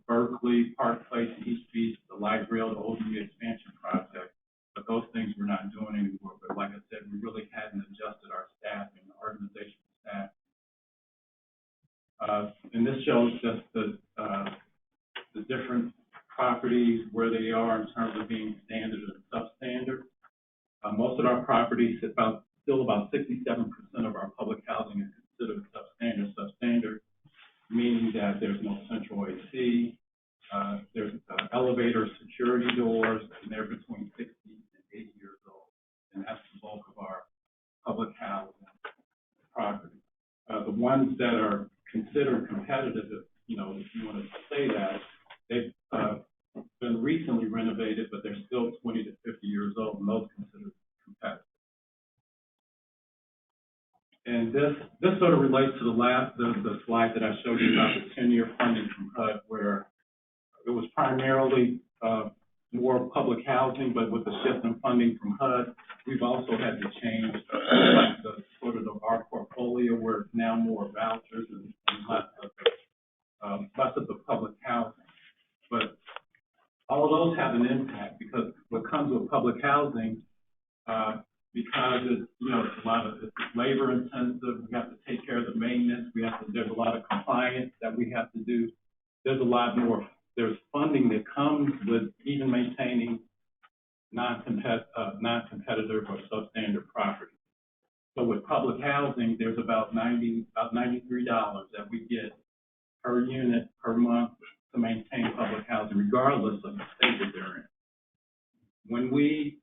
Berkeley, Park Place, East Beach, the light rail, the ODU expansion project. But those things we're not doing anymore. But like I said, we really hadn't adjusted our staffing, the organizational staff. And this shows just the different properties, where they are in terms of being standard and substandard. Most of our properties, still about 67% of our public housing is considered substandard. Substandard meaning that there's no central AC, there's elevator security doors, and they're between 60 and 80 years old. And that's the bulk of our public housing property. The ones that are considered competitive, if you want to say that, they've been recently renovated, but they're still 20 to 50 years old, and those considered competitive. And this sort of relates to the slide that I showed you about the 10-year funding from HUD, where it was primarily more public housing, but with the shift in funding from HUD, we've also had to change our portfolio, where it's now more vouchers and less of the public housing. But all of those have an impact, because what comes with public housing, because it's it's labor intensive, we have to take care of the maintenance, there's a lot of compliance that we have to do. There's a lot more. There's funding that comes with even maintaining non-competitive or substandard property. So with public housing, there's about $93 that we get per unit per month to maintain public housing, regardless of the state that they're in. When we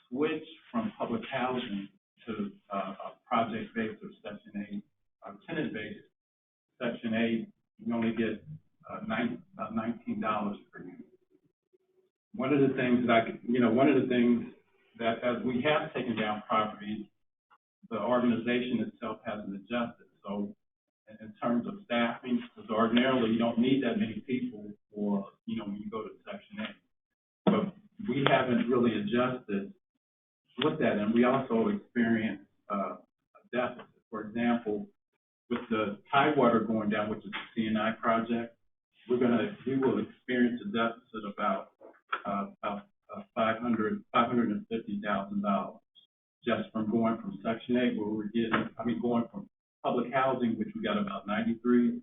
switch from public housing to project-based or Section 8, tenant-based Section 8, you only get about $19 per unit. One of the things that as we have taken down properties, the organization itself hasn't adjusted. So in terms of staffing, because ordinarily you don't need that many people for, when you go to Section 8. But we haven't really adjusted with that, and we also experience a deficit. For example, with the Tidewater going down, which is a C&I project, we will experience a deficit about $550,000 just from going from Section 8, where we're going from public housing, which we got about $93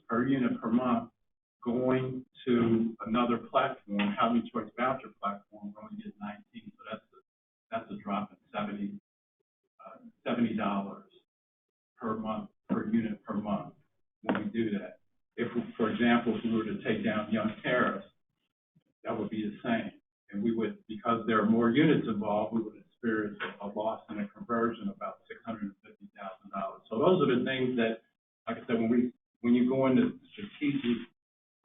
per unit per month, going to another platform, housing choice voucher platform, we're only getting 19. So that's a drop in $70 per month, per unit per month when we do that. If, for example, if we were to take down Young Terrace, that would be the same. And we would, because there are more units involved, we would experience a loss in a conversion of about $650,000. So those are the things that, like I said, when you go into strategic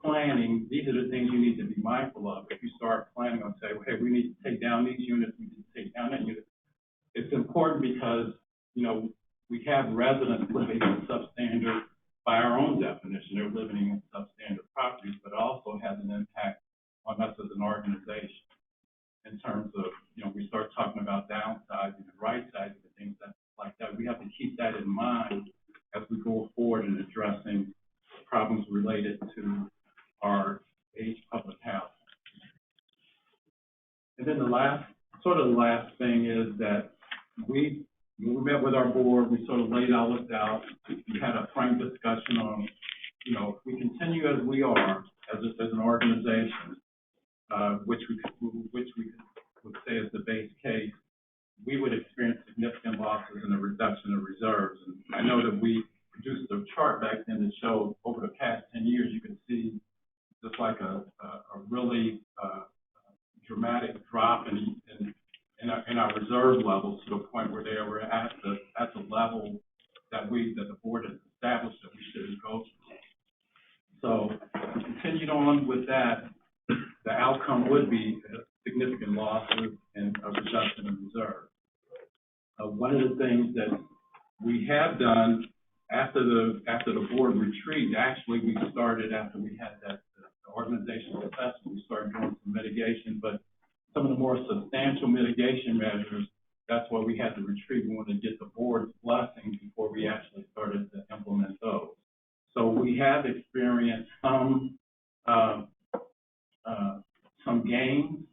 planning, these are the things you need to be mindful of. If you start planning on, say, well, hey, we need to take down these units, we need to take down that unit. It's important because, we have residents living in substandard by our own definition. They're living in substandard properties, but it also has an impact on us as an organization in terms of, we start talking about downsizing and right-sizing and things like that. We have to keep that in mind as we go forward in addressing problems related to our aged public housing. And then the last thing is that when we met with our board, we sort of laid all this out. We had a frank discussion on, if we continue as we are, as an organization, which we would say is the base case, we would experience significant losses and a reduction of reserves. And I know that we produced a chart back then that showed over the past 10 years, you can see just like a really dramatic drop in our reserve levels to the point where they were at the level that the board has established that we shouldn't go to. So if we continued on with that, the outcome would be significant losses and a reduction in reserve. One of the things that we have done after the board retreat, actually we started after we had the organizational assessment, we started doing some mitigation, but some of the more substantial mitigation measures, that's why we had the retreat. We wanted to get the board's blessing before we actually started to implement those. So we have experienced some gains,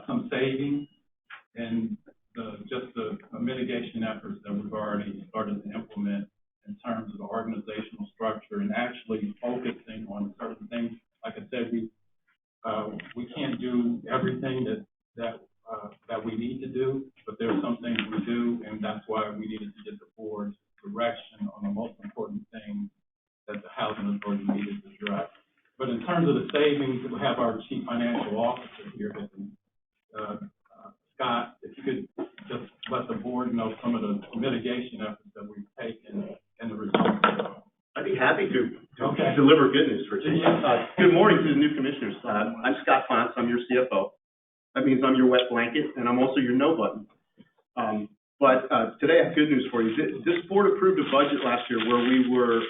some savings, and the mitigation efforts that we've already started to implement in terms of the organizational structure and actually focusing on certain things. Like I said, we can't do everything that we need to do, but there are some things we do, and that's why we needed to get the board's direction on the most important things that the housing authority needed to address. But in terms of the savings, we have our chief financial officer here, Scott. If you could just let the board know some of the mitigation efforts that we've taken and the results. I'd be happy to Okay. deliver good news for you. Good morning to the new commissioners. I'm Scott Ponce. I'm your CFO. That means I'm your wet blanket, and I'm also your no button. But today I have good news for you. This board approved a budget last year where we were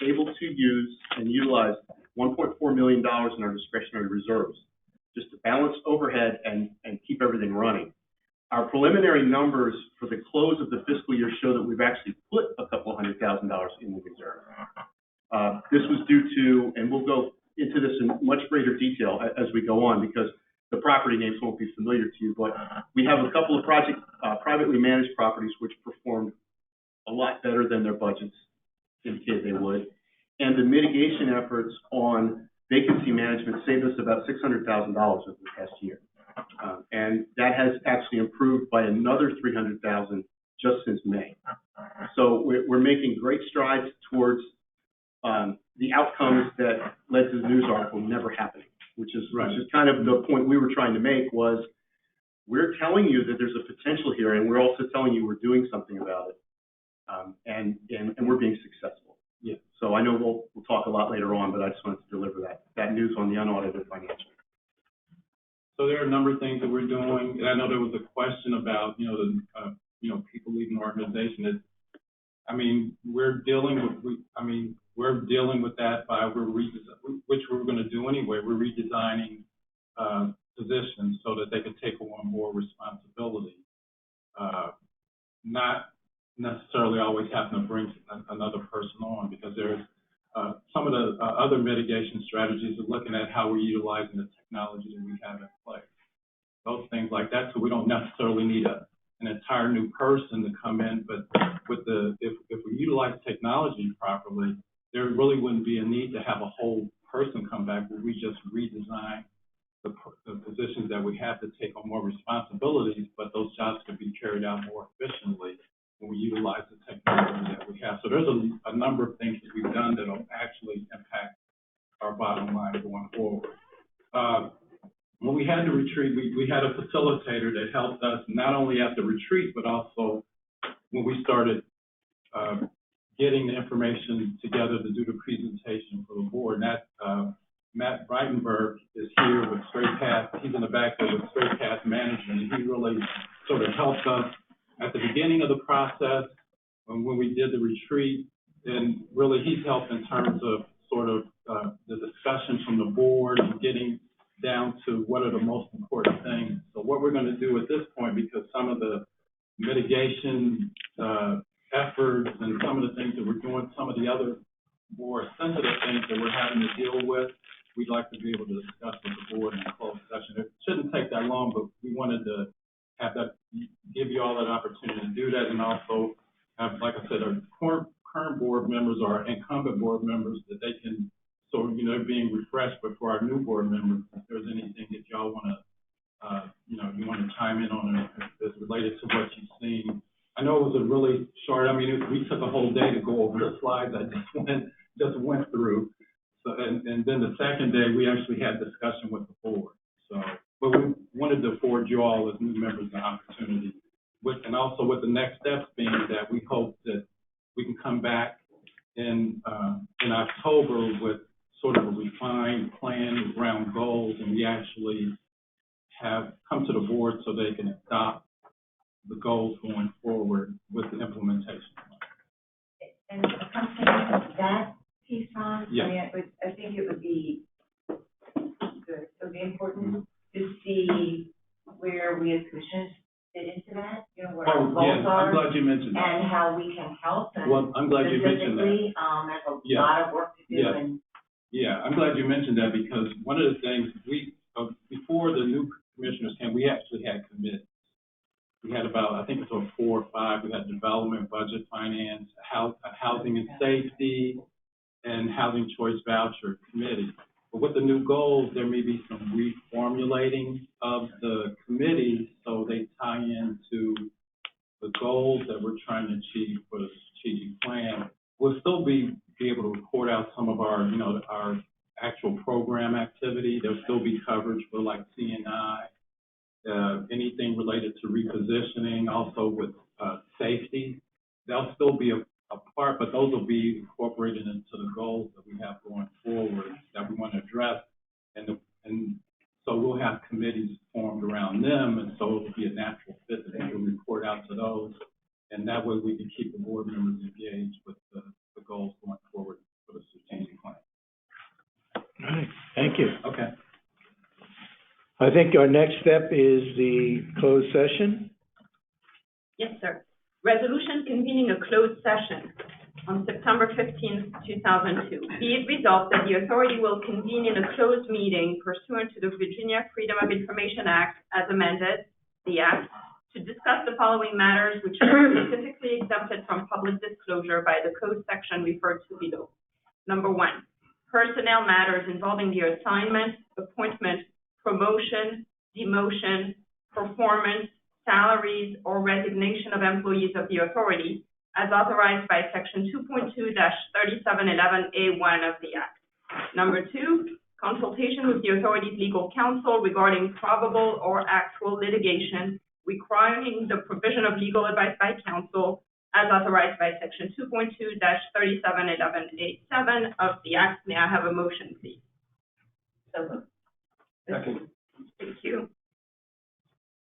able to use and utilize $1.4 million in our discretionary reserves just to balance overhead and keep everything running. Our preliminary numbers for the close of the fiscal year show that we've actually put a couple $100,000 in the reserve. This was due to, and we'll go into this in much greater detail as we go on because the property names won't be familiar to you, but we have a couple of privately managed properties which performed a lot better than their budgets indicated they would. And the mitigation efforts on vacancy management saved us about $600,000 over the past year. And that has actually improved by another $300,000 just since May. So we're making great strides towards the outcomes that led to the news article never happening, which is kind of the point we were trying to make was we're telling you that there's a potential here, and we're also telling you we're doing something about it, and we're being successful. Yeah. So I know we'll talk a lot later on, but I just wanted to deliver that news on the unaudited financials. So there are a number of things that we're doing, and I know there was a question about, people leaving the organization. We're dealing with that by which we're going to do anyway. We're redesigning positions so that they can take on more responsibility, not necessarily always having to bring another person on because there's some of the other mitigation strategies are looking at how we're utilizing the technology that we have in place. Those things like that, so we don't necessarily need an entire new person to come in, but if we utilize technology properly, there really wouldn't be a need to have a whole person come back, where we just redesign the positions that we have to take on more responsibilities, but those jobs can be carried out more efficiently when we utilize the technology that we have. So there's a number of things that we've done that will actually impact our bottom line going forward. When we had the retreat, we had a facilitator that helped us not only at the retreat, but also when we started getting the information together to do the presentation for the board. And that, Matt Breitenberg is here with Straight Path. He's in the back there with Straight Path Management, and he really sort of helped us at the beginning of the process when we did the retreat. And really, he's helped in terms of sort of the discussions from the board and getting down to what are the most important things. So what we're going to do at this point, because some of the mitigation efforts and some of the things that we're doing, some of the other more sensitive things that we're having to deal with, we'd like to be able to discuss with the board in a closed session. It shouldn't take that long, but we wanted to have that, give you all that opportunity to do that, and also have, like I said, our current board members or our incumbent board members, that they can, so, you know, being refreshed, but for our new board members, if there's anything that y'all want to, you want to chime in on as related to what you've seen. I know it was a really short, I mean, we took a whole day to go over the slides I just went through. So, and then the second day, we actually had discussion with the board. So, but we wanted to afford you all as new members an opportunity and also with the next steps being that we hope that we can come back in October with sort of a refined plan around goals, and we actually have come to the board so they can adopt the goals going forward with the implementation. And accompanying that piece, Ron, Yeah. I mean, I think it would be good, it would be important to see where we as commissioners fit into that, you know, what our goals yeah, are. I'm glad you mentioned that. And how we can help. And Well, I'm glad you mentioned that. specifically, there's a lot of work to do. Yeah. And Yeah, I'm glad you mentioned that, because one of the things before the new commissioners came, we actually had committees. We had about, I think it was 4 or 5. We had development, budget, finance, housing and safety, and housing choice voucher committee. But with the new goals, there may be some reformulating of the committees so they tie into the goals that we're trying to achieve for the strategic plan. We'll still be able to report out some of our, our actual program activity. There'll still be coverage for like C&I, anything related to repositioning, also with safety. They'll still be a part, but those will be incorporated into the goals that we have going forward that we want to address. And so we'll have committees formed around them, and so it'll be a natural fit that they will report out to those. And that way we can keep the board members engaged with the goals going forward for the strategic plan. All right, thank you. Okay. I think our next step is the closed session. Yes, sir. Resolution convening a closed session on September 15th, 2002. Be it resolved that the authority will convene in a closed meeting pursuant to the Virginia Freedom of Information Act as amended, the Act, to discuss the following matters which are specifically exempted from public disclosure by the code section referred to below. Number 1, personnel matters involving the assignment, appointment, promotion, demotion, performance, salaries, or resignation of employees of the authority as authorized by Section 2.2-3711A1 of the Act. Number 2, consultation with the authority's legal counsel regarding probable or actual litigation requiring the provision of legal advice by counsel as authorized by Section 2.2-3711A7 of the Act. May I have a motion, please? So moved. Second. Thank you.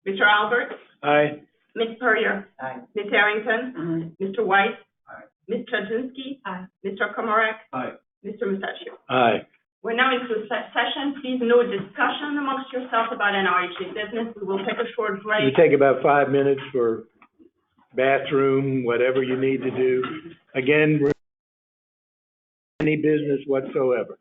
Mr. Albert? Aye. Ms. Puryear? Aye. Ms. Harrington? Mr. White? Aye. Ms. Chudzinski? Aye. Mr. Komorek? Aye. Mr. Mustachio? Aye. We're now into a session. Please no discussion amongst yourself about NRHA business. We will take a short We break. take about 5 minutes for bathroom, whatever you need to do. Again, we're any business whatsoever.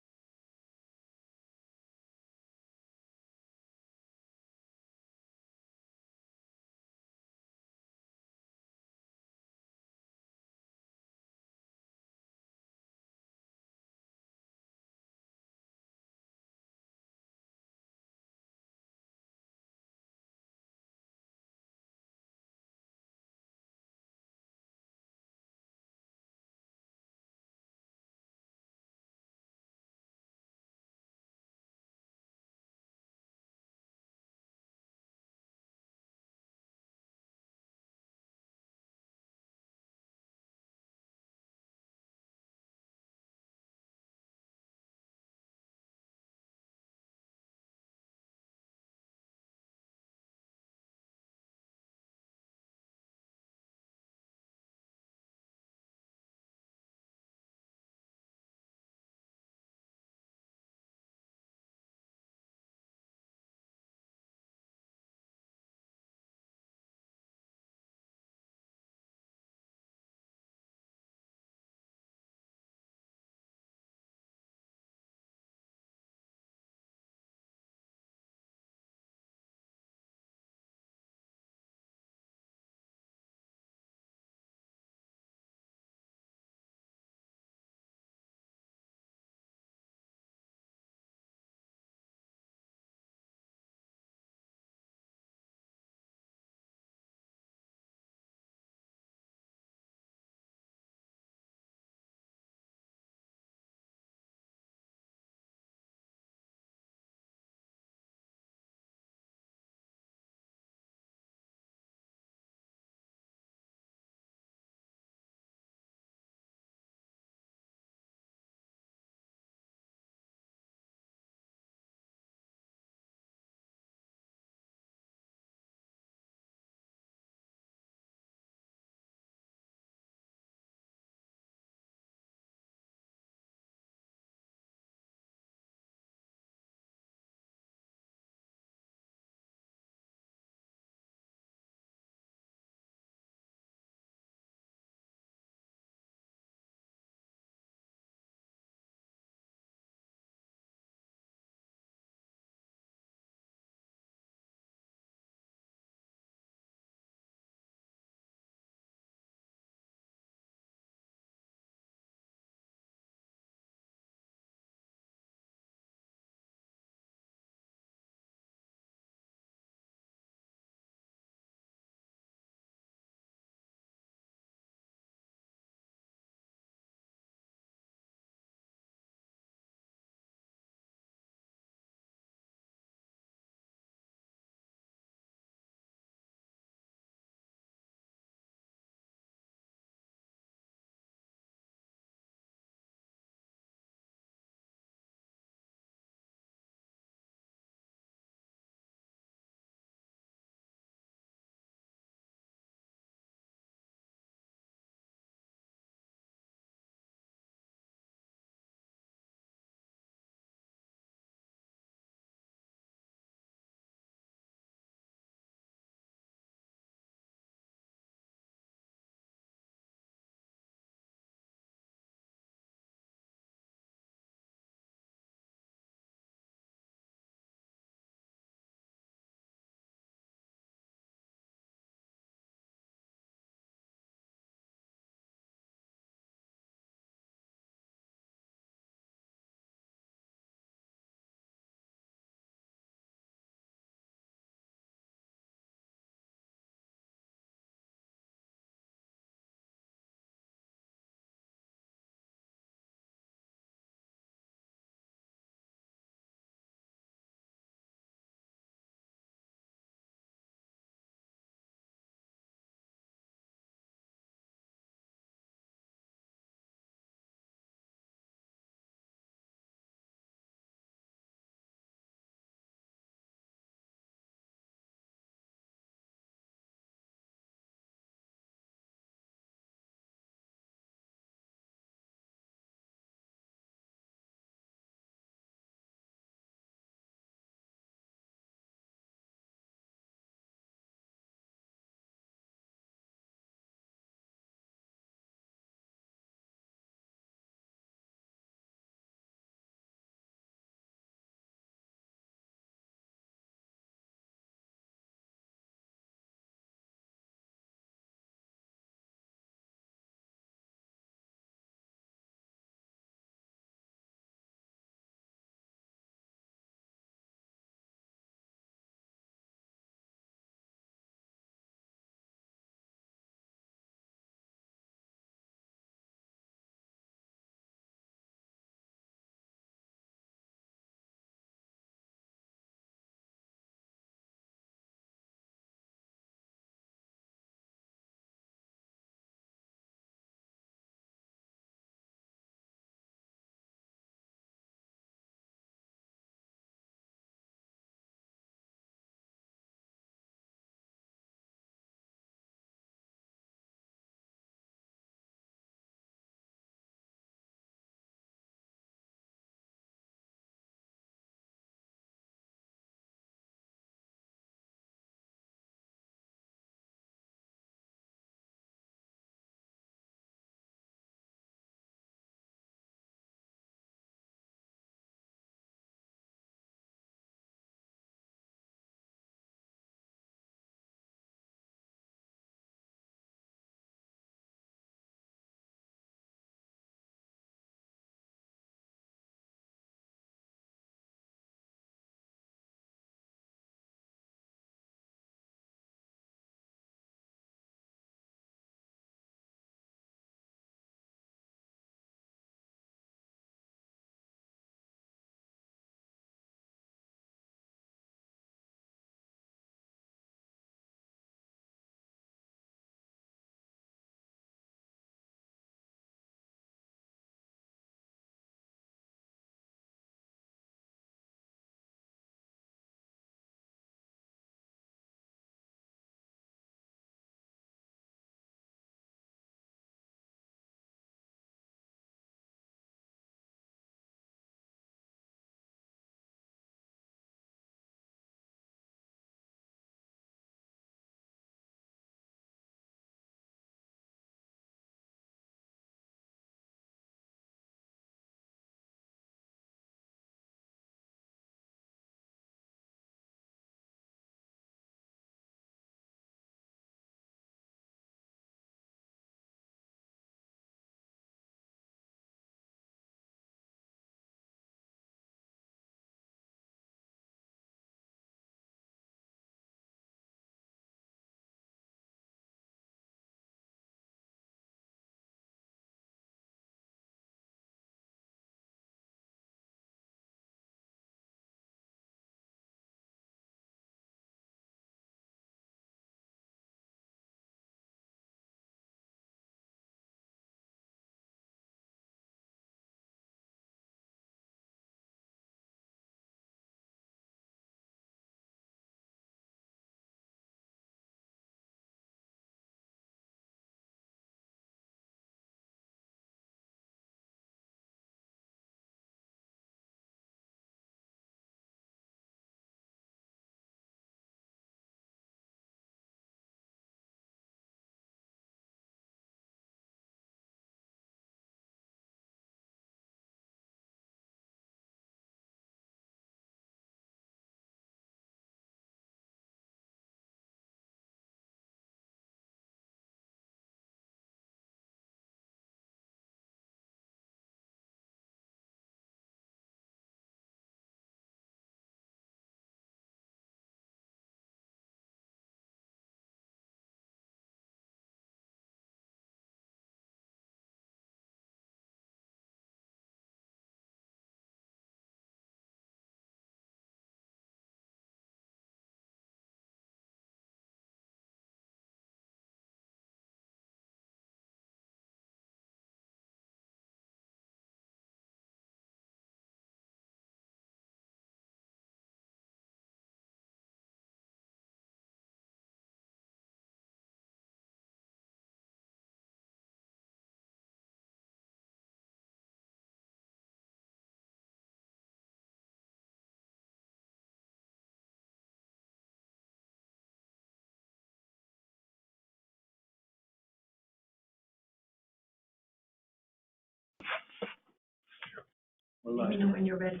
Let me know when you're ready.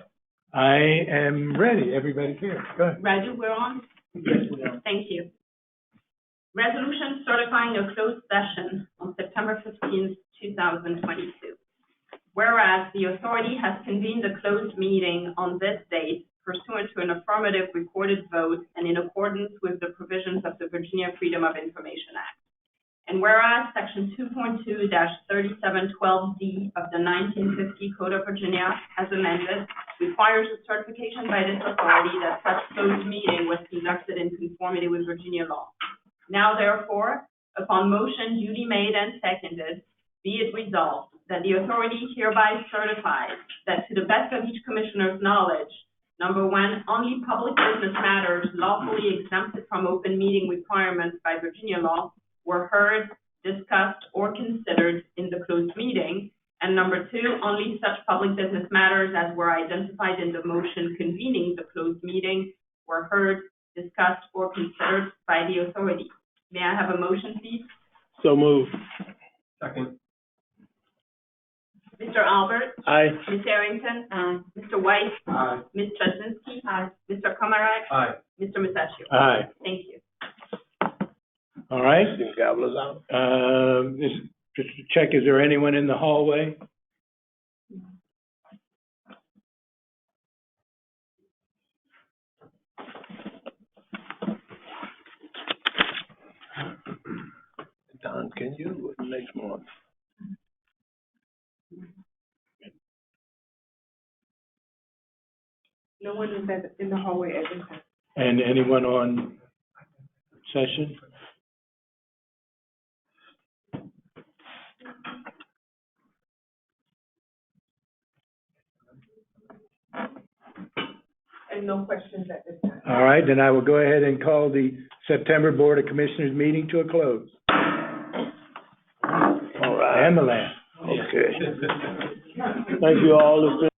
I am ready. Everybody's here. Go ahead. Raju, we're on? Thank you. Resolution certifying a closed session on September 15th, 2022. Whereas the authority has convened a closed meeting on this date pursuant to an affirmative recorded vote and in accordance with the provisions of the Virginia Freedom of Information Act. And whereas Section 2.2-3712D of the 1950 Code of Virginia, as amended, requires a certification by this authority that such closed meeting was conducted in conformity with Virginia law. Now therefore, upon motion duly made and seconded, be it resolved that the authority hereby certifies that to the best of each commissioner's knowledge, number one, only public business matters lawfully exempted from open meeting requirements by Virginia law were heard, discussed, or considered in the closed meeting. And number two, only such public business matters as were identified in the motion convening the closed meeting were heard, discussed, or considered by the authority. May I have a motion, please? So moved. Second. Mr. Albert? Aye. Ms. Arrington? Aye. Mr. White? Aye. Ms. Jasinski? Aye. Mr. Komarak? Aye. Mr. Musacchio? Aye. Thank you. All right. Gobblers out. Just to check, is there anyone in the hallway? Don, can you next month? No one is in the hallway at this time. And anyone on session? And no questions at this time. All right, then I will go ahead and call the September Board of Commissioners meeting to a close. All right. And the last. Okay. Thank you all.